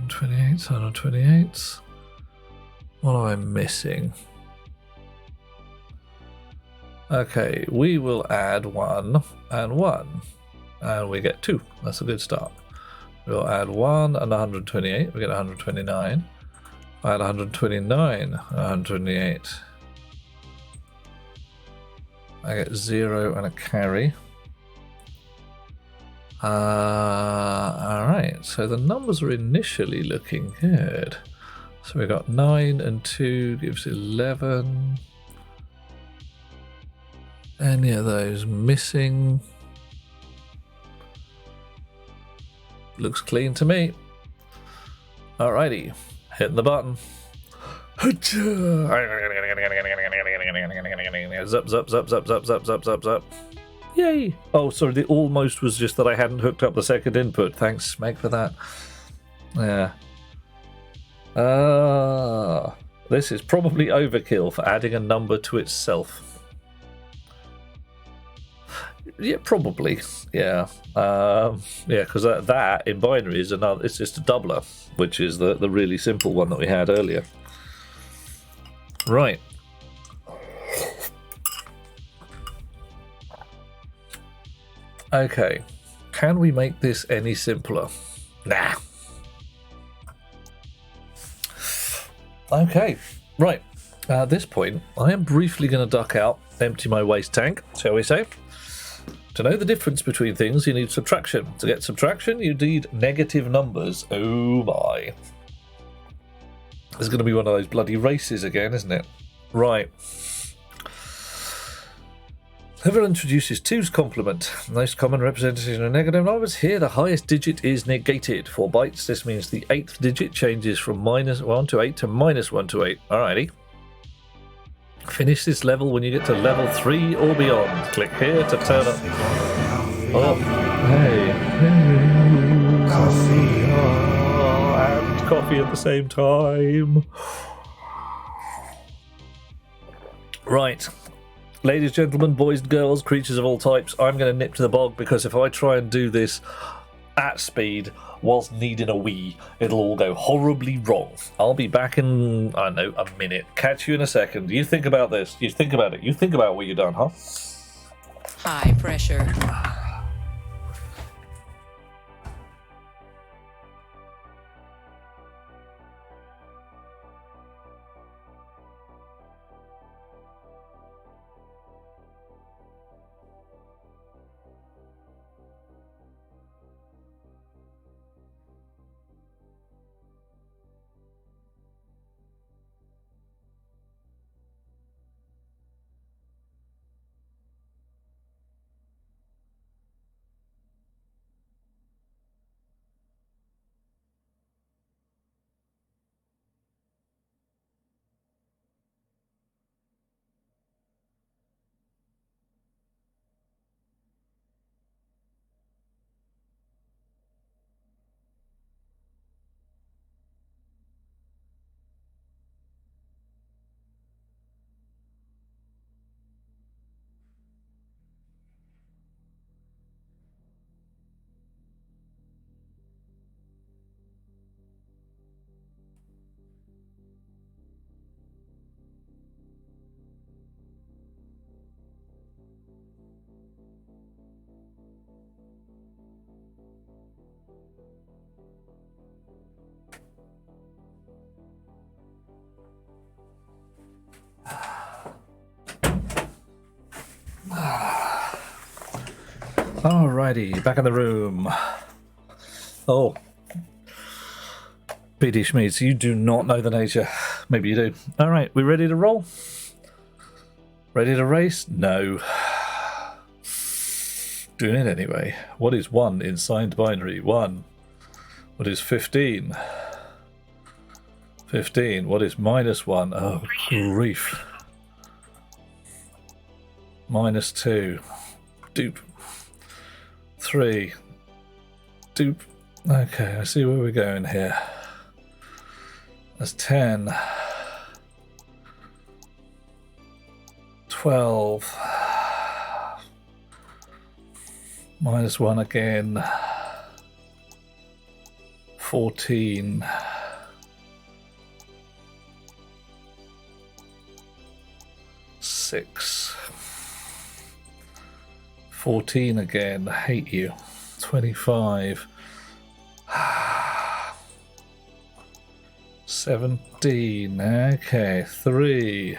$128. What am I missing? Okay, we will add 1 and 1. And we get 2. That's a good start. We'll add 1 and 128. We get 129. Add 129 and 128. I get 0 and a carry. Alright, so the numbers are initially looking good. So we got 9 and 2 gives 11. Any of those missing? Looks clean to me. Alrighty, hitting the button. Zup, zup, zup, zup, zup, zup, zup, zup, zup. Yay! Oh, sorry, the almost was just that I hadn't hooked up the second input. Thanks, Meg, for that. Yeah. This is probably overkill for adding a number to itself. Yeah, probably. Yeah. Yeah, because that in binary is another. It's just a doubler, which is the really simple one that we had earlier. Right. Okay. Can we make this any simpler? Nah. Okay. Right. At this point, I am briefly going to duck out, empty my waste tank, shall we say? To know the difference between things, you need subtraction. To get subtraction, you need negative numbers. Oh my. This is going to be one of those bloody races again, isn't it? Right. Whoever introduces 2's complement, most common representation of negative numbers. Here, the highest digit is negated. 4 bytes, this means the 8th digit changes from -1 to 8 to -1 to 8. Alrighty. Finish this level when you get to level 3 or beyond. Click here to turn up. Oh, hey. Coffee. Oh, and coffee at the same time. Right. Ladies, gentlemen, boys and girls, creatures of all types, I'm going to nip to the bog because if I try and do this at speed whilst needing a wee, it'll all go horribly wrong. I'll be back in, I don't know, a minute. Catch you in a second. You think about this. You think about it. You think about what you've done, huh? High pressure. Alrighty, back in the room. Oh. BD Schmeeds, you do not know the nature. Maybe you do. Alright, we ready to roll? Ready to race? No. Doing it anyway. What is 1 in signed binary? 1. What is 15? 15. What is -1? Oh, grief. -2. Dupe. 3. Dupe. Okay, I see where we're going here. That's 10. 12. -1 again. 14. 6. 14 again. Hate you. 25. 17. Okay. 3.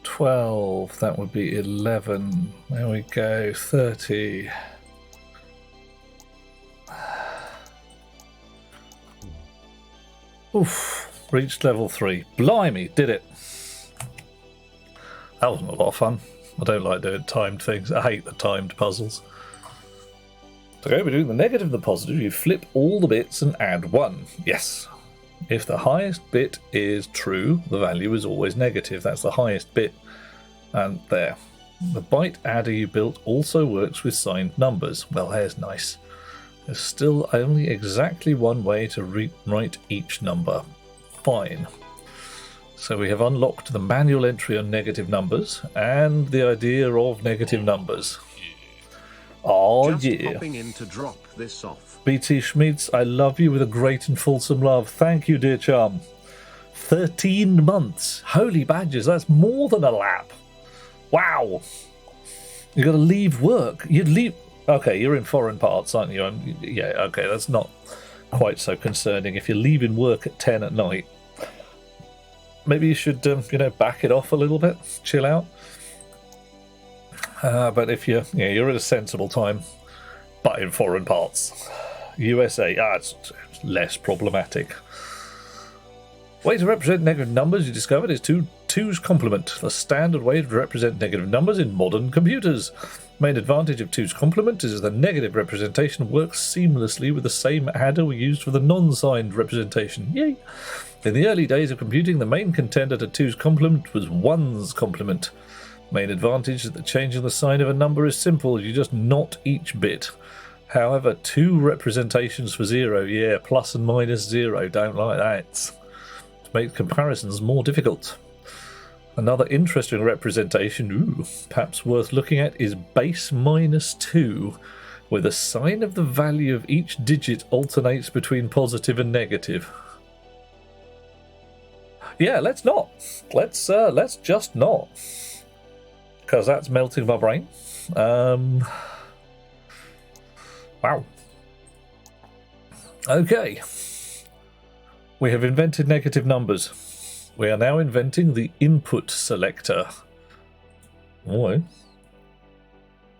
12. That would be 11. There we go. 30. Oof. Reached level 3. Blimey, did it. That wasn't a lot of fun. I don't like doing timed things. I hate the timed puzzles. To go between the negative and the positive, you flip all the bits and add 1. Yes. If the highest bit is true, the value is always negative. That's the highest bit. And there. The byte adder you built also works with signed numbers. Well, there's nice. There's still only exactly one way to write each number. Fine. So we have unlocked the manual entry on negative numbers and the idea of negative numbers. Oh, Just yeah. popping in to drop this off. BT Schmitz, I love you with a great and fulsome love. Thank you, dear chum. 13 months. Holy badgers, that's more than a lap. Wow. You got to leave work. You'd leave... Okay, you're in foreign parts, aren't you? Yeah, okay, that's not quite so concerning. If you're leaving work at 10 at night, maybe you should, back it off a little bit, chill out. But if you're at a sensible time, but in foreign parts, USA, it's less problematic. Way to represent negative numbers you discovered is two's complement, the standard way to represent negative numbers in modern computers. Main advantage of two's complement is the negative representation works seamlessly with the same adder we used for the non-signed representation. Yay! In the early days of computing, the main contender to two's complement was one's complement. Main advantage is that changing the sign of a number is simple, you just knot each bit. However, two representations for 0, yeah, plus and minus 0, don't like that. To make comparisons more difficult. Another interesting representation, perhaps worth looking at, is base minus 2, where the sign of the value of each digit alternates between positive and negative. Yeah, let's not. Let's just not. Because that's melting my brain. Wow. Okay. We have invented negative numbers. We are now inventing the input selector. Oh,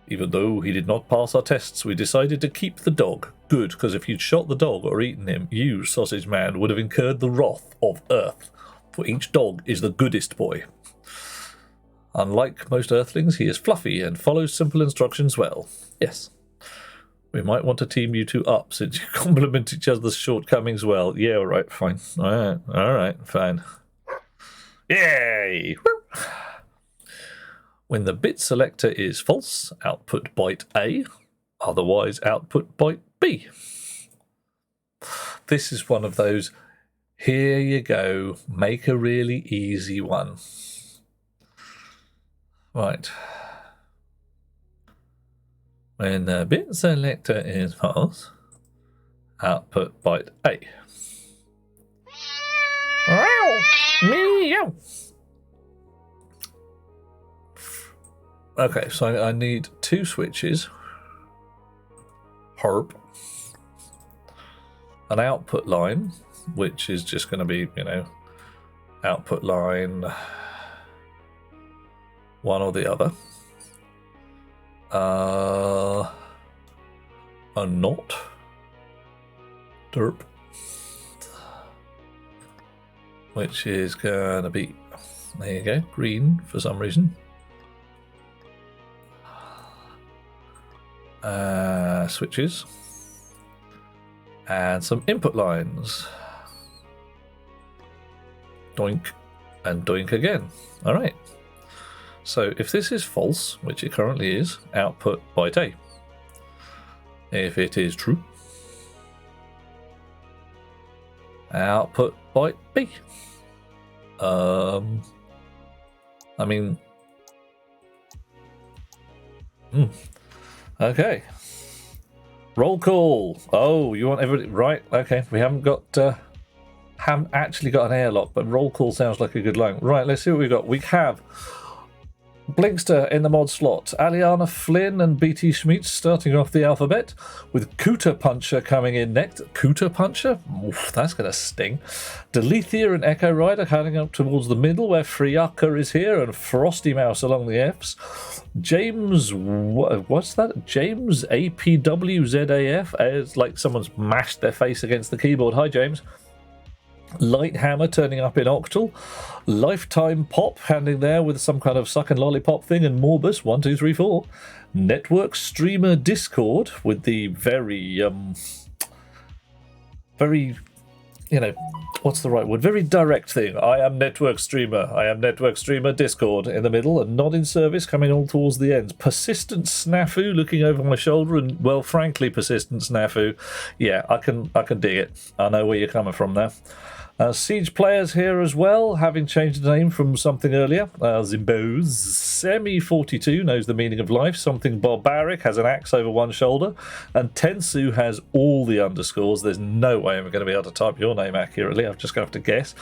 even though he did not pass our tests, we decided to keep the dog. Good, because if you'd shot the dog or eaten him, you, sausage man, would have incurred the wrath of Earth. For each dog is the goodest boy. Unlike most Earthlings, he is fluffy and follows simple instructions well. Yes. We might want to team you two up since you complement each other's shortcomings well. Yeah, all right, fine. All right, fine. Yay! When the bit selector is false, output byte A, otherwise output byte B. This is one of those, here you go, make a really easy one. Right. When the bit selector is false, output byte A. Meow. Okay, so I need two switches. Herp. An output line, which is just going to be, output line one or the other. A not. Derp. Which is going to be, there you go, green for some reason. Switches. And some input lines. Doink and doink again. All right. So if this is false, which it currently is, output byte A. If it is true, output byte B. Okay. Roll call. Oh, you want everybody right? Okay, we haven't actually got an airlock, but roll call sounds like a good line. Right, let's see what we got. We have Blinkster in the mod slot, Aliana Flynn and BT Schmitz starting off the alphabet, with Cooter Puncher coming in next. Cooter Puncher? Oof, that's going to sting. Delethea and Echo Rider heading up towards the middle, where Friaka is here, and Frosty Mouse along the Fs. James, what's that? James APWZAF, as like someone's mashed their face against the keyboard. Hi, James. Lighthammer turning up in Octal, Lifetime Pop handing there with some kind of suck and lollipop thing, and Morbus 1 2 3 4. Network Streamer Discord with the very you know, what's the right word? Very direct thing. I am network streamer. I am network streamer Discord in the middle and not in service coming all towards the ends. Persistent snafu looking over my shoulder and, well, frankly, persistent snafu. Yeah, I can dig it. I know where you're coming from now. Siege players here as well, having changed the name from something earlier. Zimbo's Semi42 knows the meaning of life. Something barbaric has an axe over one shoulder. And Tensu has all the underscores. There's no way I'm going to be able to type your name accurately. I'm just going to have to guess.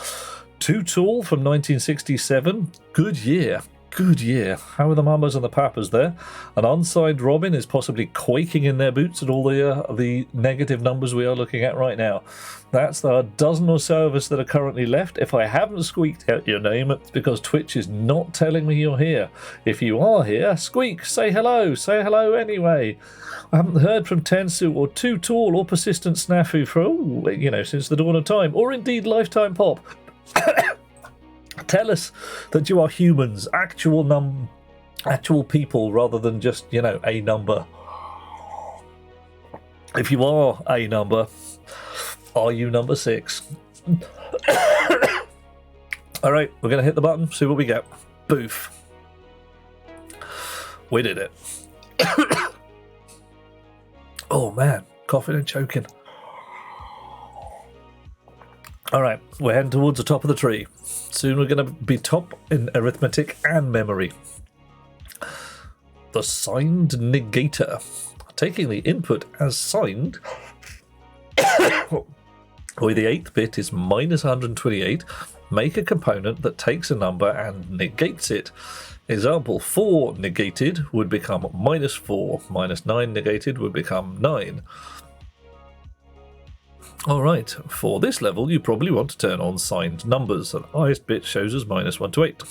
Too Tall from 1967. Good year. Good year. How are the mamas and the papas there? An unsigned Robin is possibly quaking in their boots at all the negative numbers we are looking at right now. That's the dozen or so of us that are currently left. If I haven't squeaked out your name, it's because Twitch is not telling me you're here. If you are here, squeak, say hello anyway. I haven't heard from Tensu or Too Tall or Persistent Snafu for, since the dawn of time, or indeed Lifetime Pop. Tell us that you are humans, actual people, rather than just, a number. If you are a number, are you number 6? All right, we're going to hit the button, see what we get. Boof. We did it. Oh, man, coughing and choking. All right, we're heading towards the top of the tree. Soon we're going to be top in arithmetic and memory. The signed negator. Taking the input as signed, where the 8th bit is minus 128, make a component that takes a number and negates it. Example, 4 negated would become minus 4. Minus 9 negated would become 9. Alright, for this level you probably want to turn on signed numbers. The highest bit shows us minus 1 to 8.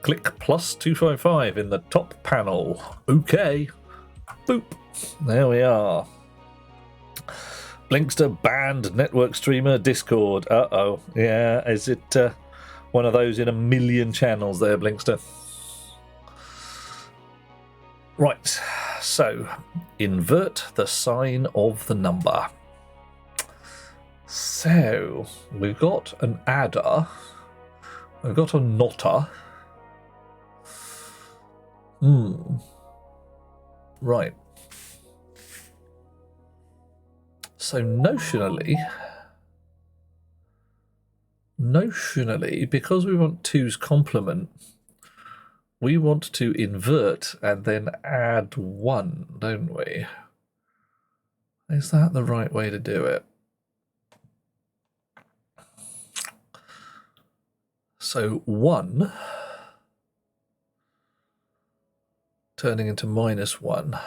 Click plus 255 in the top panel. Okay. Boop. There we are. Blinkster banned network streamer Discord. Uh-oh. Yeah, is it one of those in a million channels there, Blinkster? Right, so invert the sign of the number. So, we've got an adder, we've got a notter. Right. So notionally, because we want 2's complement, we want to invert and then add 1, don't we? Is that the right way to do it? So 1 turning into minus 1.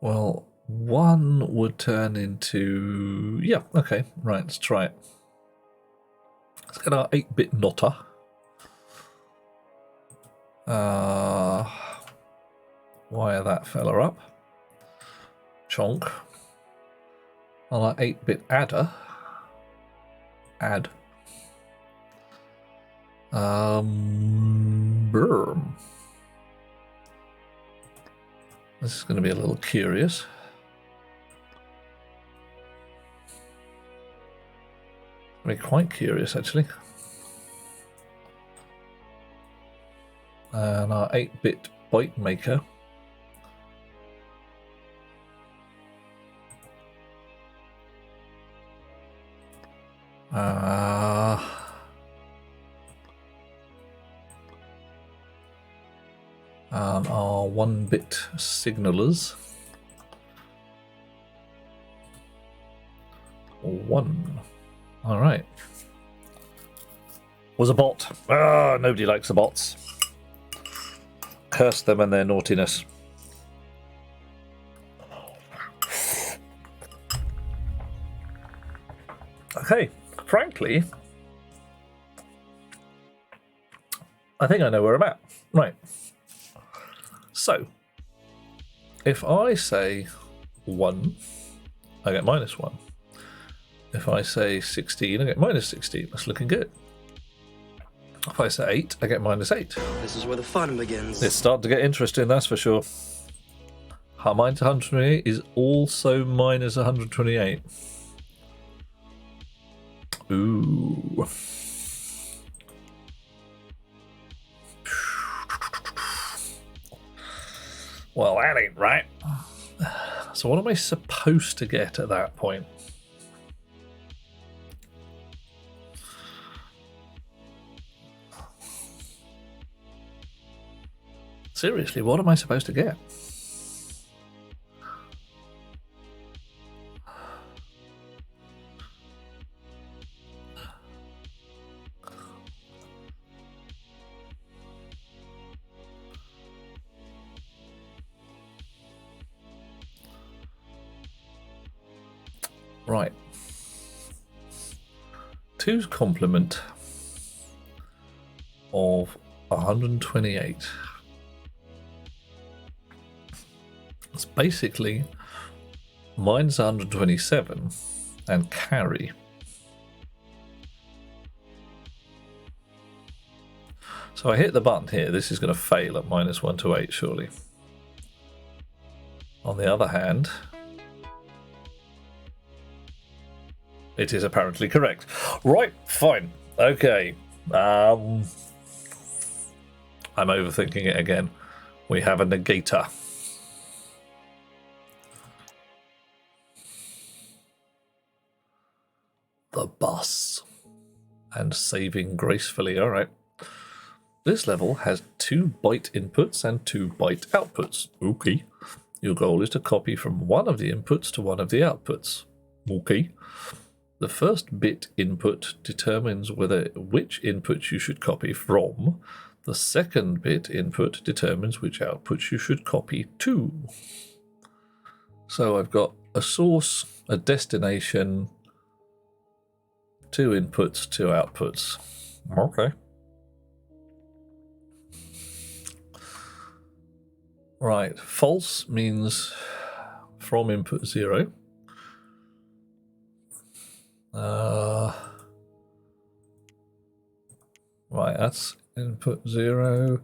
Well, 1 would turn into... Yeah, okay, right, let's try it. Let's get our 8-bit notter. Wire that fella up. Chonk. On our 8-bit adder. Add. Brrm. This is going to be a little curious. I mean, quite curious, actually. And our 8-bit byte maker. Our 1-bit signalers. 1. All right. Was a bot. Nobody likes the bots. Curse them and their naughtiness. Okay, frankly, I think I know where I'm at. Right. So, if I say 1, I get minus 1. If I say 16, I get minus 16. That's looking good. If I say 8, I get minus 8. This is where the fun begins. It's starting to get interesting, that's for sure. Minus 128 is also minus 128. Ooh. Well, that ain't right. So what am I supposed to get at that point? Seriously, what am I supposed to get? Right. 2's complement of 128. It's basically minus 127 and carry. So I hit the button here. This is going to fail at minus 128, surely. On the other hand, it is apparently correct. Right, fine. Okay. I'm overthinking it again. We have a negator. The bus. And saving gracefully. All right. This level has 2 byte inputs and 2 byte outputs. Okay. Your goal is to copy from one of the inputs to one of the outputs. Okay. The first bit input determines which input you should copy from. The second bit input determines which outputs you should copy to. So I've got a source, a destination, 2 inputs, 2 outputs. Okay. Right, false means from input 0. Right, that's input 0.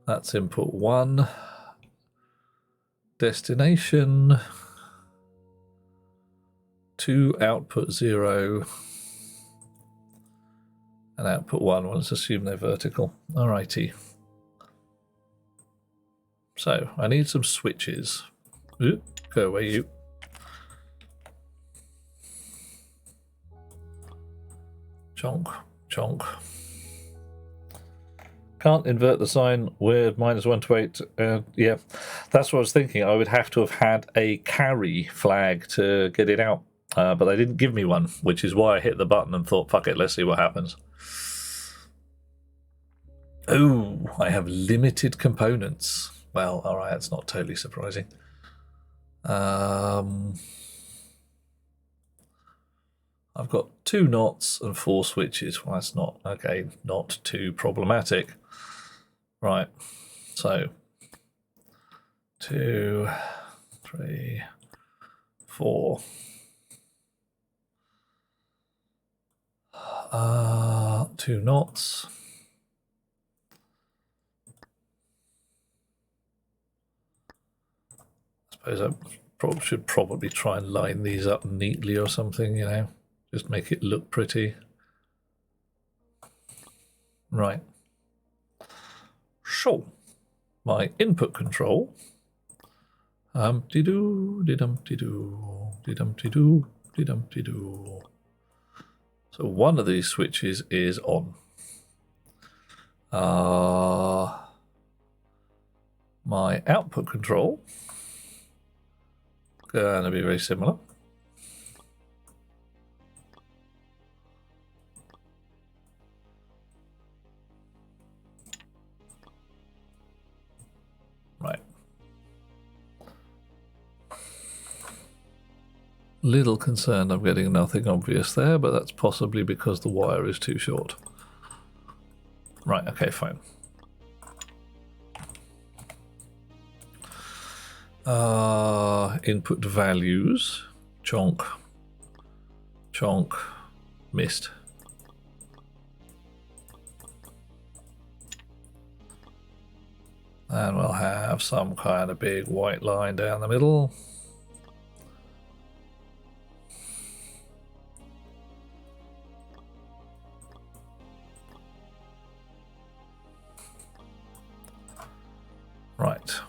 That's input 1. Destination. 2 output 0. And output 1. Let's assume they're vertical. Alrighty. So, I need some switches. Ooh, go away, you. Chonk, chonk. Can't invert the sign with minus 128. Yeah, that's what I was thinking. I would have to have had a carry flag to get it out. But they didn't give me one, which is why I hit the button and thought, fuck it, let's see what happens. Oh, I have limited components. Well, all right, that's not totally surprising. I've got 2 knots and 4 switches. Well, that's not, okay, not too problematic. Right, so 2, 3, 4. 2 knots. I suppose I should probably try and line these up neatly or something, you know, just make it look pretty. Right. So, my input control. Dee-doo, dee-dum-dee-doo, dee-dum-dee-doo, dee-dum-dee-doo. So one of these switches is on. My output control going to be very similar. Right. Little concerned I'm getting nothing obvious there, but that's possibly because the wire is too short. Right, okay, fine. Input values, chonk, chonk, missed. And we'll have some kind of big white line down the middle. Right.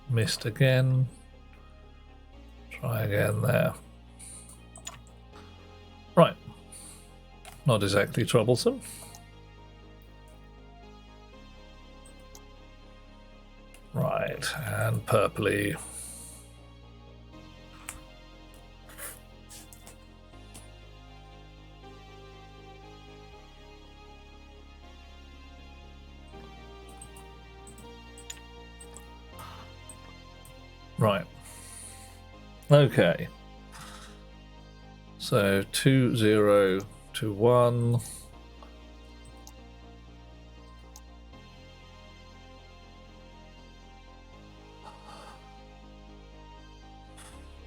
Missed again. Try again there. Right. Not exactly troublesome. Right, and purpley. Right. Okay. So 2, 0 to 1.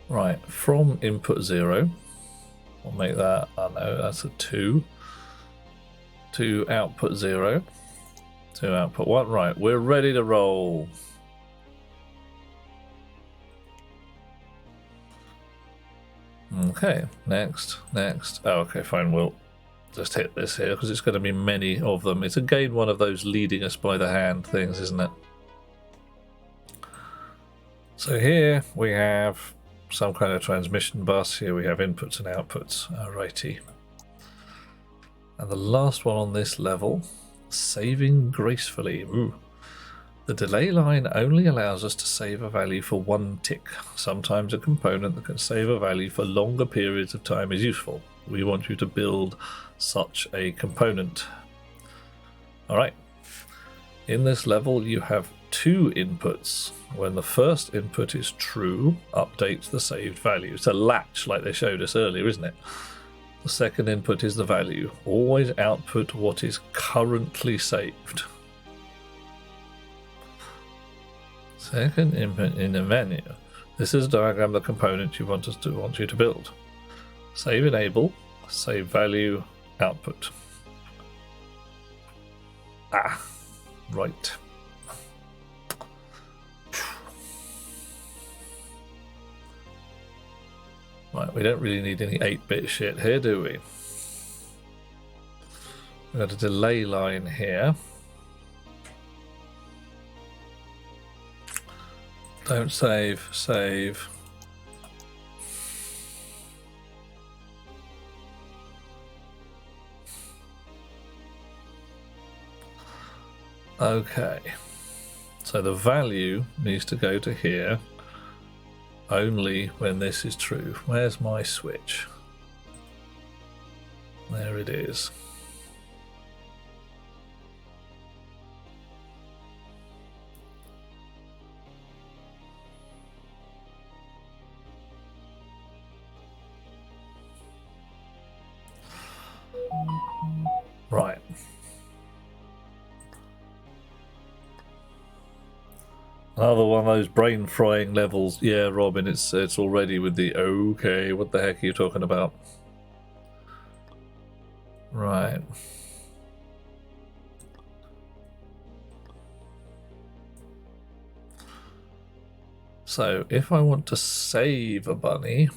Right, from input 0, we'll make that, I know that's a 2, to output 0, to output 1. Right, we're ready to roll. Okay, next. Oh, okay, fine, we'll just hit this here because it's going to be many of them. It's again one of those leading us by the hand things, isn't it? So here we have some kind of transmission bus. Here we have inputs and outputs. Alrighty. And the last one on this level, saving gracefully. Ooh. The delay line only allows us to save a value for 1 tick. Sometimes a component that can save a value for longer periods of time is useful. We want you to build such a component. Alright. In this level you have 2 inputs. When the first input is true, updates the saved value. It's a latch like they showed us earlier, isn't it? The second input is the value. Always output what is currently saved. Second input in the menu. This is a diagram of the component you want you to build. Save enable, save value, output. Right. Right, we don't really need any 8-bit shit here, do we? We've got a delay line here. Don't save, save. Okay. So the value needs to go to here only when this is true. Where's my switch? There it is. Right. Another one of those brain frying levels. Yeah, Robin, it's already with the okay, what the heck are you talking about? Right. So if I want to save a bunny,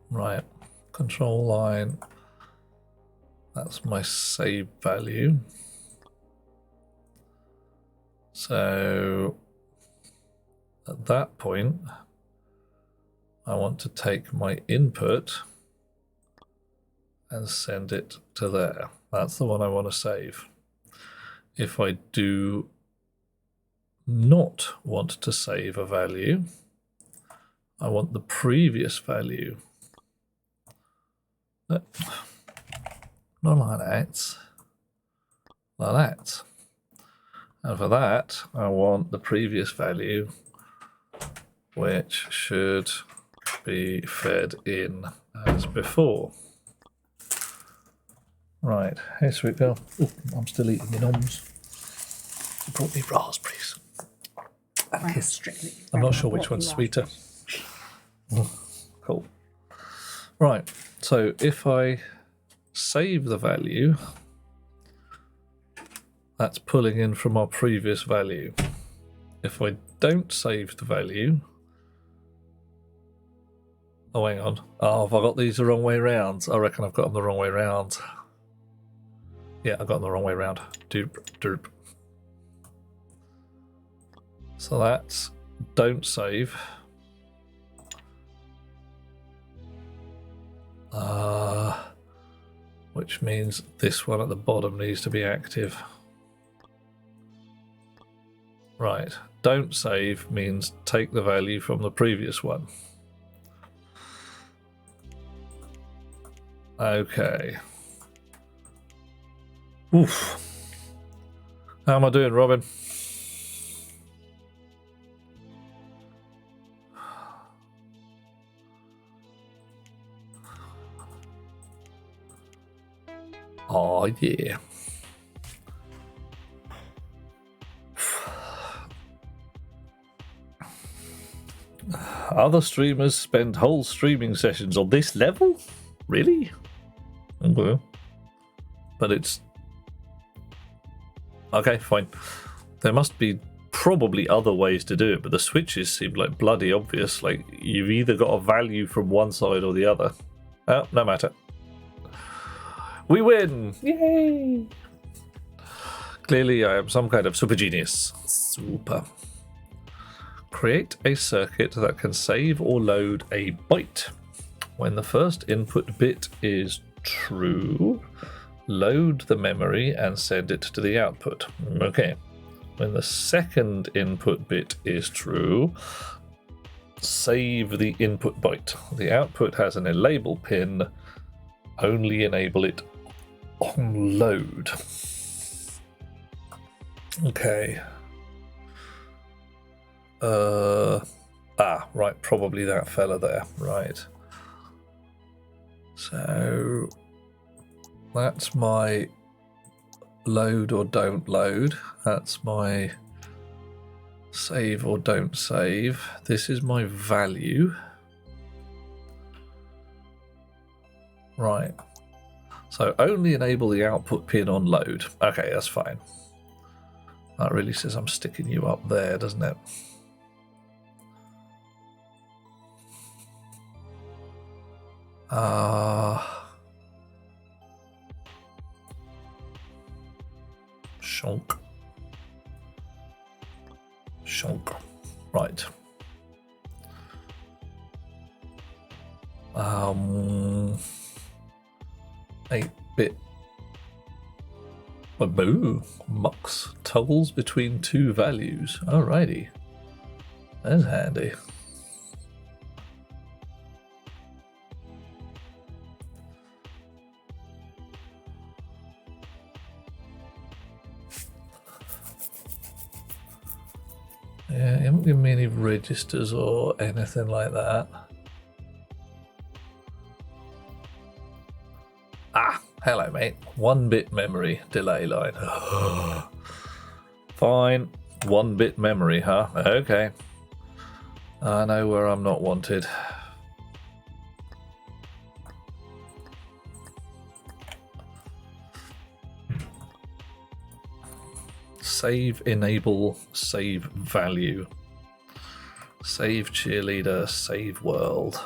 right, control line, that's my save value. So at that point, I want to take my input and send it to there. That's the one I want to save. If I do not want to save a value, I want the previous value. No, not like that. Like that. And for that, I want the previous value, which should be fed in as before. Right, hey sweet girl. Ooh, I'm still eating my noms. She brought me raspberries. Strictly I'm not sure which one's sweeter. Cool. Right, so if I save the value, that's pulling in from our previous value. If I don't save the value... Oh, hang on. Oh, have I got these the wrong way round? I reckon I've got them the wrong way round. Yeah, I got them the wrong way round. Doop, doop. So that's don't save. Which means this one at the bottom needs to be active. Right, don't save means take the value from the previous one. Okay. Oof. How am I doing, Robin? Oh, yeah. Other streamers spend whole streaming sessions on this level? Really? Okay. But it's... Okay, fine. There must be probably other ways to do it, but the switches seem like bloody obvious. Like, you've either got a value from one side or the other. Oh, no matter. We win! Yay! Clearly, I am some kind of super genius. Super. Create a circuit that can save or load a byte. When the first input bit is true, load the memory and send it to the output. Okay. When the second input bit is true, save the input byte. The output has an enable pin. Only enable it on load. Okay. Right, probably that fella there. Right. So that's my load or don't load. That's my save or don't save. This is my value. Right. So only enable the output pin on load. Okay, that's fine. That really says I'm sticking you up there, doesn't it? Shonk. Shonk. Right. 8-bit. Boo. Mux toggles between two values. Alrighty. That's handy. Yeah, you haven't given me any registers or anything like that. Ah, hello, mate. 1-bit memory delay line. Fine. 1-bit memory, huh? Okay. I know where I'm not wanted. Save, enable, save value. Save cheerleader, save world.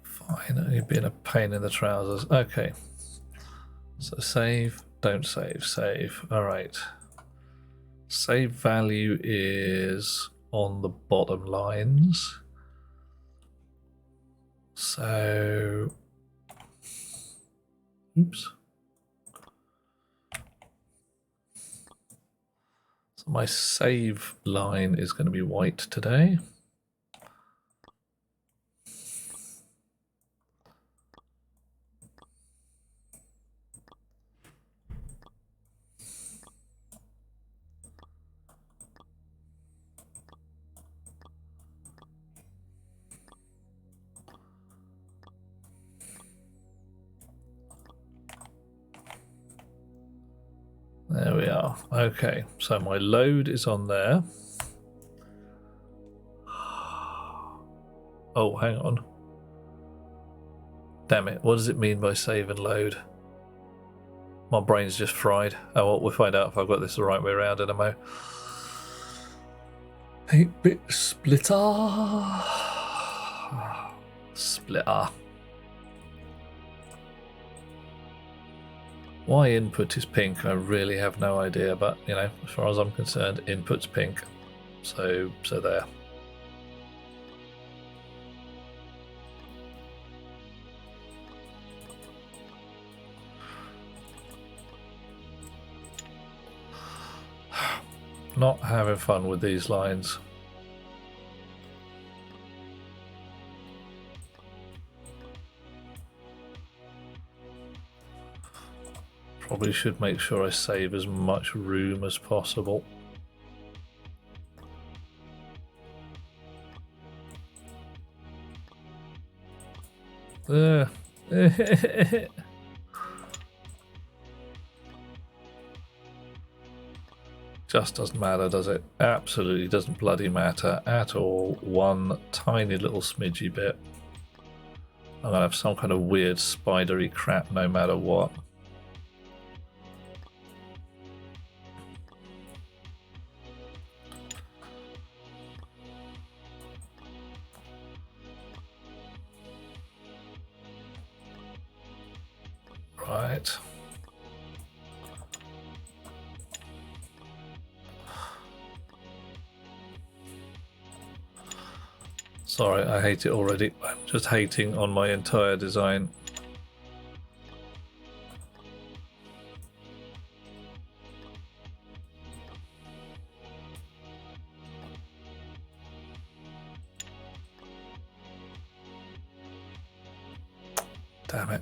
Fine, you've been a pain in the trousers. Okay. So save, don't save, save. All right. Save value is on the bottom lines. So, oops. So my save line is going to be white today. There we are. Okay, so my load is on there. Oh, hang on. Damn it, what does it mean by save and load? My brain's just fried. Oh, well, we'll find out if I've got this the right way around in a mo. 8-bit splitter. Splitter. Why input is pink, I really have no idea, but, you know, as far as I'm concerned, input's pink. So there. Not having fun with these lines. Probably should make sure I save as much room as possible. Just doesn't matter, does it? Absolutely doesn't bloody matter at all. One tiny little smidgy bit. I'm gonna have some kind of weird spidery crap no matter what. Right. Sorry, I hate it already. I'm just hating on my entire design. Damn it.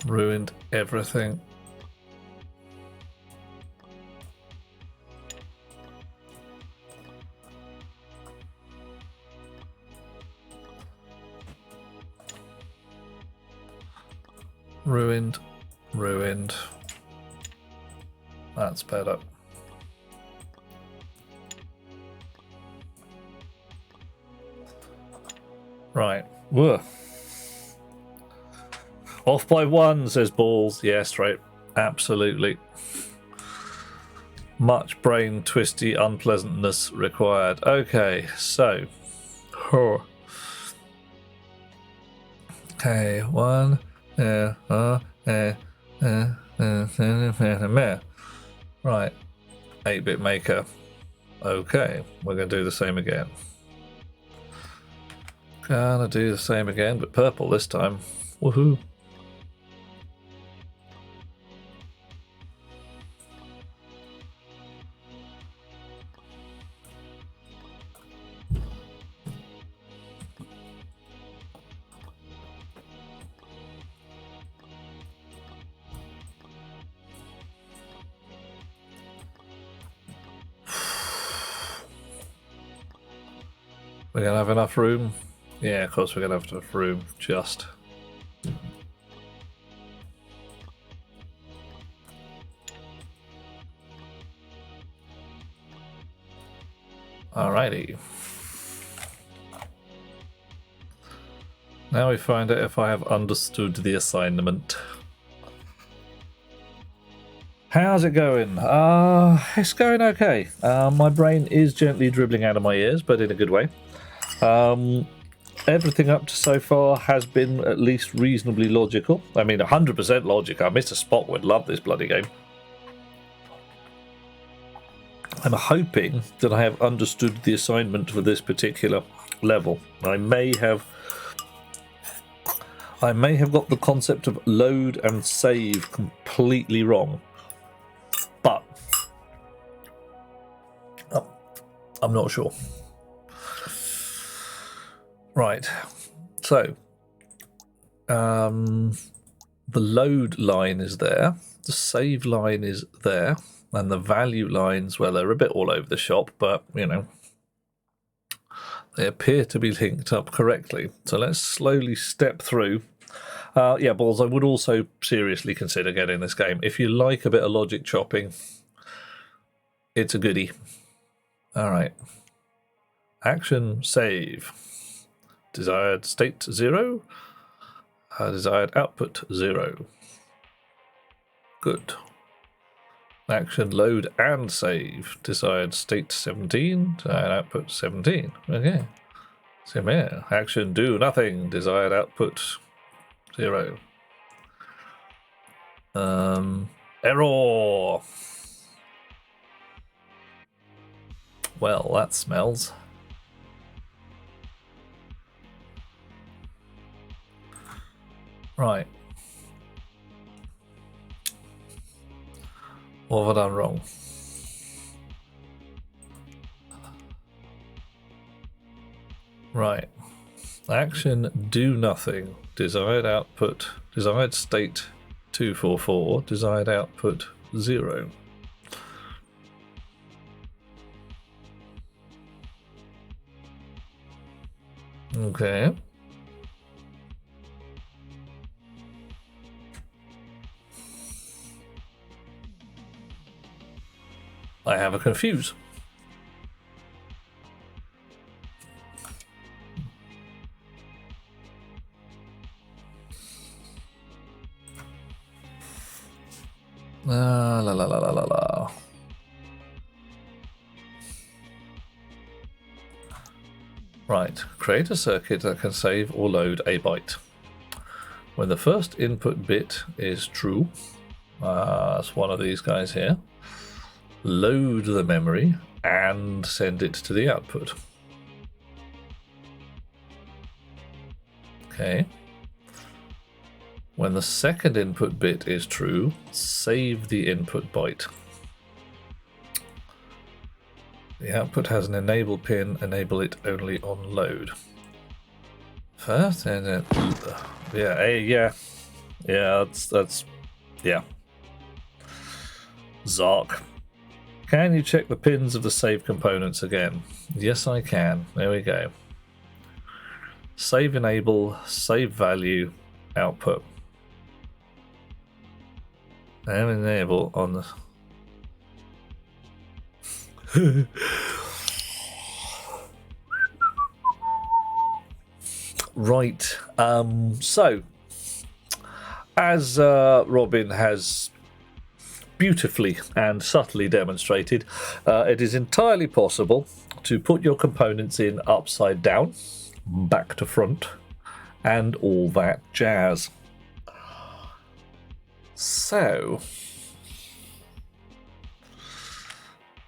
Ruined everything. Ruined. That's better. Right. Whoa. Off by one, says Balls. Yes, right. Absolutely. Much brain twisty unpleasantness required. Okay, so. Okay, one. Right. 8-bit maker. Okay, we're going to do the same again. Gonna do the same again, but purple this time. Woohoo. We're gonna have enough room? Yeah, of course we're gonna have enough room, just. Alrighty. Now we find out if I have understood the assignment. How's it going? It's going okay. My brain is gently dribbling out of my ears, but in a good way. Everything up to so far has been at least reasonably logical. I mean, 100% logic. Mr. Spot would love this bloody game. I'm hoping that I have understood the assignment for this particular level. I may have got the concept of load and save completely wrong. But I'm not sure. Right, so the load line is there, the save line is there, And the value lines, well, they're a bit all over the shop, but, you know, they appear to be linked up correctly. So let's slowly step through. Yeah, Balls, I would also seriously consider getting this game. If you like a bit of logic chopping, it's a goodie. All right. Action, save. Desired state 0. Desired output 0. Good. Action, load and save. Desired state 17. Desired output 17. Okay. Same here. Action, do nothing. Desired output 0. Error. Well, that smells. Right. What have I done wrong? Right. Action, do nothing. Desired output, desired state 244, desired output 0. Okay. I have a confuse. La la la la la la. Right, create a circuit that can save or load a byte. When the first input bit is true, that's one of these guys here, load the memory and send it to the output. Okay. When the second input bit is true, save the input byte. The output has an enable pin, enable it only on load. First, and then, yeah, that's, yeah. Zark. Can you check the pins of the save components again? Yes, I can. There we go. Save enable, save value, output. And enable on the right. So as Robin has beautifully and subtly demonstrated, it is entirely possible to put your components in upside down, back to front, and all that jazz. So,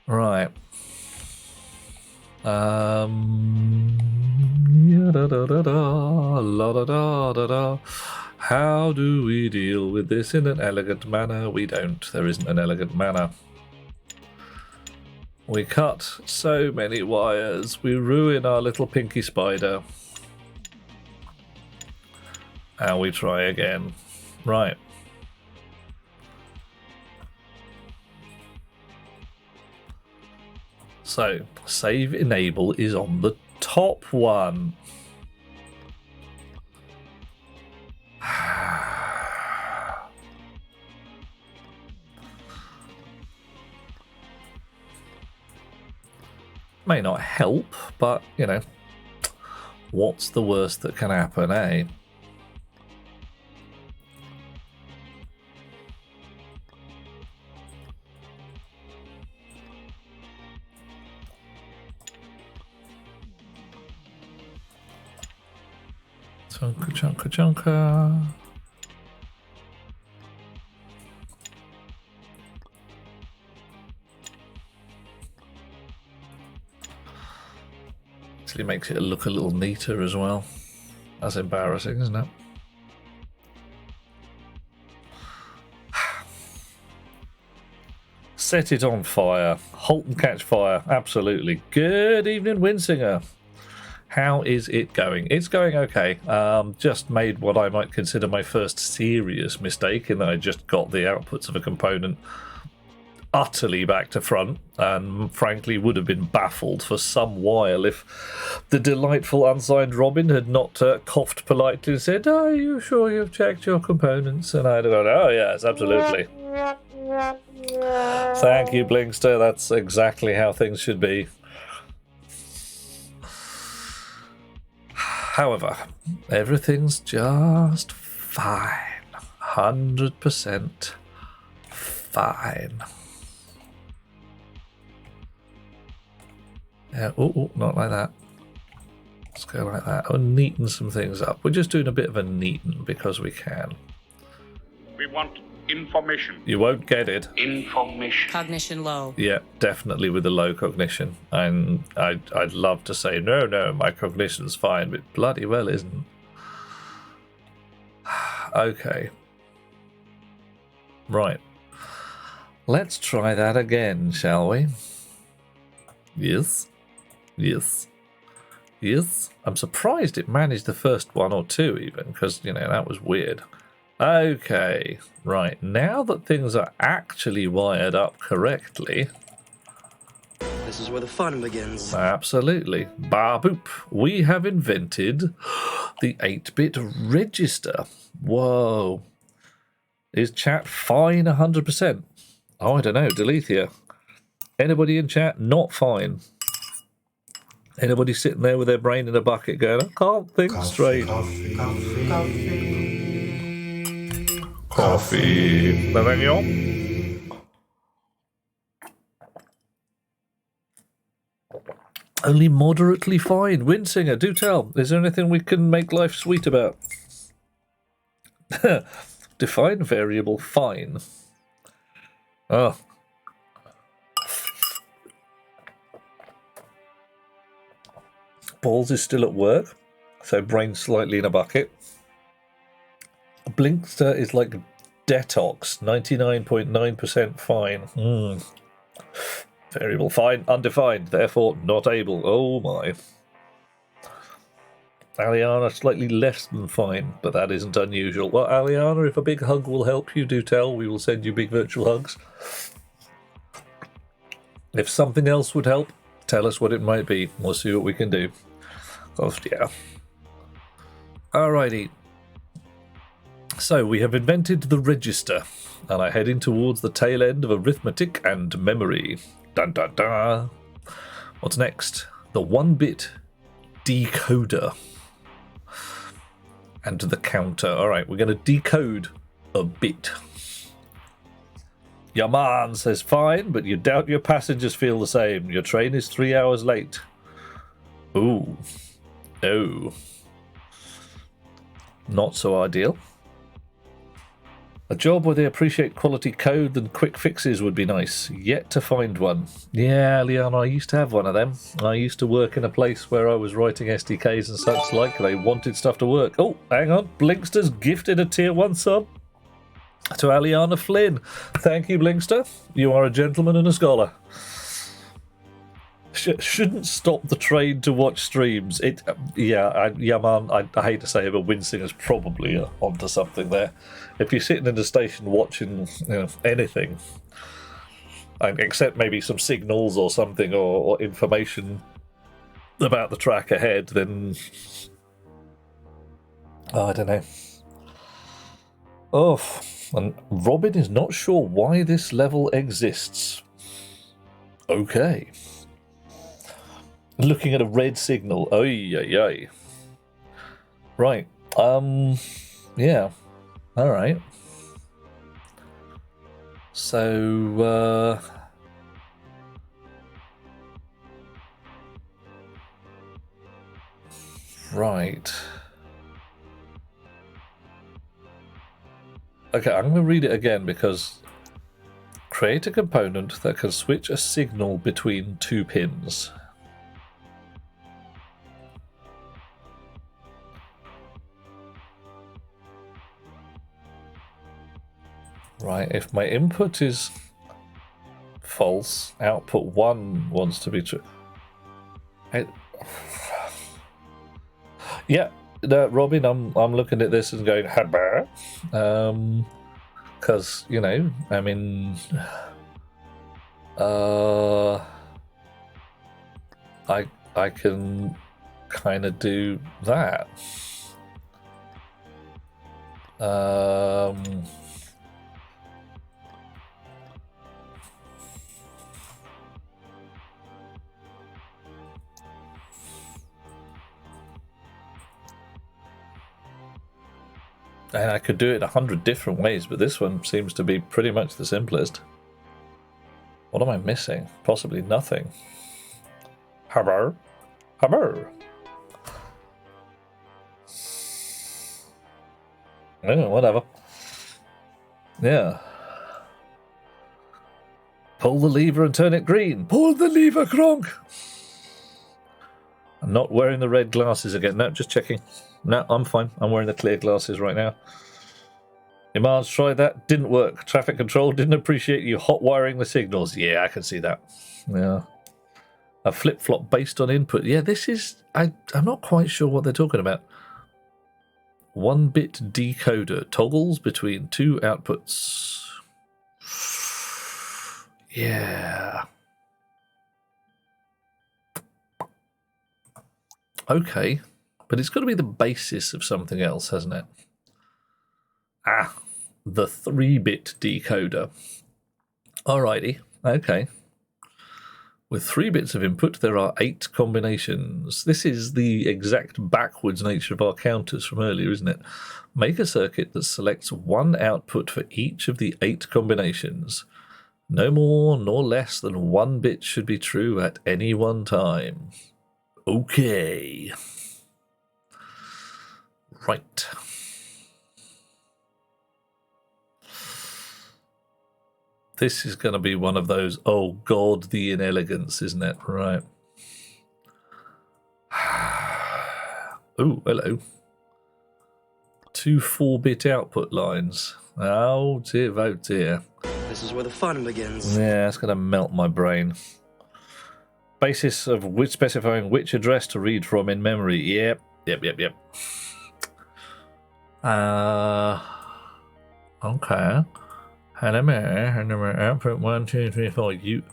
right. Da da da da, la da da da da. How do we deal with this in an elegant manner? We don't. There isn't an elegant manner. We cut so many wires. We ruin our little pinky spider. And we try again. Right. So, save enable is on the top one. May not help, but, you know, what's the worst that can happen, eh? Chunka. Actually makes it look a little neater as well. That's embarrassing, isn't it? Set it on fire. Halt and catch fire. Absolutely. Good evening, Winsinger. How is it going? It's going okay. Just made what I might consider my first serious mistake in that I just got the outputs of a component utterly back to front, and frankly would have been baffled for some while if the delightful unsigned Robin had not coughed politely and said, "Are you sure you've checked your components?" And I'd have gone, "Oh yes, absolutely. Thank you, Blinkster. That's exactly how things should be." However, everything's just fine. 100% fine. Yeah, oh, not like that. Let's go like that. Oh, neaten some things up. We're just doing a bit of a neaten because we can. We want information. You won't get it. Information. Cognition low. Yeah, definitely with the low cognition. And I'd love to say, no, my cognition's fine, but bloody well isn't. Okay. Right. Let's try that again, shall we? Yes. Yes. Yes. I'm surprised it managed the first one or two even, because, that was weird. Okay. Right. Now that things are actually wired up correctly. This is where the fun begins. Absolutely. Ba-boop. We have invented the 8-bit register. Whoa. Is chat fine 100%? Oh, I don't know. Delethea. Anybody in chat? Not fine. Anybody sitting there with their brain in a bucket going, I can't think straight. Coffee. Nathaniel? Only moderately fine. Winsinger, do tell. Is there anything we can make life sweet about? Define variable fine. Oh. Balls is still at work, so brain slightly in a bucket. Blinkster is like detox, 99.9% fine. Variable fine, undefined, therefore not able. Oh my. Aliana, slightly less than fine, but that isn't unusual. Well, Aliana, if a big hug will help you, do tell. We will send you big virtual hugs. If something else would help, tell us what it might be. We'll see what we can do. Oh, yeah. Alrighty. So, we have invented the register, and are heading towards the tail end of arithmetic and memory. Dun dun dun. What's next? The 1-bit decoder. And the counter. Alright, we're going to decode a bit. Your man says fine, but you doubt your passengers feel the same. Your train is 3 hours late. Ooh. Oh. Not so ideal. A job where they appreciate quality code and quick fixes would be nice. Yet to find one. Yeah, Leon, I used to have one of them. I used to work in a place where I was writing SDKs and such like. They wanted stuff to work. Oh, hang on. Blinkster's gifted a tier 1 sub to Aliana Flynn. Thank you, Blinkster. You are a gentleman and a scholar. Shouldn't stop the train to watch streams. Man, I hate to say it, but Winsinger's probably onto something there. If you're sitting in the station watching anything, except maybe some signals or something or information about the track ahead, then I don't know. Oh, and Robin is not sure why this level exists. Okay. Looking at a red signal. Oy. Right. Yeah. Alright. So, right. Okay, I'm going to read it again because create a component that can switch a signal between 2 pins. Right, if my input is false, output 1 wants to be true. Yeah, Robin, I'm looking at this and going, habba. Because, I mean, I can kind of do that. And I could do it 100 different ways, but this one seems to be pretty much the simplest. What am I missing? Possibly nothing. Hammer. Hammer. Oh, whatever. Yeah. Pull the lever and turn it green. Pull the lever, Kronk. I'm not wearing the red glasses again. No, just checking. No, I'm fine. I'm wearing the clear glasses right now. Iman's tried that. Didn't work. Traffic control didn't appreciate you hot wiring the signals. Yeah, I can see that. Yeah. A flip-flop based on input. Yeah, this is... I'm not quite sure what they're talking about. 1-bit decoder. Toggles between two outputs. Yeah. Okay. But it's got to be the basis of something else, hasn't it? Ah, the 3-bit decoder. Alrighty, okay. With 3 bits of input, there are 8 combinations. This is the exact backwards nature of our counters from earlier, isn't it? Make a circuit that selects one output for each of the 8 combinations. No more nor less than 1 bit should be true at any one time. Okay. Right. This is going to be one of those, oh God, the inelegance, isn't it? Right. Oh, hello. 2 4-bit output lines. Oh dear, oh dear. This is where the fun begins. Yeah, it's going to melt my brain. Basis of which specifying which address to read from in memory. Yep. Okay. Output 1, 2, 3, 4. You,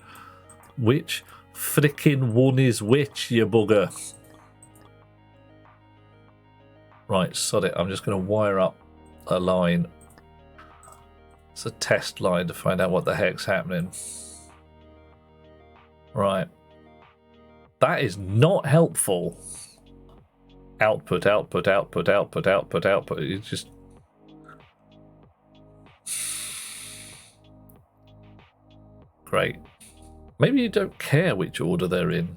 which frickin' one is which, you bugger? Right, sod it. I'm just going to wire up a line. It's a test line to find out what the heck's happening. Right. That is not helpful. Output. It's just... Great. Maybe you don't care which order they're in.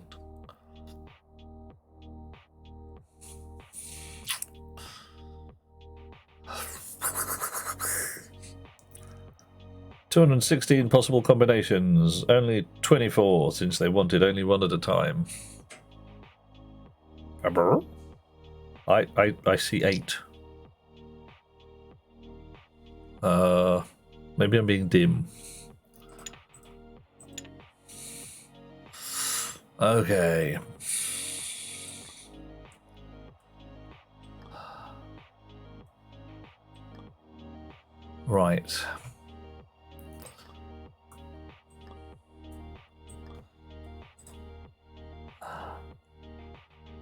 ...216 possible combinations. Only 24 since they wanted only one at a time. I see 8. Maybe I'm being dim. Okay. Right.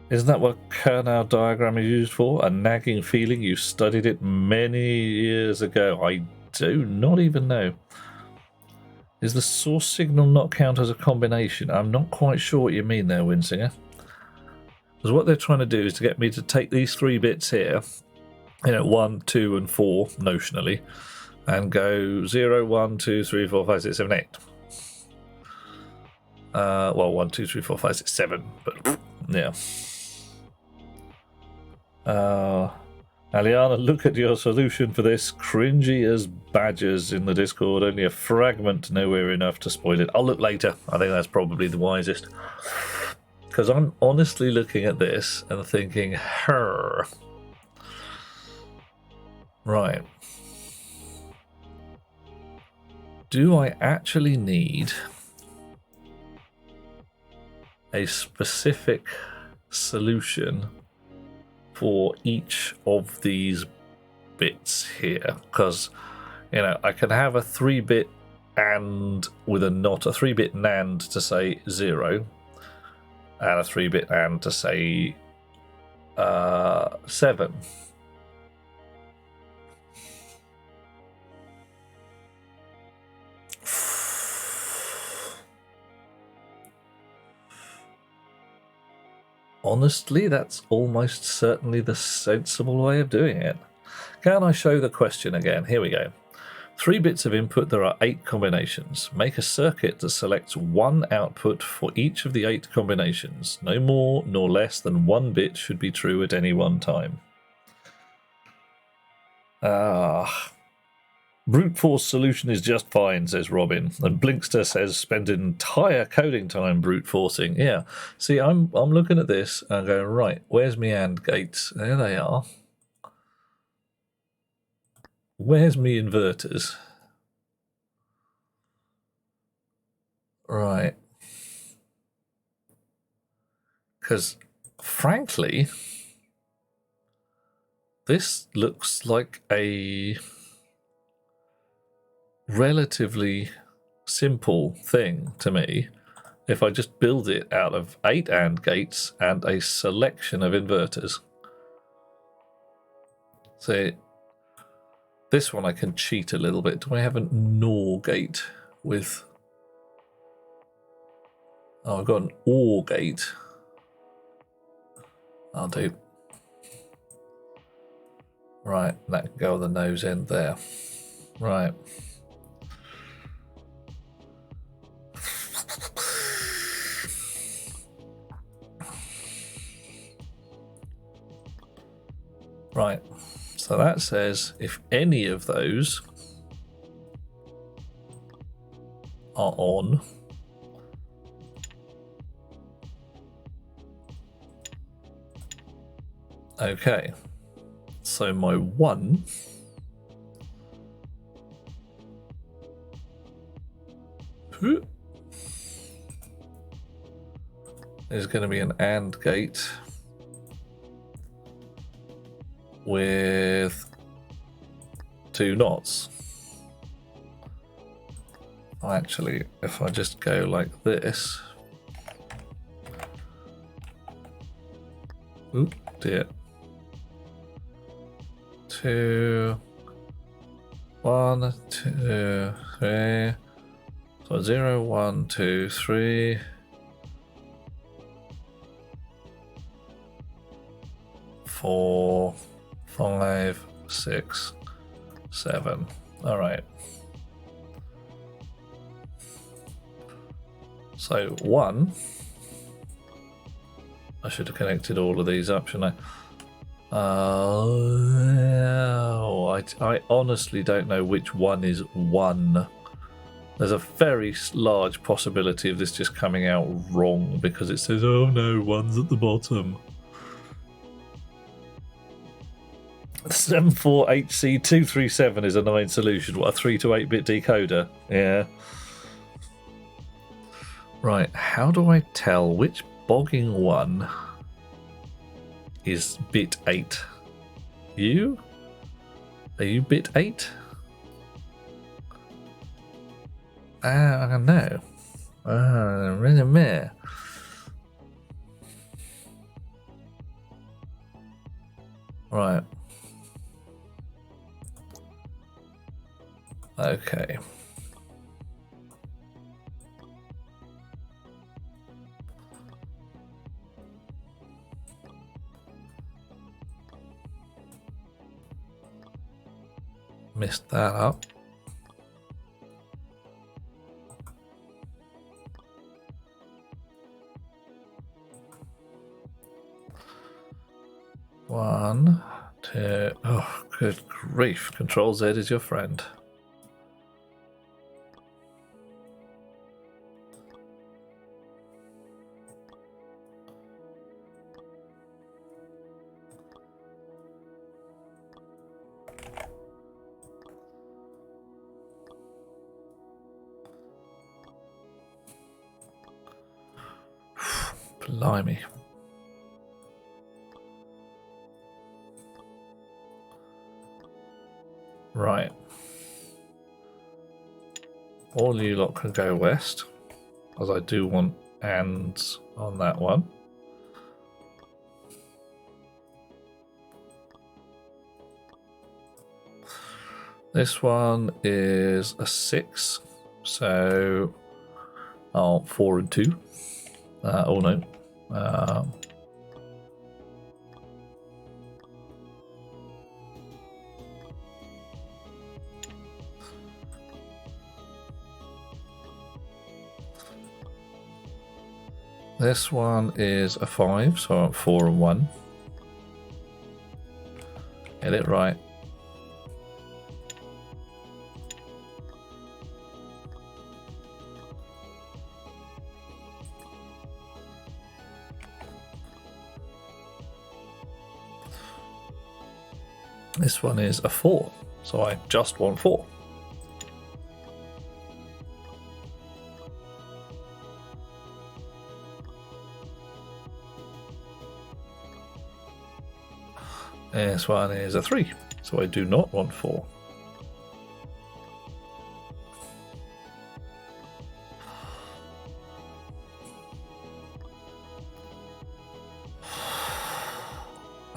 Isn't that what Kernow diagram is used for? A nagging feeling? You studied it many years ago. I do not even know. Is the source signal not count as a combination? I'm not quite sure what you mean there, Winsinger. Because what they're trying to do is to get me to take these 3 bits here, 1, 2, and 4, notionally, and go 0, 1, 2, 3, 4, 5, 6, 7, 8. Well, 1, 2, 3, 4, 5, 6, 7, but yeah. Aliana, look at your solution for this. Cringy as badgers in the Discord. Only a fragment, nowhere enough to spoil it. I'll look later. I think that's probably the wisest. Because I'm honestly looking at this and thinking, her. Right. Do I actually need a specific solution for each of these bits here? Because I can have a 3-bit and with a not, a 3-bit NAND to say 0, and a 3-bit AND to say 7. Honestly, that's almost certainly the sensible way of doing it. Can I show the question again? Here we go. 3 bits of input, there are 8 combinations. Make a circuit that selects 1 output for each of the 8 combinations. No more nor less than 1 bit should be true at any one time. Brute force solution is just fine, says Robin. And Blinkster says spend an entire coding time brute forcing. Yeah. See, I'm looking at this and going, right, where's me AND gates? There they are. Where's me inverters? Right. Because, frankly, this looks like a relatively simple thing to me if I just build it out of 8 AND gates and a selection of inverters. So this one I can cheat a little bit. Do I have an NOR gate with... Oh, I've got an OR gate. I'll do. Right, that can go on the nose end there. Right. Right, so that says if any of those are on, okay, so my 1 is going to be an AND gate with 2 knots. Actually, if I just go like this, oop, dear. 2, 1, 2, 3. So 0, 1, 2, 3. 4, 5, 6, 7. All right. So 1. I should have connected all of these up, shouldn't I? I honestly don't know which one is 1. There's a very large possibility of this just coming out wrong because it says, oh no, 1's at the bottom. 74HC237 is a 9 solution. What, a 3 to 8-bit decoder? Yeah. Right, how do I tell which bogging one is bit 8? You? Are you bit 8? I don't know. Right. Okay. Messed that up. One, two. Oh, good grief. Control Z is your friend. Blimey. Right. All you lot can go west, as I do want ands on that one. This one is a 6, so 4 and 2. Oh no. This one is a 5, so I'm 4 and 1. Get it right. This one is a 4, so I just want 4. This one is a 3, so I do not want 4.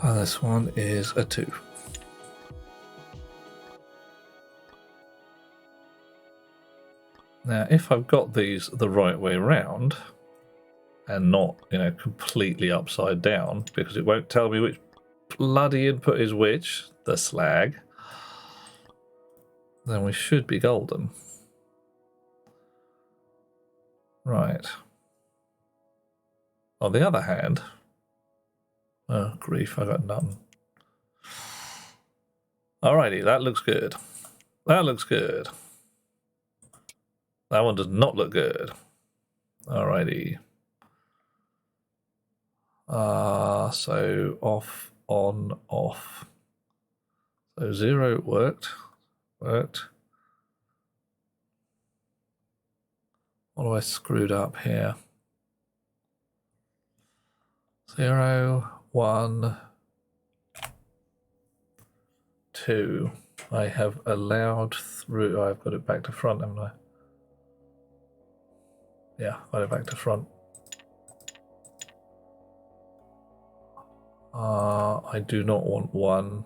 And this one is a 2. Now, if I've got these the right way round, and not, completely upside down, because it won't tell me which bloody input is which, the slag, then we should be golden. Right. On the other hand, oh grief, I got nothing. Alrighty, that looks good. That looks good. That one does not look good. Alrighty. So off, on, off. So 0 worked. What have I screwed up here? 0, 1, 2. I have allowed through. I've got it back to front, haven't I? Yeah, got it back to front. I do not want 1.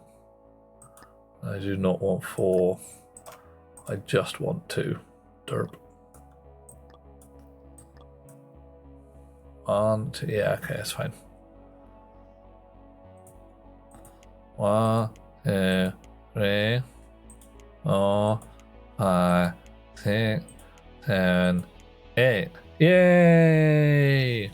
I do not want 4. I just want 2. Derp. 1, 2. Yeah, okay, that's fine. 1, 2, 3, 4, 5, 6, 7, 8. Yay!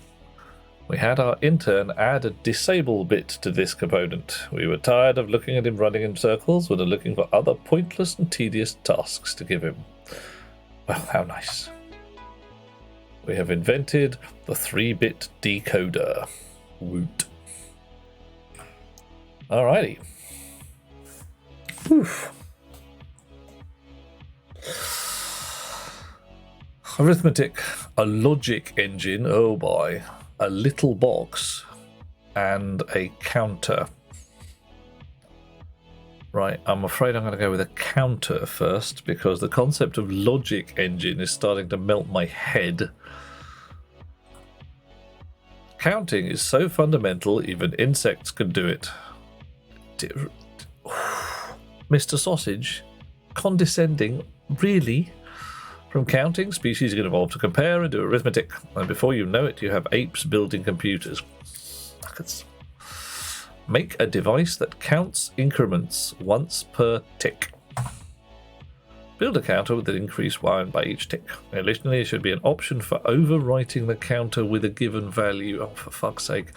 We had our intern add a disable bit to this component. We were tired of looking at him running in circles and are looking for other pointless and tedious tasks to give him. Well, how nice. We have invented the 3-bit decoder. Woot. Alrighty. Oof. Arithmetic, a logic engine, oh boy. A little box and a counter. Right, I'm afraid I'm going to go with a counter first because the concept of logic engine is starting to melt my head. Counting is so fundamental, even insects can do it. Mr. Sausage, condescending, really? From counting, species can evolve to compare and do arithmetic, and before you know it, you have apes building computers. Make a device that counts increments once per tick. Build a counter with an increased one by each tick. Additionally, there should be an option for overwriting the counter with a given value. Oh, for fuck's sake.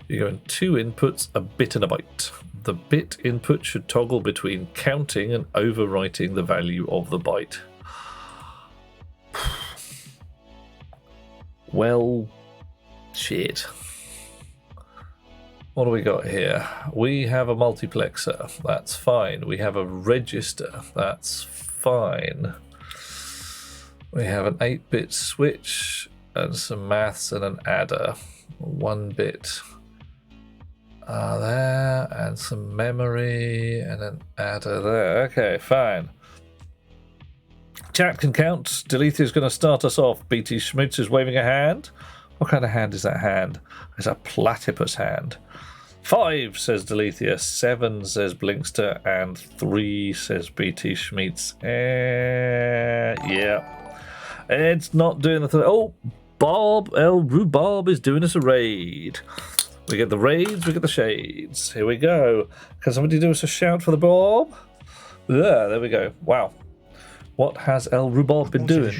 You're going 2 inputs, a bit and a byte. The bit input should toggle between counting and overwriting the value of the byte. Well, shit. What do we got here? We have a multiplexer. That's fine. We have a register. That's fine. We have an 8-bit switch and some maths and an adder. 1 bit there and some memory and an adder there. Okay, fine. Chat can count. Delethea is going to start us off. BT Schmutz is waving a hand. What kind of hand is that hand? It's a platypus hand. 5, says Delethea. 7, says Blinkster. And 3, says BT Schmitz. Yeah. It's not doing the thing. Oh, Bob El Rhubarb is doing us a raid. We get the raids, we get the shades. Here we go. Can somebody do us a shout for the Bob? There we go. Wow. What has El Rhubarb been doing?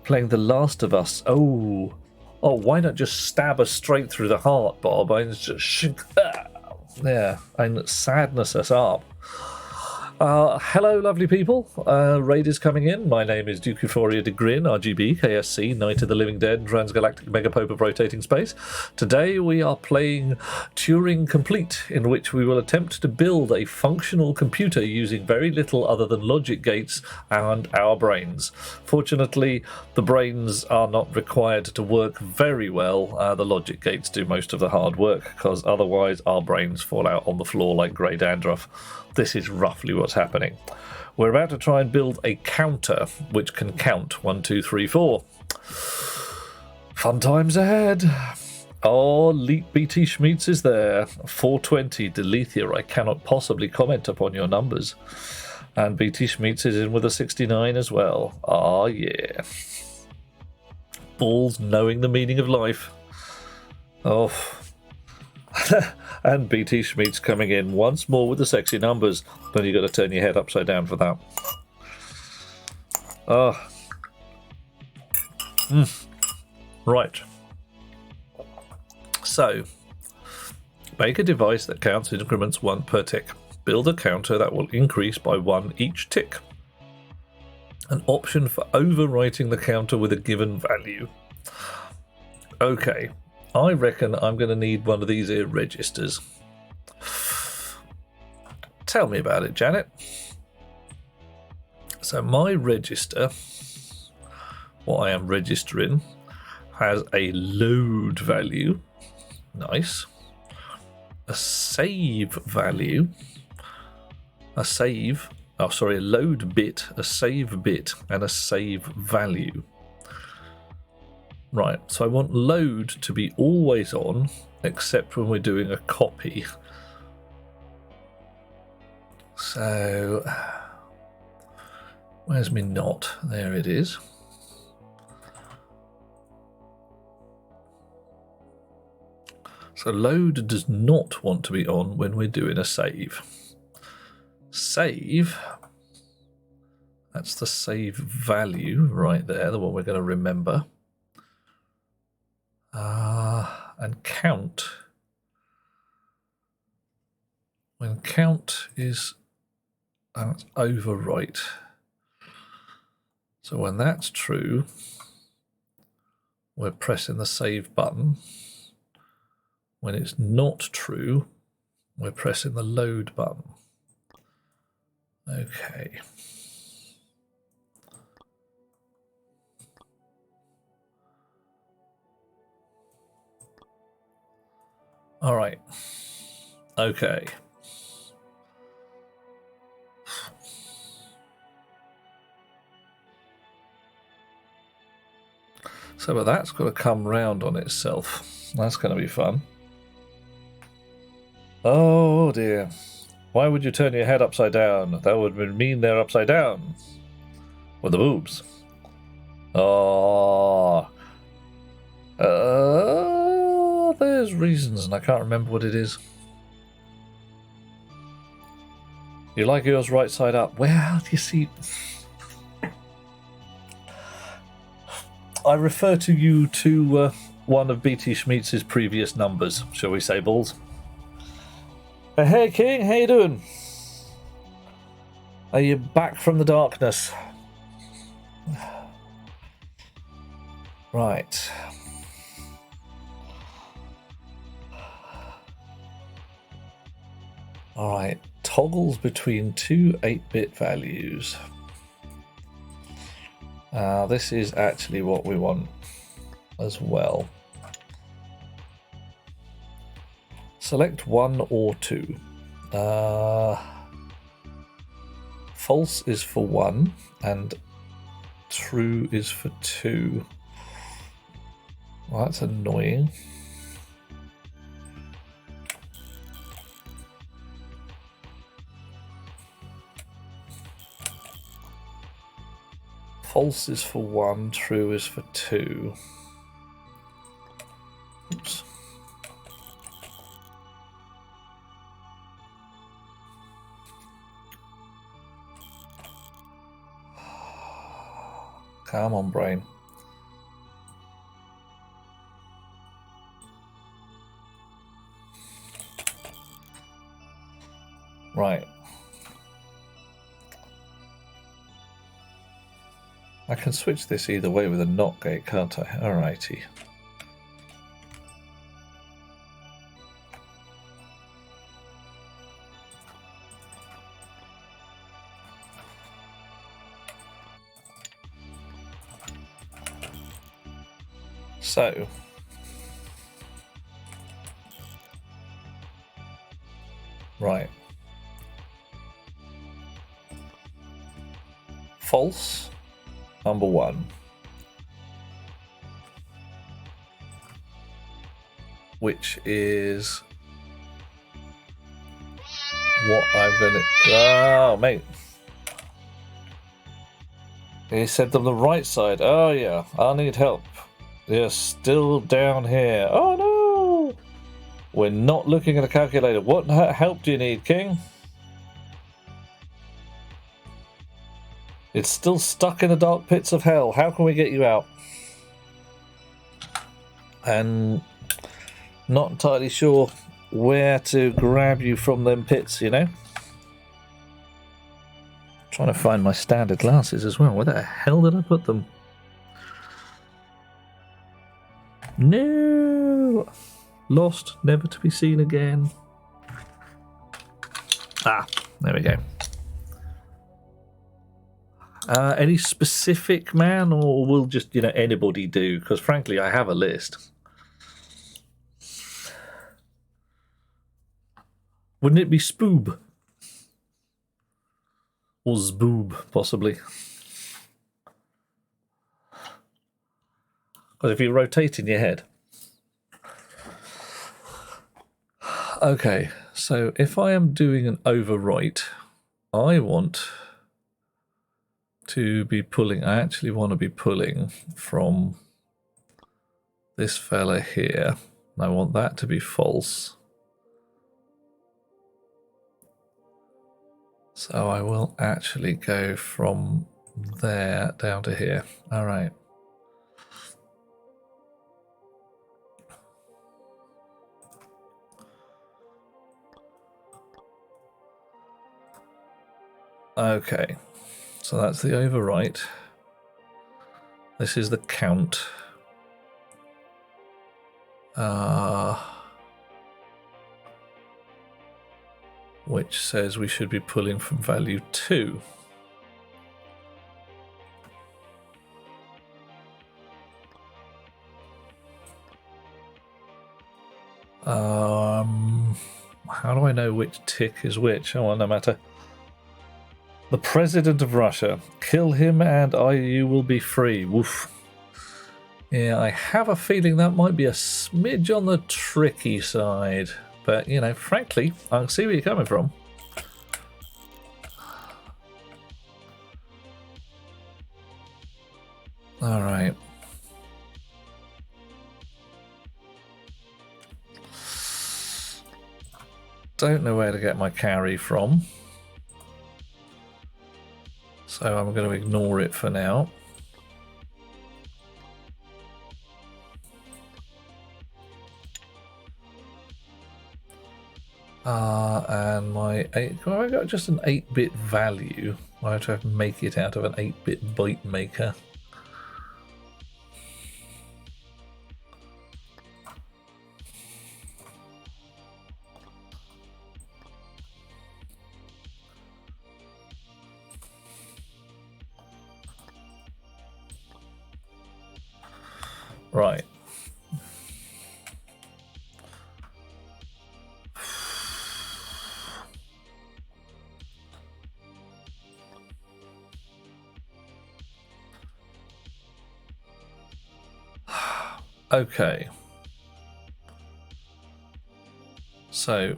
Playing The Last of Us. Oh, why not just stab us straight through the heart, Bob? Yeah, and sadness us up. Hello, lovely people. Raid is coming in. My name is Duke Euphoria de Grin, RGB, KSC, Knight of the Living Dead, and Transgalactic Megapope of Rotating Space. Today we are playing Turing Complete, in which we will attempt to build a functional computer using very little other than logic gates and our brains. Fortunately, the brains are not required to work very well. The logic gates do most of the hard work, because otherwise our brains fall out on the floor like grey dandruff. This is roughly what's happening. We're about to try and build a counter which can count 1, 2, 3, 4. Fun times ahead. Oh, Leap BT Schmitz is there. 420, Delethea. I cannot possibly comment upon your numbers. And BT Schmitz is in with a 69 as well. Ah, yeah. Balls knowing the meaning of life. Oh. And BT Schmitz coming in once more with the sexy numbers. But you've got to turn your head upside down for that. Right. So, make a device that counts increments 1 per tick. Build a counter that will increase by 1 each tick. An option for overwriting the counter with a given value. Okay. I reckon I'm going to need one of these here registers. Tell me about it, Janet. So my register, what I am registering, has a load value. Nice. A save value. A load bit, a save bit, and a save value. Right, so I want load to be always on, except when we're doing a copy. So, where's me not? There it is. So load does not want to be on when we're doing a save. Save, that's the save value right there, the one we're going to remember. And count. When count is overwrite. So when that's true, we're pressing the save button. When it's not true, we're pressing the load button. Okay. All right. Okay. So, but that's got to come round on itself. That's going to be fun. Oh dear. Why would you turn your head upside down? That would mean they're upside down. With the boobs. Oh. There's reasons, and I can't remember what it is. You like yours right side up? Well, you see, I refer to you to one of BT Schmitz's previous numbers, shall we say, Balls? Hey, King, how you doing? Are you back from the darkness? Right. Alright, toggles between 2 8-bit values. This is actually what we want as well. Select 1 or 2. False is for 1 and true is for 2. Well, that's annoying. False is for 1, true is for 2. Oops. Come on, brain. Right. I can switch this either way with a NOT gate, can't I? Alrighty. So, right. False, number 1. Which is what I'm gonna. Oh, mate. He said on the right side. Oh, yeah, I need help. They're still down here. Oh, no! We're not looking at a calculator. What help do you need, King? It's still stuck in the dark pits of hell. How can we get you out? And not entirely sure where to grab you from them pits, you know? Trying to find my standard glasses as well. Where the hell did I put them? No! Lost, never to be seen again. Ah, there we go. Any specific man, or will just, you know, anybody do? Because frankly, I have a list. Wouldn't it be Spoob? Or Zboob, possibly. Because if you rotate in your head. Okay, so if I am doing an overwrite, I want to be pulling, I actually want to be pulling from this fella here. I want that to be false. So I will actually go from there down to here. All right. Okay, so that's the overwrite. This is the count. Which says we should be pulling from value 2. How do I know which tick is which? Oh, well, no matter. The President of Russia. Kill him and you will be free. Woof. Yeah, I have a feeling that might be a smidge on the tricky side. But, you know, frankly, I can see where you're coming from. All right. Don't know where to get my carry from. So I'm going to ignore it for now. And my 8, well, I got just an 8-bit value. I have to make it out of an 8-bit byte maker. Right. Okay. So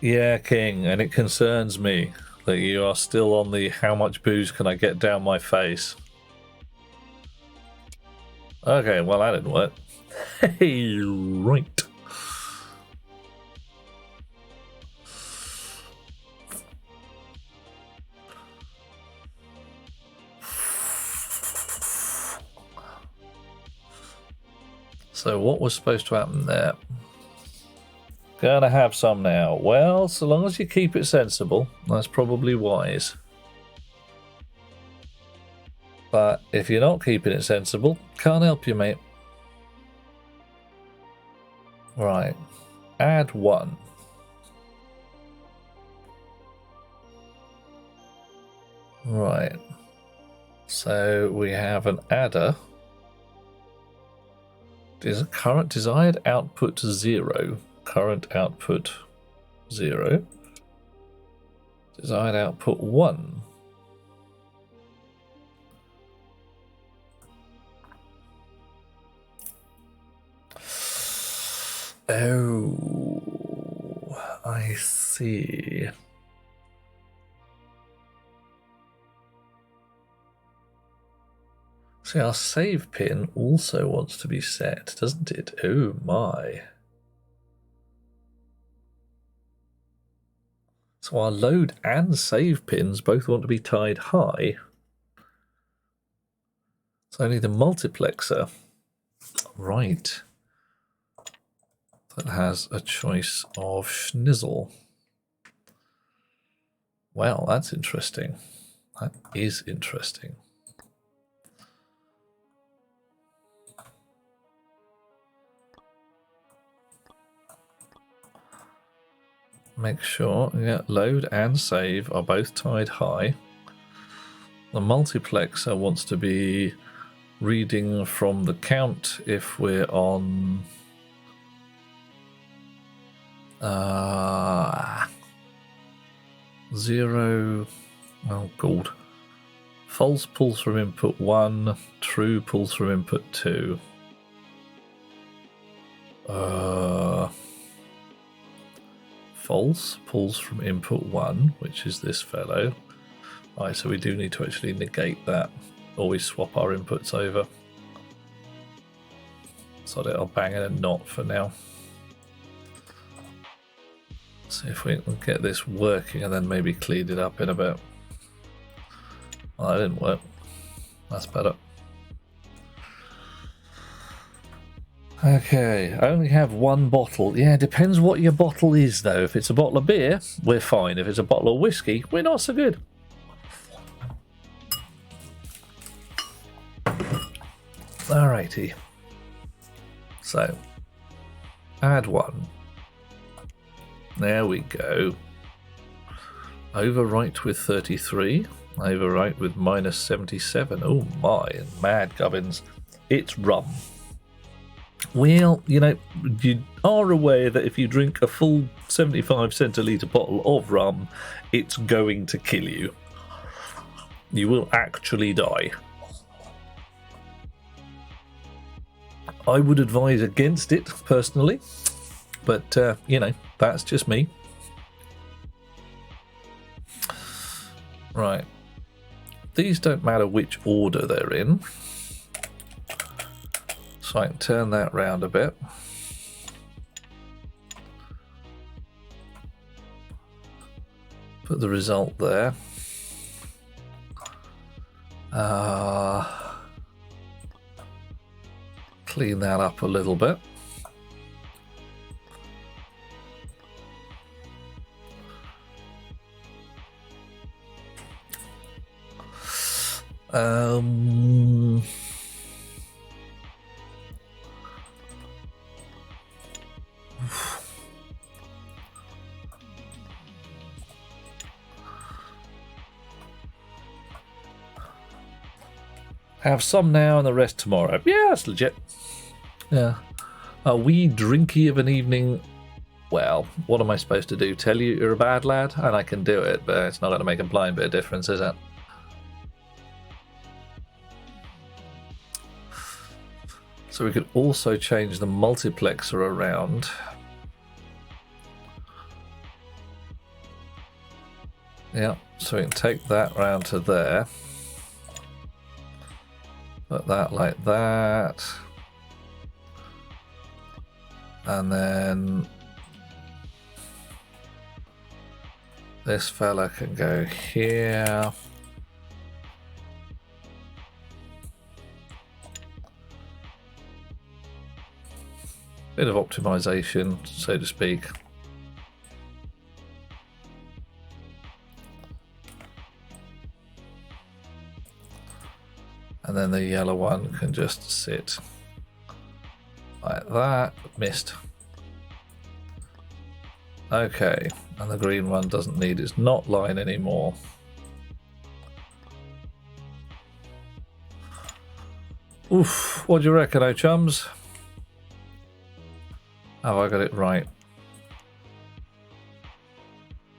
yeah, King, and it concerns me that you are still on the how much booze can I get down my face. Okay, well that didn't work. Hey, right. So what was supposed to happen there? Gonna have some now. Well, so long as you keep it sensible, that's probably wise. But if you're not keeping it sensible, can't help you, mate. Right. Add 1. Right. So we have an adder. Is current desired output 0. Current output 0. Desired output 1. Oh, I see. See, our save pin also wants to be set, doesn't it? Oh my. So our load and save pins both want to be tied high. It's only the multiplexer. Right. That has a choice of schnizzle. Well, that's interesting. That is interesting. Make sure, yeah, load and save are both tied high. The multiplexer wants to be reading from the count if we're on 0. Oh god. False pulls from input 1, true pulls from input 2. False pulls from input 1, which is this fellow. Right, so we do need to actually negate that, or we swap our inputs over. So I'll bang in a knot for now. See if we can get this working and then maybe clean it up in a bit. Well, that didn't work. That's better. Okay, I only have 1 bottle. Yeah, depends what your bottle is, though. If it's a bottle of beer, we're fine. If it's a bottle of whiskey, we're not so good. Alrighty. So, add 1. There we go. Overwrite with 33. Overwrite with minus 77. Oh my, mad gubbins. It's rum. Well, you know, you are aware that if you drink a full 75 centilitre bottle of rum, it's going to kill you. You will actually die. I would advise against it, personally. But, you know, that's just me. Right. These don't matter which order they're in. So I can turn that round a bit. Put the result there. Clean that up a little bit. Have some now and the rest tomorrow. Yeah, that's legit. Yeah. A wee drinky of an evening Well, what am I supposed to do? Tell you you're a bad lad? And I can do it, but it's not going to make a blind bit of difference, is it? So we could also change the multiplexer around. Yeah, so we can take that round to there. Put that like that. And then this fella can go here. Bit of optimization, so to speak. And then the yellow one can just sit like that. Missed. Okay, and the green one doesn't need its not line anymore. Oof, what do you reckon, oh chums? Have I got it right?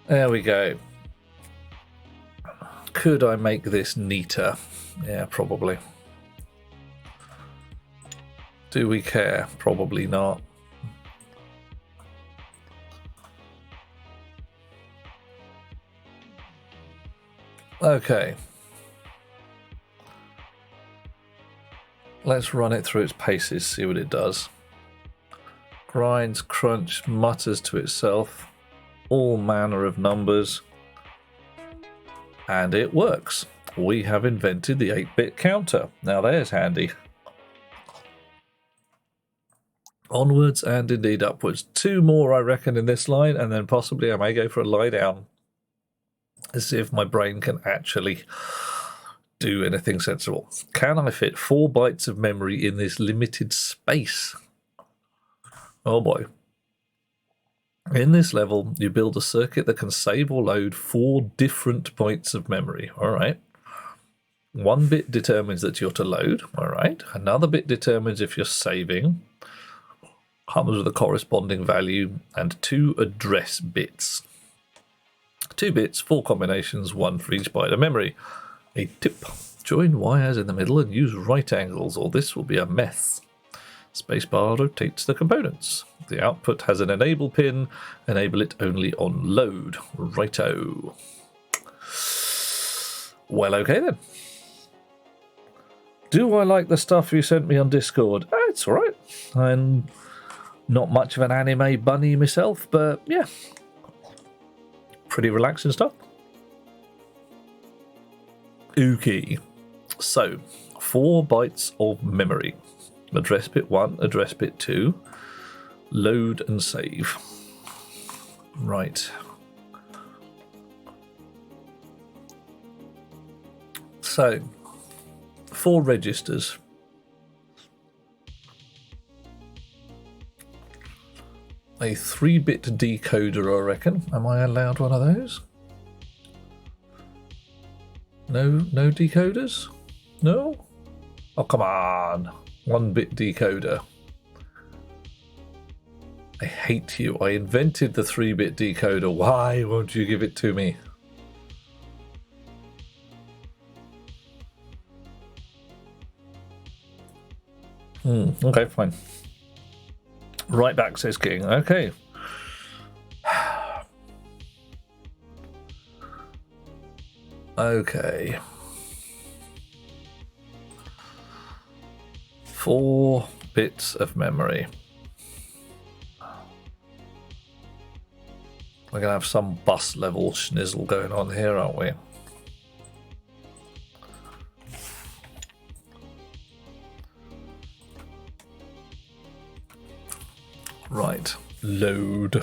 There we go. Could I make this neater? Yeah, probably. Do we care? Probably not. Okay. Let's run it through its paces, see what it does. Grinds, crunch, mutters to itself, all manner of numbers. And it works. We have invented the 8-bit counter. Now there's handy. Onwards and indeed upwards. 2 more, I reckon, in this line, and then possibly I may go for a lie down. Let's see if my brain can actually do anything sensible. Can I fit 4 bytes of memory in this limited space? Oh boy. In this level, you build a circuit that can save or load 4 different points of memory. All right. 1 bit determines that you're to load. All right. Another bit determines if you're saving. Comes with a corresponding value, and 2 address bits. 2 bits, 4 combinations, 1 for each byte of memory. A tip: join wires in the middle and use right angles, or this will be a mess. Spacebar rotates the components. The output has an enable pin. Enable it only on load. Righto. Well, okay then. Do I like the stuff you sent me on Discord? It's alright. I'm not much of an anime bunny myself, but yeah. Pretty relaxing stuff. Okay. So, 4 bytes of memory. Address bit 1, address bit 2. Load and save. Right. So, 4 registers. A 3-bit decoder, I reckon. Am I allowed one of those? No decoders? No? Oh, come on. 1-bit decoder. I hate you. I invented the 3-bit decoder. Why won't you give it to me? Okay, fine. Right back, says King. Okay. Okay. 4 bits of memory. We're going to have some bus level schnizzle going on here, aren't we? Right, load.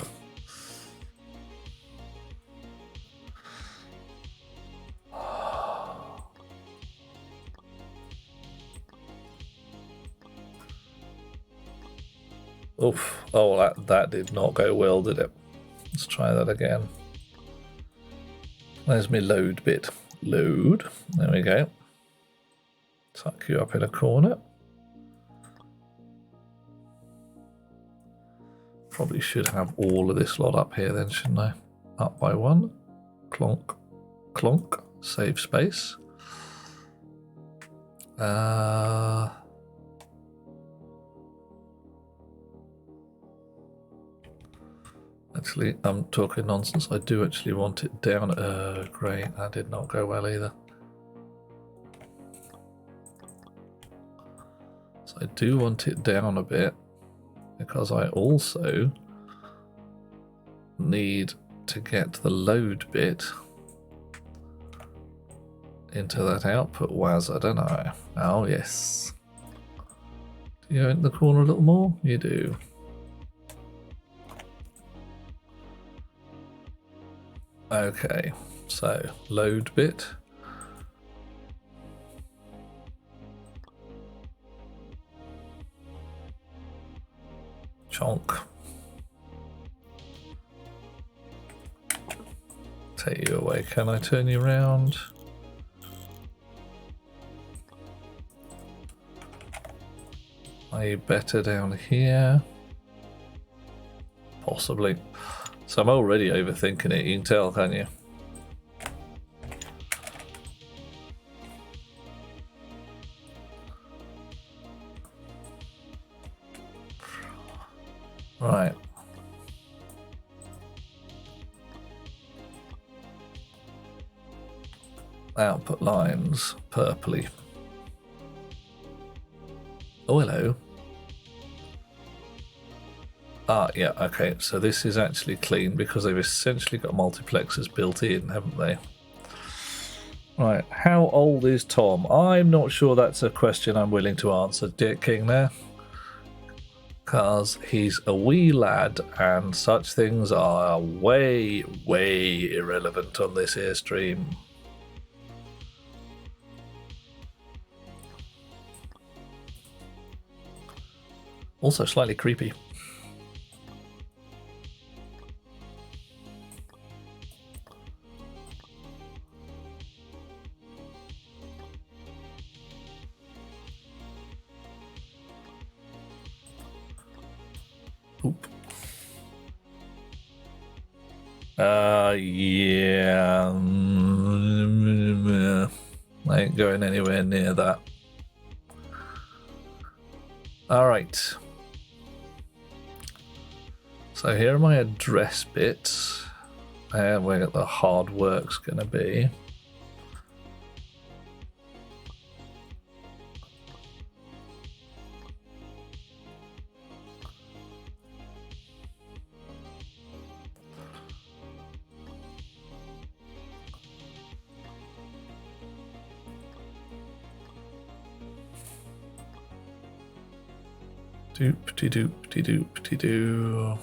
Oof, oh, that did not go well, did it? Let's try that again. There's my load bit. Load, there we go. Tuck you up in a corner. Probably should have all of this lot up here then, shouldn't I? Up by one. Clonk. Clonk. Save space. Actually, I'm talking nonsense. I do actually want it down. Great. That did not go well either. So I do want it down a bit because I also need to get the load bit into that output was. I don't know. Oh, yes. Do you go in the corner a little more? You do. Okay, so load bit. Chonk. Take you away. Can I turn you around? Are you better down here? Possibly. So I'm already overthinking it, you can tell, can't you? Right. Output lines, purpley. Oh, hello. Ah, yeah, okay, so this is actually clean because they've essentially got multiplexers built in, haven't they? Right, how old is Tom? I'm not sure that's a question I'm willing to answer, Dick King there. Because he's a wee lad and such things are way, way irrelevant on this airstream. Also slightly creepy. Oop. Yeah. I ain't going anywhere near that. Alright. So here are my address bits. And where the hard work's going to be. Doop-de-doop-de-doop-de-doo.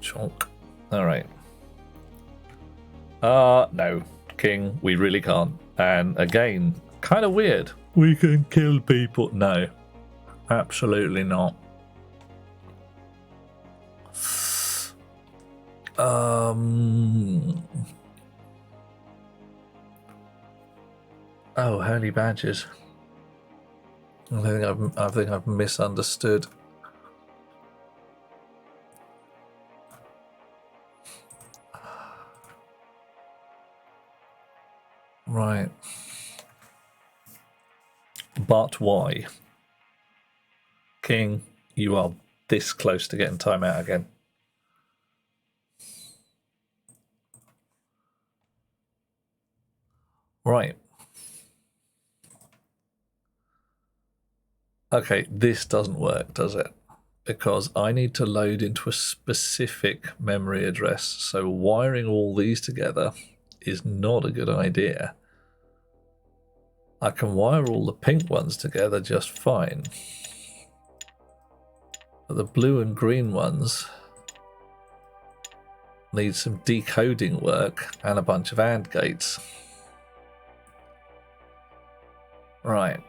Chonk. Alright. No. King, we really can't. And again, kind of weird. We can kill people. No. Absolutely not. Oh, holy badgers. I think I've misunderstood. Right. But why? King, you are this close to getting timeout again. Right. Okay, this doesn't work, does it? Because I need to load into a specific memory address. So wiring all these together is not a good idea. I can wire all the pink ones together just fine. But the blue and green ones need some decoding work and a bunch of AND gates. Right.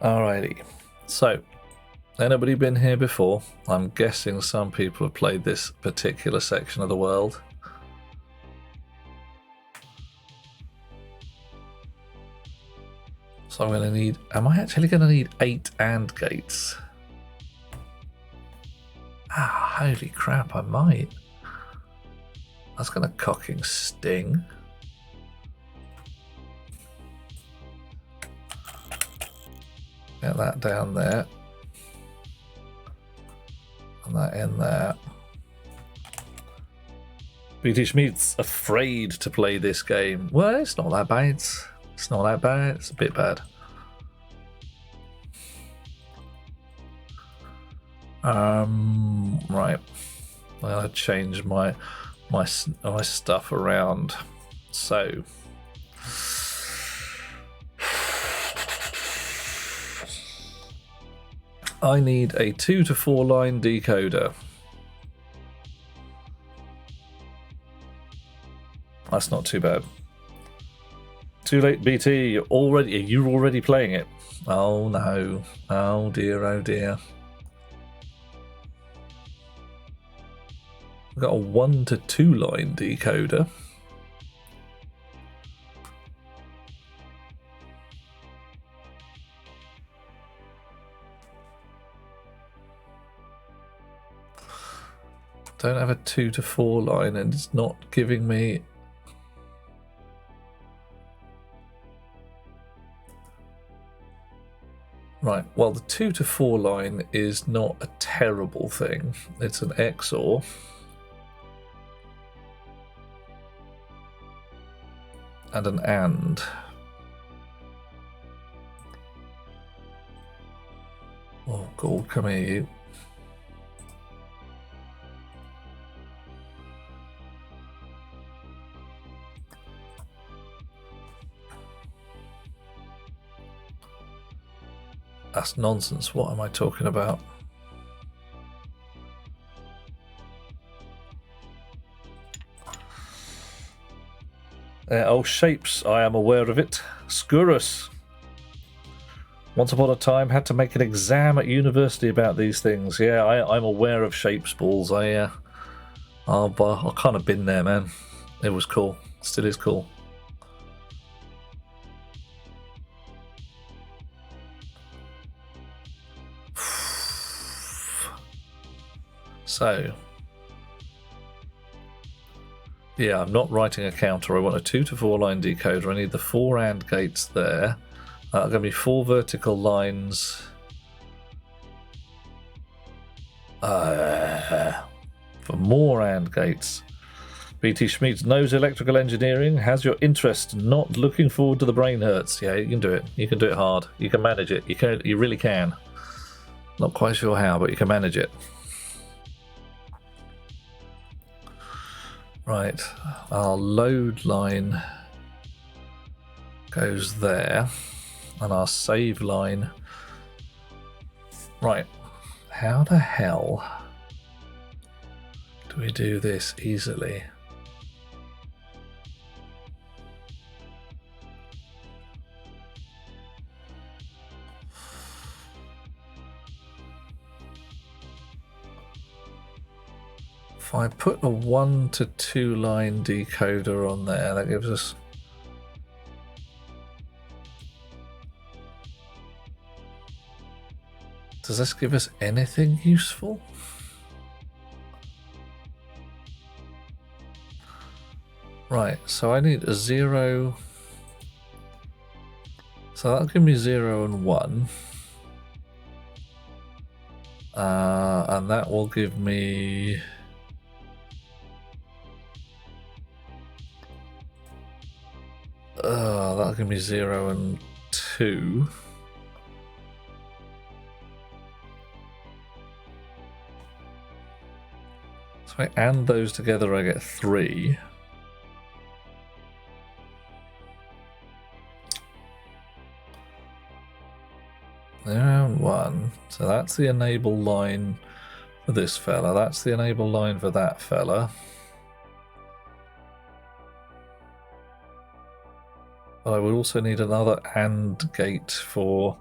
Alrighty. So, anybody been here before? I'm guessing some people have played this particular section of the world. So I'm going to need... Am I actually going to need 8 AND gates? Ah, holy crap, I might. That's going to cocking sting. Get that down there. And that in there. BT Schmidt's afraid to play this game. Well, it's not that bad. It's not that bad. It's a bit bad. Right. I'm gonna change my stuff around. So. I need a 2 to 4 line decoder. That's not too bad. Too late, BT. You're already playing it. Oh no. Oh dear, oh dear. I've got a 1 to 2 line decoder. Don't have a 2 to 4 line and it's not giving me... Right, well the 2 to 4 line is not a terrible thing. It's an XOR. And an AND. Oh God, come here you. That's nonsense. What am I talking about? Oh, shapes. I am aware of it. Scurus. Once upon a time, had to make an exam at university about these things. Yeah, I'm aware of shapes balls. I kind of been there, man. It was cool. Still is cool. So, yeah, I'm not writing a counter. I want a 2 to 4 line decoder. I need the 4 AND gates there. Going to be 4 vertical lines. For more AND gates. BT Schmid knows electrical engineering, has your interest, not looking forward to the brain hurts. Yeah, you can do it. You can do it hard. You can manage it. You really can. Not quite sure how, but you can manage it. Right, our load line goes there, and our save line. Right, how the hell do we do this easily? If I put a 1 to 2 line decoder on there, that gives us... Does this give us anything useful? Right, so I need a 0. So that'll give me 0 and 1. And that will give me... that'll give me 0 and 2. So if I add those together, I get 3. And 1. So that's the enable line for this fella. That's the enable line for that fella. But I would also need another AND gate for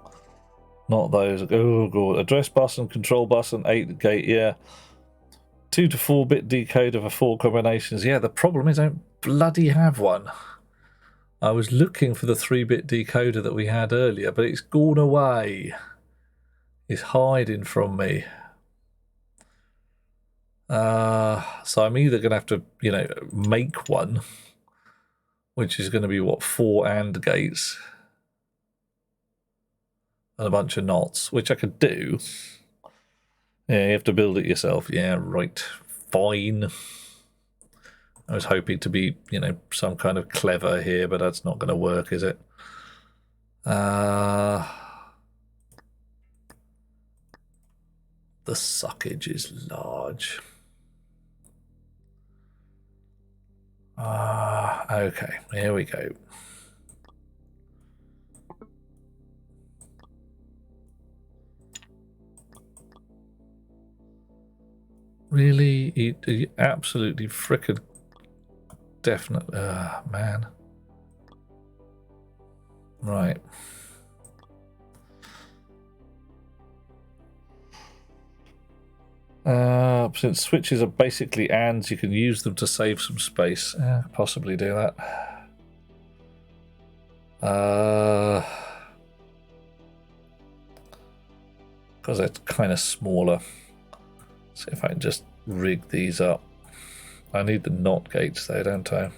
Not those. Oh god. Address bus and control bus and 8 gate, yeah. 2 to 4-bit decoder for 4 combinations. Yeah, the problem is I don't bloody have one. I was looking for the 3-bit decoder that we had earlier, but it's gone away. It's hiding from me. So I'm either going to have to, you know, make one, which is going to be, what, 4 AND gates and a bunch of knots, which I could do. Yeah, you have to build it yourself. Yeah, right. Fine. I was hoping to be, you know, some kind of clever here, but that's not going to work, is it? The suckage is large. Okay, here we go. Really? You absolutely frickin' definite. Man. Right. Since switches are basically ANDs, you can use them to save some space. Possibly do that. Because it's kind of smaller. See if I can just rig these up. I need the NOT gates though, don't I?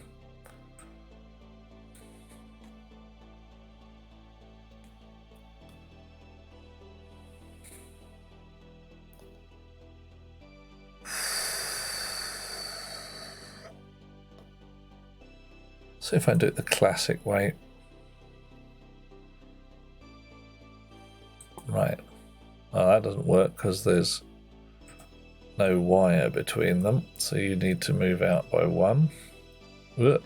See if I do it the classic way. Right. Oh, that doesn't work because there's no wire between them. So you need to move out by 1. Ugh.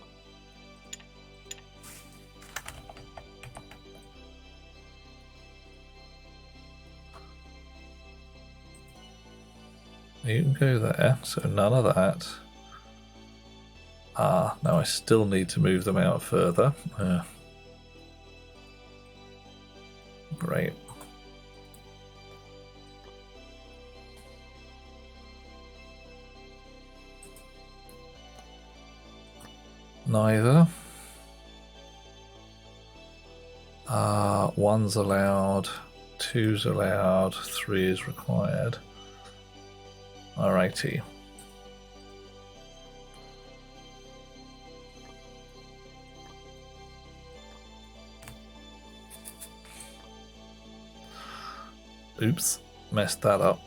You can go there, so none of that. Now I still need to move them out further. Great. Neither. 1's allowed, 2's allowed, 3 is required. Alrighty. Oops, messed that up.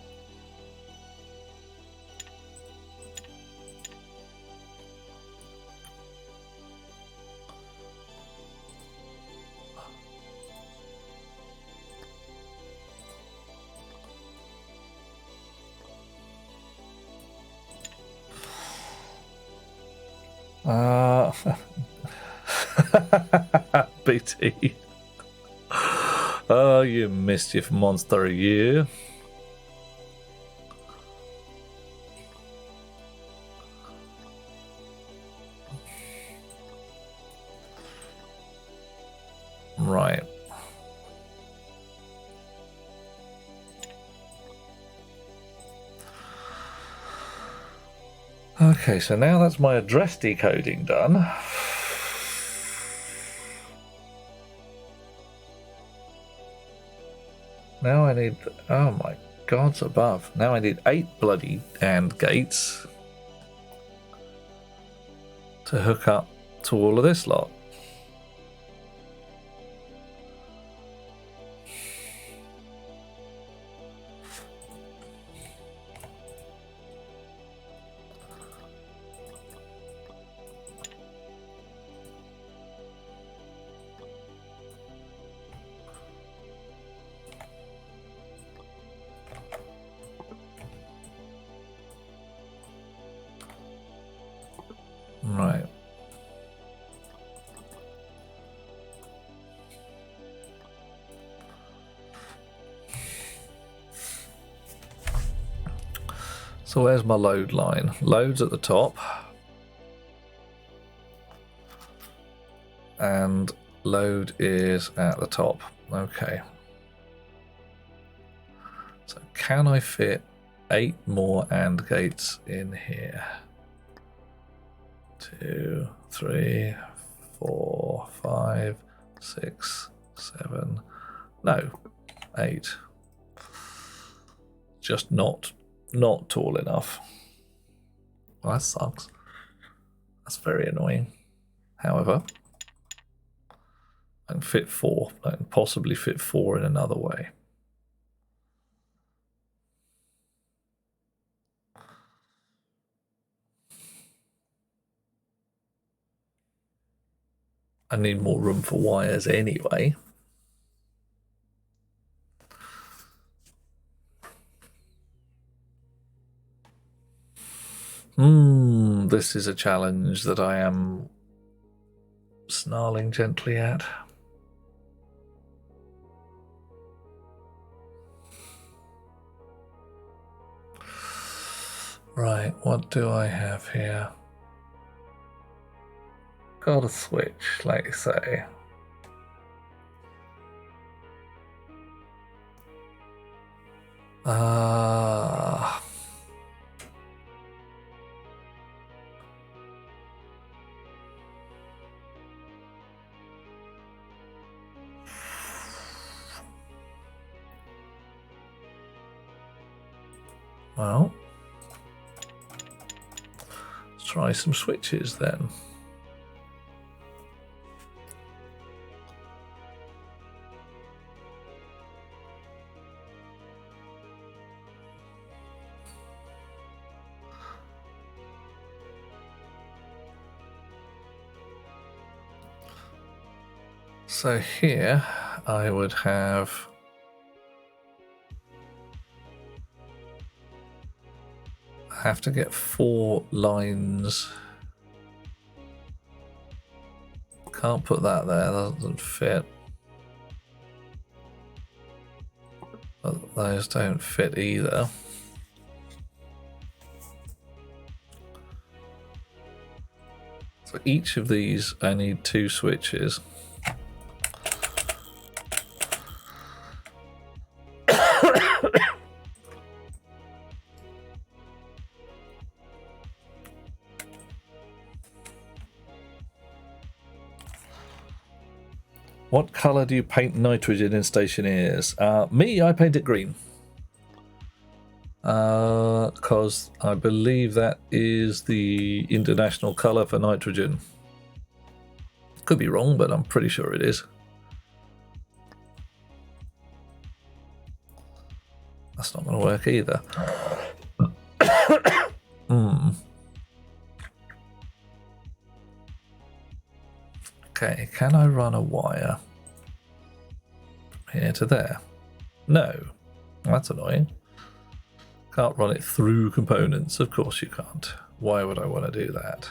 BT. Oh, you mischief monster, you. Right. Okay, so now that's my address decoding done. Now I need, oh my gods above. Now I need 8 bloody AND gates to hook up to all of this lot. Right. So where's my load line? Load's at the top. And load is at the top. Okay. can I fit 8 more AND gates in here? 2, 3, 4, 5, 6, 7. No, 8. Just not tall enough. Well, that sucks. That's very annoying. However, I can fit 4. I can possibly fit 4 in another way. I need more room for wires anyway. This is a challenge that I am snarling gently at. Right, what do I have here? Got a switch, like you say. Well, let's try some switches then. So here I would have to get 4 lines. Can't put that there, that doesn't fit. But those don't fit either. So each of these I need 2 switches. What colour do you paint nitrogen in stationeers? Me, I paint it green. Because I believe that is the international colour for nitrogen. Could be wrong, but I'm pretty sure it is. That's not going to work either. Okay, can I run a wire here to there? No. That's annoying. Can't run it through components. Of course you can't. Why would I want to do that?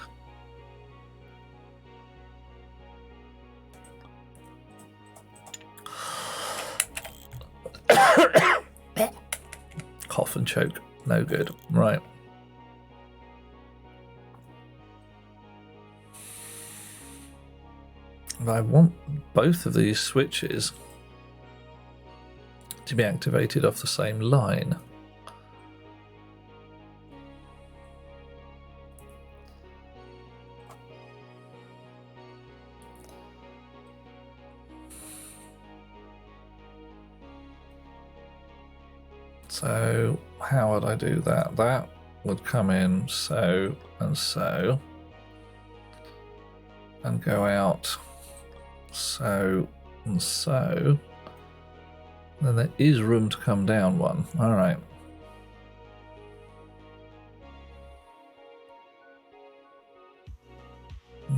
Cough and choke. No good. Right. I want both of these switches to be activated off the same line. So how would I do that? That would come in so and so and go out so and so. Then there is room to come down one. All right.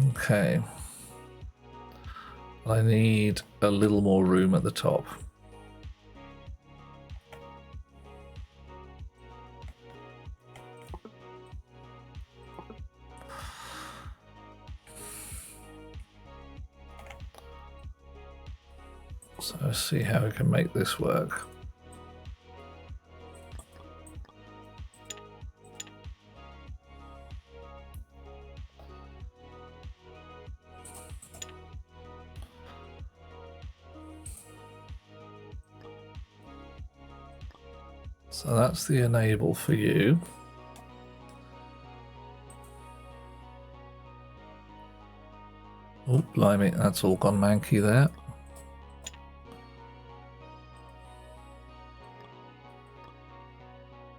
Okay. I need a little more room at the top. So let's see how we can make this work. So that's the enable for you. Oh, blimey, that's all gone manky there.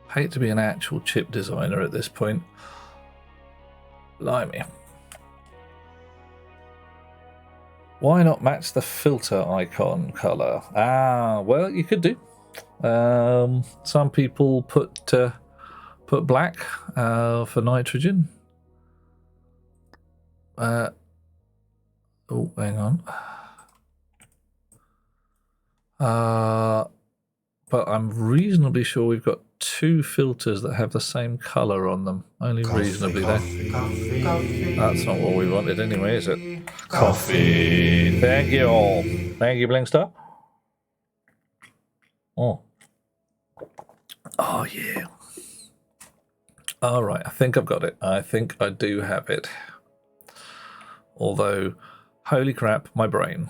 Hate to be an actual chip designer at this point. Blimey. Why not match the filter icon color? Ah, well, you could do. Some people put black for nitrogen. Oh, hang on. But I'm reasonably sure we've got two filters that have the same color on them. Only reasonably there. That's not what we wanted anyway, is it? Coffee. Thank you all. Thank you, Blinkstar. Oh. Oh, yeah. All right, I think I've got it. I think I do have it. Although, holy crap, my brain.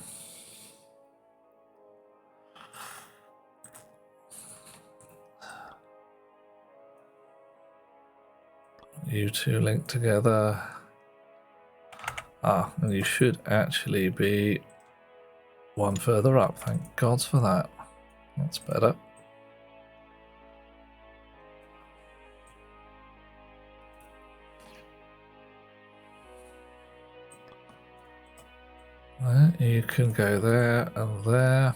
You two link together. Ah, and you should actually be one further up. Thank God for that. That's better. You can go there and there.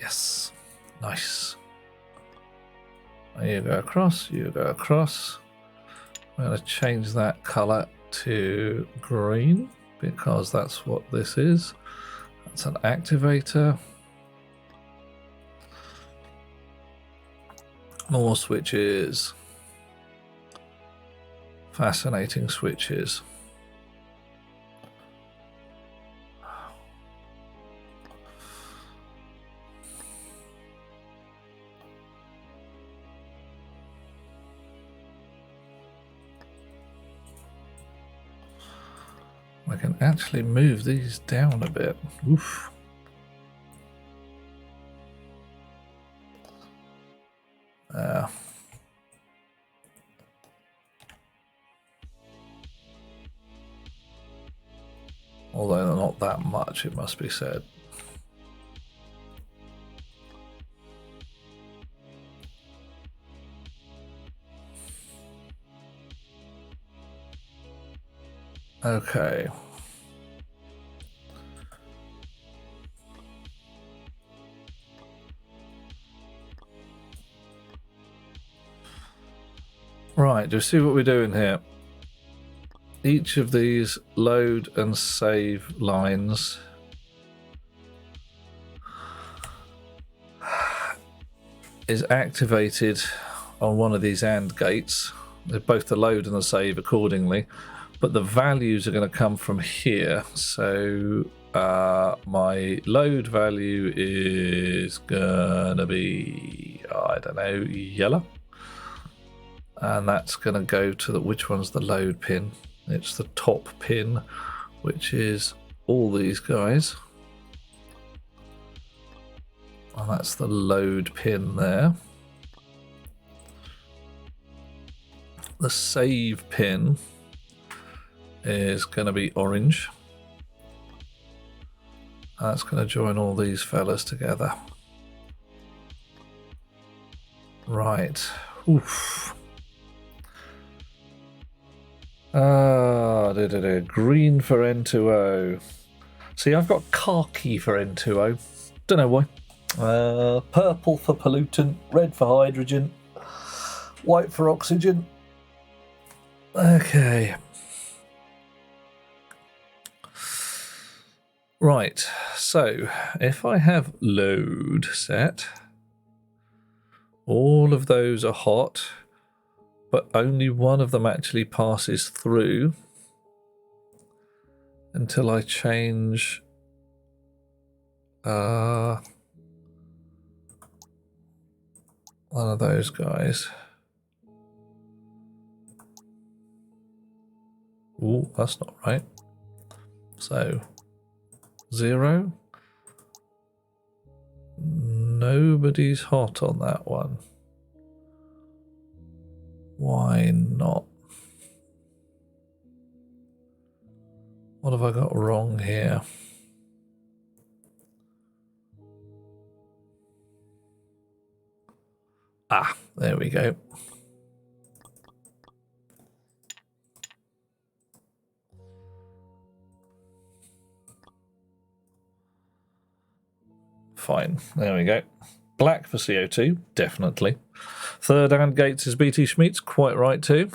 Yes. Nice. You go across, you go across. I'm going to change that color to green because that's what this is. That's an activator. More switches. Fascinating switches. I can actually move these down a bit. Oof. Although not that much, it must be said. Okay. Right, do you see what we're doing here? Each of these load and save lines is activated on one of these AND gates. They're both the load and the save accordingly, but the values are going to come from here. So my load value is gonna be, I don't know, yellow, and that's going to go to the, which one's the load pin? It's the top pin, which is all these guys. And that's the load pin there. The save pin is going to be orange. That's going to join all these fellas together. Right. Oof. Green for N2O. See, I've got khaki for N2O. Don't know why. Purple for pollutant, red for hydrogen, white for oxygen. Okay. Right, so if I have load set, all of those are hot, but only one of them actually passes through until I change one of those guys. Ooh, that's not right. So 0. Nobody's hot on that one. Why not? What have I got wrong here? Ah, there we go. Fine, there we go. Black for CO2, definitely. Third AND gates is BT Schmeat's, quite right too.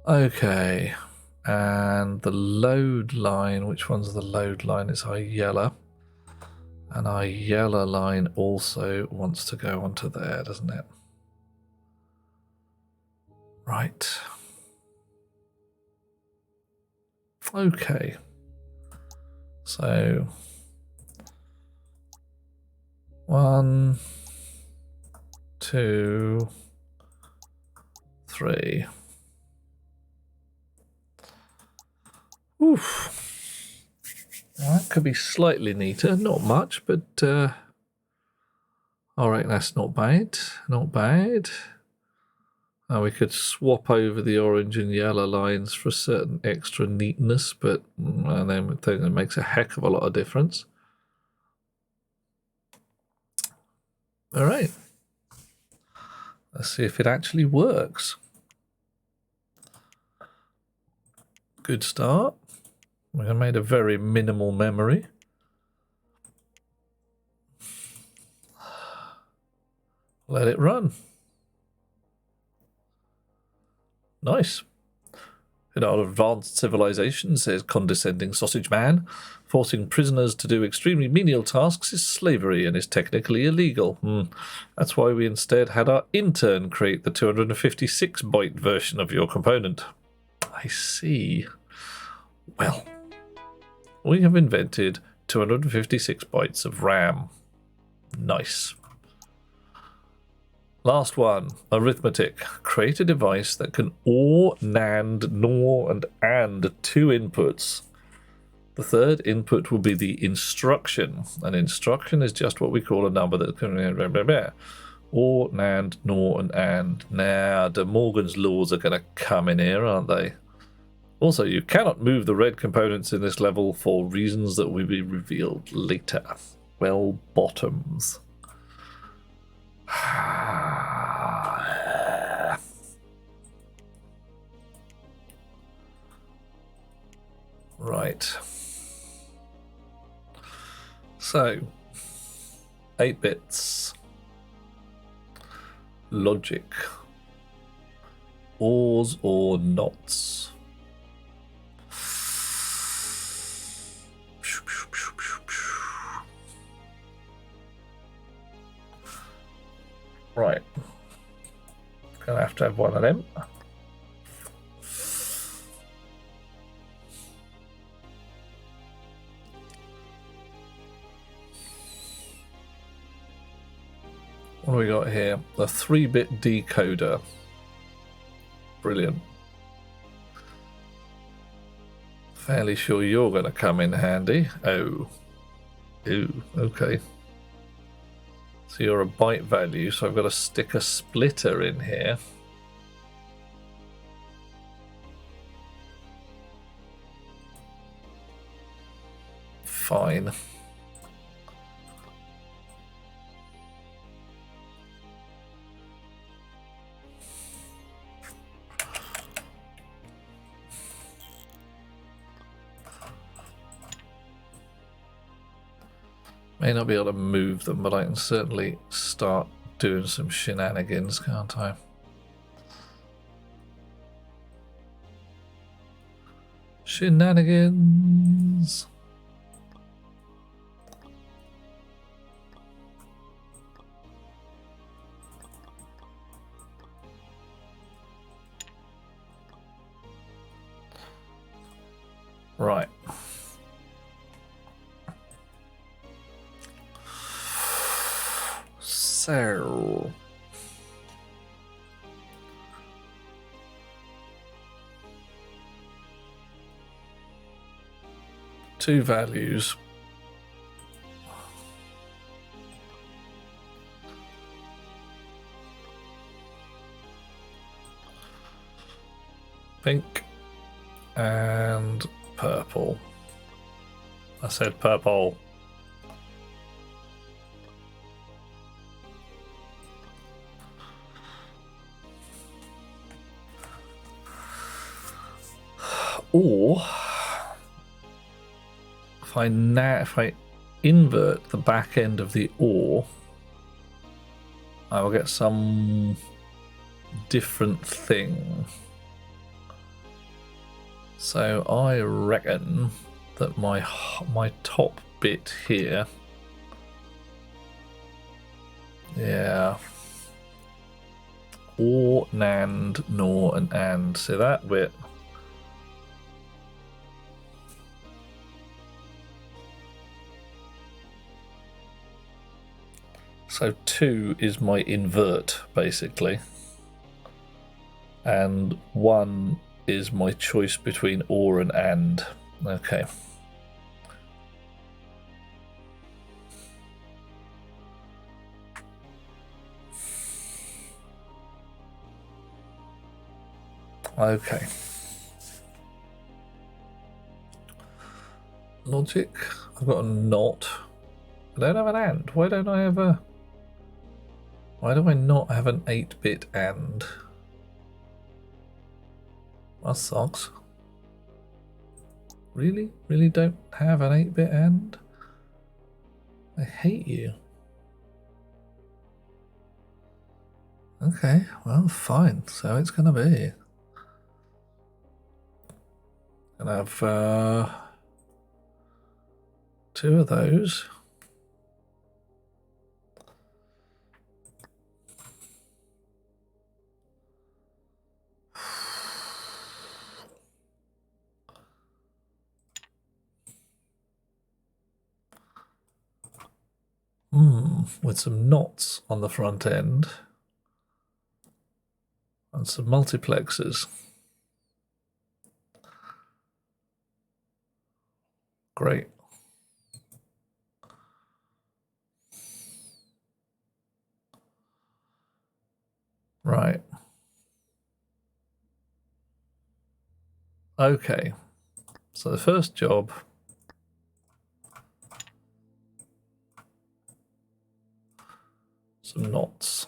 Okay, and the load line, which one's the load line? It's our yellow. And our yellow line also wants to go onto there, doesn't it? Right. Okay. So 1, 2, 3. Oof. That could be slightly neater, not much, but all right, that's not bad, not bad. We could swap over the orange and yellow lines for a certain extra neatness, but I don't think it makes a heck of a lot of difference. All right, let's see if it actually works. Good start. We made a very minimal memory. Let it run. Nice. In our advanced civilization, says condescending sausage man, forcing prisoners to do extremely menial tasks is slavery and is technically illegal. That's why we instead had our intern create the 256-byte version of your component. I see. Well, we have invented 256 bytes of RAM. Nice. Last one, arithmetic. Create a device that can OR, NAND, NOR, and AND 2 inputs. The third input will be the instruction. An instruction is just what we call a number that can OR, NAND, NOR, and AND. Now, De Morgan's laws are going to come in here, aren't they? Also, you cannot move the red components in this level for reasons that will be revealed later. Well, bottoms. Right. So, 8 bits. Logic. Ors or nots. Right. Gonna have to have one of them. What do we got here? A 3-bit decoder. Brilliant. Fairly sure you're going to come in handy. Oh. Ooh, okay. So you're a byte value, so I've got to stick a splitter in here. Fine. May not be able to move them, but I can certainly start doing some shenanigans, can't I? Shenanigans. Right. So, two values. Pink and purple. I said purple. Or if I invert the back end of the OR, I will get some different thing. So I reckon that my top bit here, yeah, or NAND, NOR, and AND. See that bit? So 2 is my invert, basically. And 1 is my choice between OR and AND. Okay. Okay. Logic. I've got a NOT. I don't have an AND. Why don't I have a... Why do I not have an 8-bit AND? That sucks. Really? Really don't have an 8-bit AND? I hate you. Okay, well, fine. So it's gonna be. And I have 2 of those. With some knots on the front end and some multiplexers. Great. Right. Okay. So the first job some knots.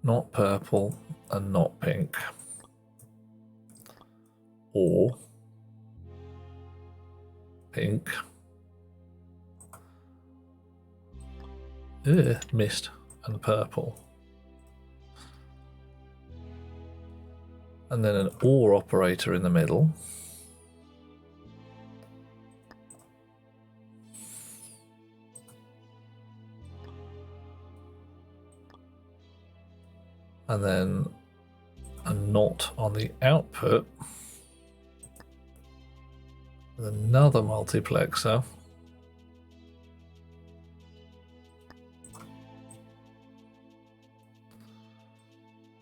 Not purple and not pink. Or pink. Missed. And purple. And then an OR operator in the middle. And then a NOT on the output. With another multiplexer.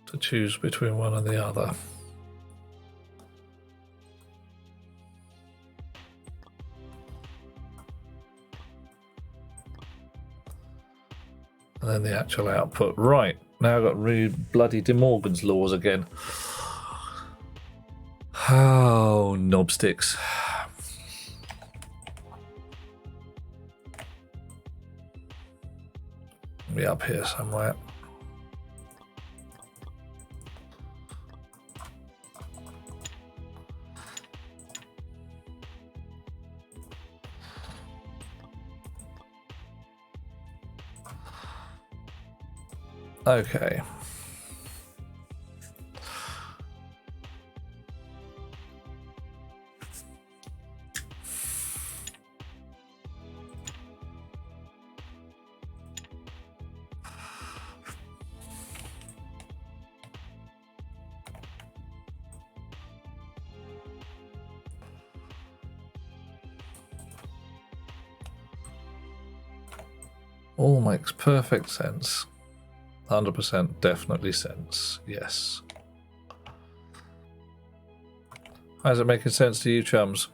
To choose between one and the other. And then the actual output. Right, now I've got really bloody De Morgan's laws again. Oh, knobsticks. Be up here somewhere. Okay. All makes perfect sense. 100% definitely sense. Yes. How's it making sense to you, chums?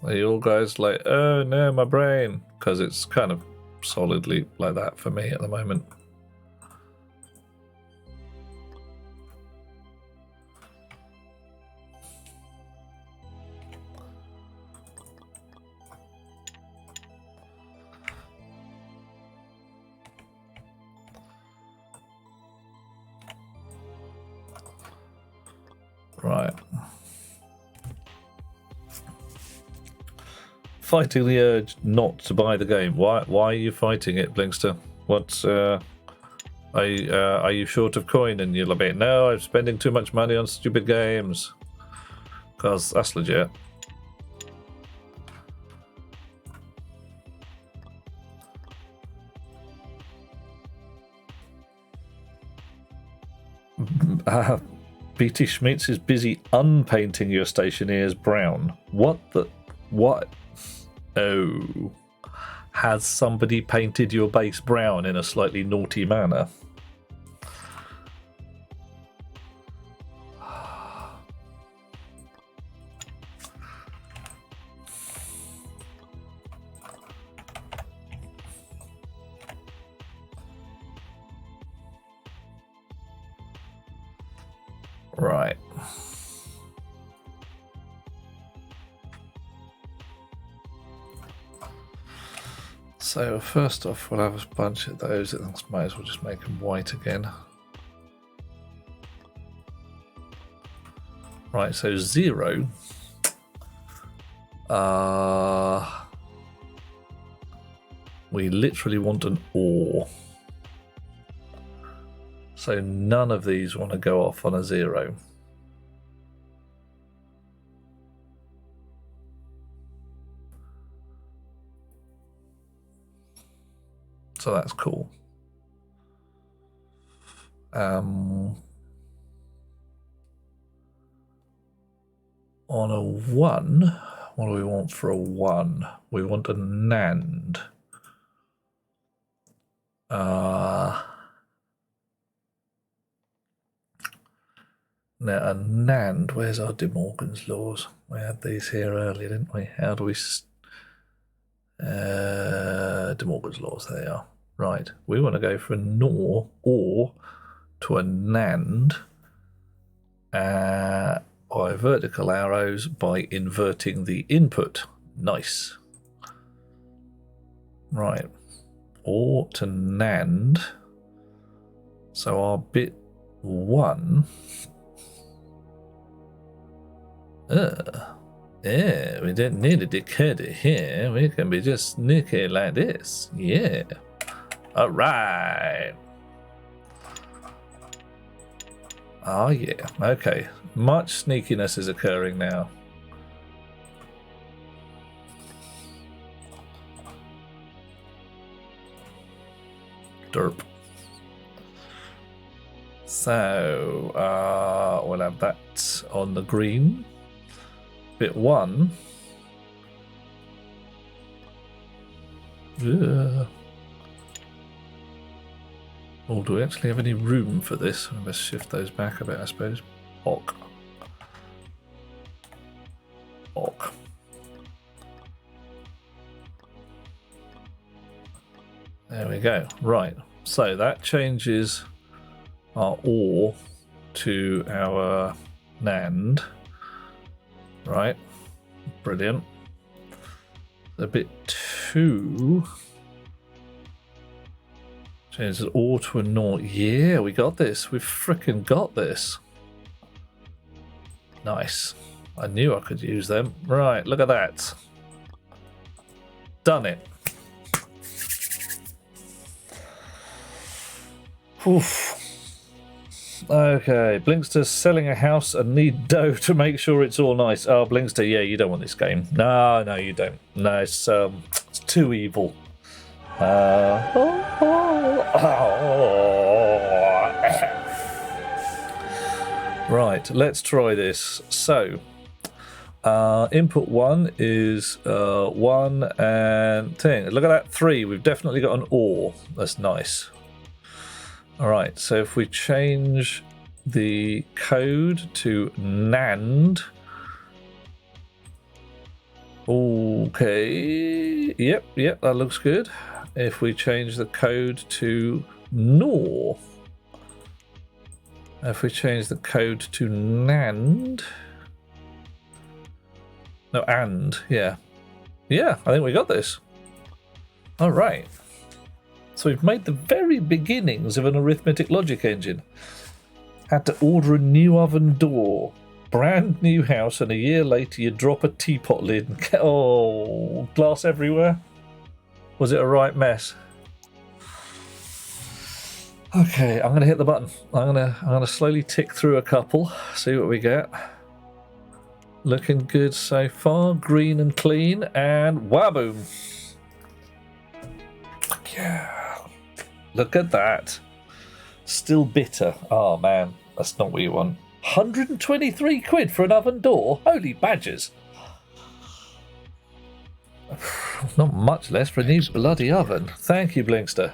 Are you all guys like, oh no, my brain? Because it's kind of solidly like that for me at the moment. Right. Fighting the urge not to buy the game. Why are you fighting it, Blinkster? What's are you short of coin? And you'll be, no, I'm spending too much money on stupid games. Because that's legit. BT Schmitz is busy unpainting your stationeers brown. What the... What? Oh. Has somebody painted your base brown in a slightly naughty manner? Right. So first off, we'll have a bunch of those. Might as well just make them white again. Right, so 0. We literally want an OR. So none of these want to go off on a 0. So that's cool. On a 1, what do we want for a 1? We want a NAND. Now a NAND, where's our De Morgan's laws? We had these here earlier, didn't we? How do we... De Morgan's laws, there they are. Right, we want to go for a NOR or to a NAND by vertical arrows by inverting the input. Nice. Right, or to NAND. So our bit 1. Yeah, we don't need a decoder here. We can be just sneaky like this. Yeah. All right. Oh, yeah. Okay. Much sneakiness is occurring now. Derp. So, we'll have that on the green. Bit 1. Ugh. Oh, do we actually have any room for this? Let's shift those back a bit, I suppose. Ok. Ok. There we go. Right. So that changes our OR to our NAND. Right. Brilliant. A bit 2. Changes OR to a NOR. Yeah, we got this. We've frickin' got this. Nice. I knew I could use them. Right, look at that. Done it. Oof. Okay, Blinkster's selling a house and need dough to make sure it's all nice. Oh, Blinkster, yeah, you don't want this game. No, you don't. No, it's too evil. Right, let's try this. So, input 1 is 1 and thing. Look at that, 3. We've definitely got an OR. That's nice. All right, so if we change the code to NAND Okay. Yep, that looks good. If we change the code to NOR. If we change the code to NAND. No, and, yeah. Yeah, I think we got this. All right. So we've made the very beginnings of an arithmetic logic engine. Had to order a new oven door. Brand new house, and a year later you drop a teapot lid and get, oh, glass everywhere. Was it a right mess? Okay, I'm gonna hit the button. I'm gonna slowly tick through a couple, see what we get. Looking good so far, green and clean, and waboom. Yeah, look at that. Still bitter. Oh man, that's not what you want. 123 quid for an oven door? Holy badgers. Not much less for a new bloody oven. Thank you, Blinkster.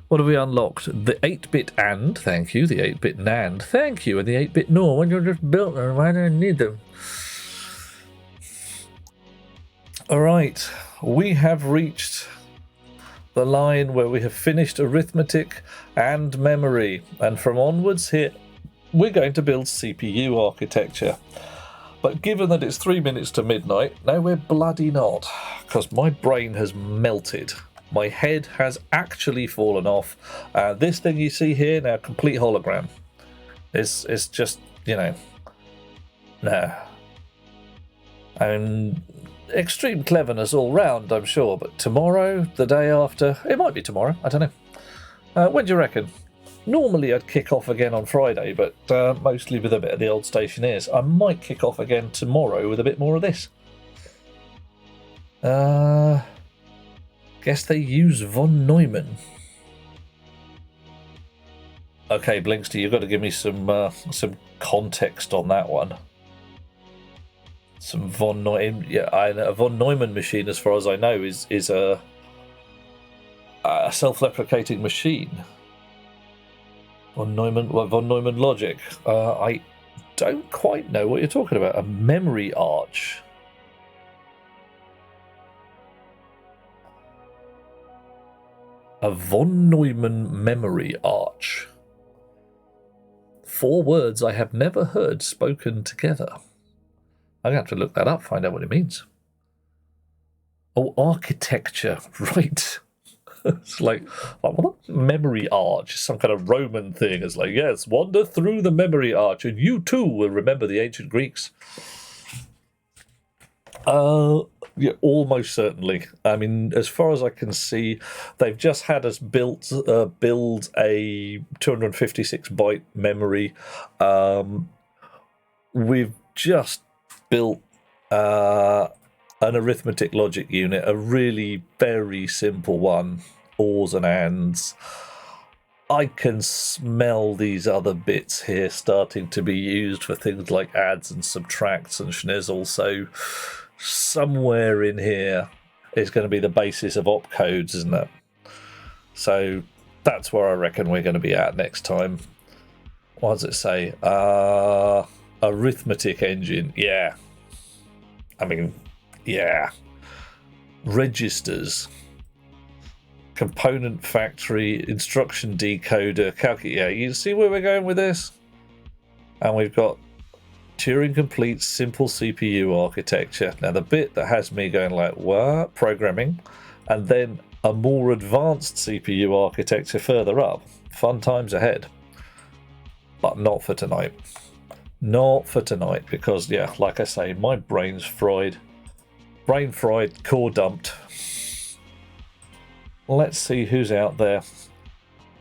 What have we unlocked? The 8-bit and, thank you. The 8-bit NAND, thank you. And the 8-bit NOR. When you're just built them, why do I need them? Alright, we have reached the line where we have finished arithmetic and memory. And from onwards here, we're going to build CPU architecture. But given that it's 3 minutes to midnight, no, we're bloody not. Because my brain has melted. My head has actually fallen off. This thing you see here, now, complete hologram. It's just, you know, no. And extreme cleverness all round, I'm sure. But tomorrow, the day after, it might be tomorrow, I don't know. When do you reckon? Normally I'd kick off again on Friday, but mostly with a bit of the old Stationeers. I might kick off again tomorrow with a bit more of this. Guess they use von Neumann. Okay, Blinkster, you've got to give me some context on that one. Some von Neumann, yeah, a von Neumann machine, as far as I know, is a self-replicating machine. Von Neumann logic. I don't quite know what you're talking about. A memory arch. A von Neumann memory arch. 4 words I have never heard spoken together. I'm going to have to look that up, find out what it means. Oh, architecture. Right. It's like what? Memory arch, some kind of Roman thing. It's like, yes, wander through the memory arch, and you too will remember the ancient Greeks. Yeah, almost certainly. I mean, as far as I can see, they've just had us build a 256-byte memory. We've just built an arithmetic logic unit, a really very simple one, ors and ands. I can smell these other bits here starting to be used for things like adds and subtracts and schnizzle, so somewhere in here is going to be the basis of opcodes, isn't it? So that's where I reckon we're going to be at next time. What does it say? Arithmetic engine, yeah. I mean, yeah. Registers. Component factory, instruction decoder, calculate. Yeah, you see where we're going with this? And we've got Turing Complete simple CPU architecture. Now, the bit that has me going like, what? Programming. And then a more advanced CPU architecture further up. Fun times ahead. But not for tonight. Not for tonight, because, yeah, like I say, my brain's fried. Brain fried, core dumped. Let's see who's out there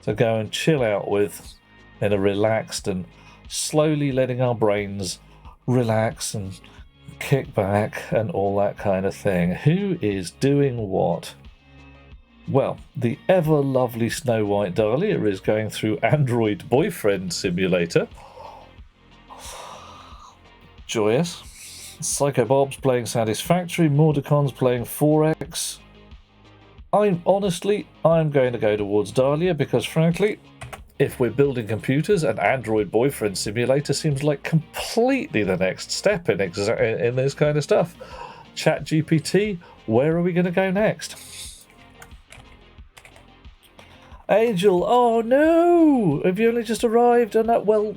to go and chill out with in a relaxed and slowly letting our brains relax and kick back and all that kind of thing. Who is doing what? Well, the ever lovely Snow White Dahlia is going through Android Boyfriend Simulator. Joyous. Psycho Bob's playing Satisfactory. Mordecon's playing 4X. I'm going to go towards Dahlia because, frankly, if we're building computers, an Android Boyfriend Simulator seems like completely the next step in this kind of stuff. ChatGPT, where are we going to go next? Angel, oh no! Have you only just arrived? And that, well,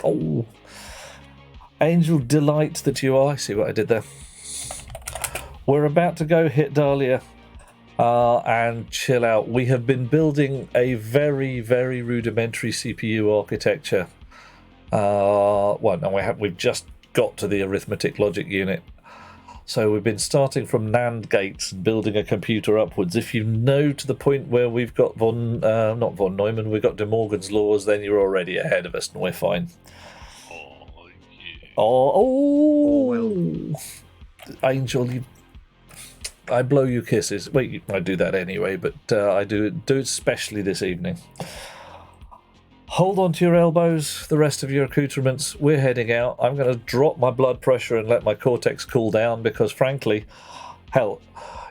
oh. Angel, delight that you are. I see what I did there. We're about to go hit Dahlia and chill out. We have been building a very, very rudimentary CPU architecture. Well, no, we've just got to the arithmetic logic unit. So we've been starting from NAND gates and building a computer upwards. If you know to the point where we've got not von Neumann, we've got De Morgan's laws, then you're already ahead of us and we're fine. Oh, Angel, I blow you kisses. Wait, I do that anyway, but I do it especially this evening. Hold on to your elbows, the rest of your accoutrements. We're heading out. I'm going to drop my blood pressure and let my cortex cool down because, frankly, hell,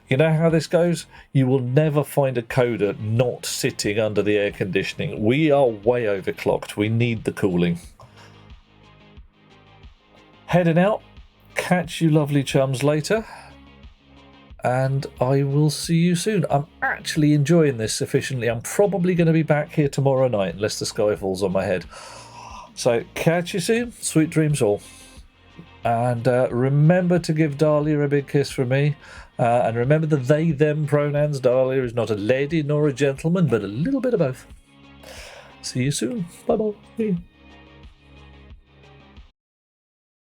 you know how this goes? You will never find a coder not sitting under the air conditioning. We are way overclocked. We need the cooling. Heading out. Catch you lovely chums later. And I will see you soon. I'm actually enjoying this sufficiently. I'm probably going to be back here tomorrow night unless the sky falls on my head. So catch you soon. Sweet dreams all. And remember to give Dahlia a big kiss from me. And remember the they, them pronouns. Dahlia is not a lady nor a gentleman, but a little bit of both. See you soon. Bye-bye.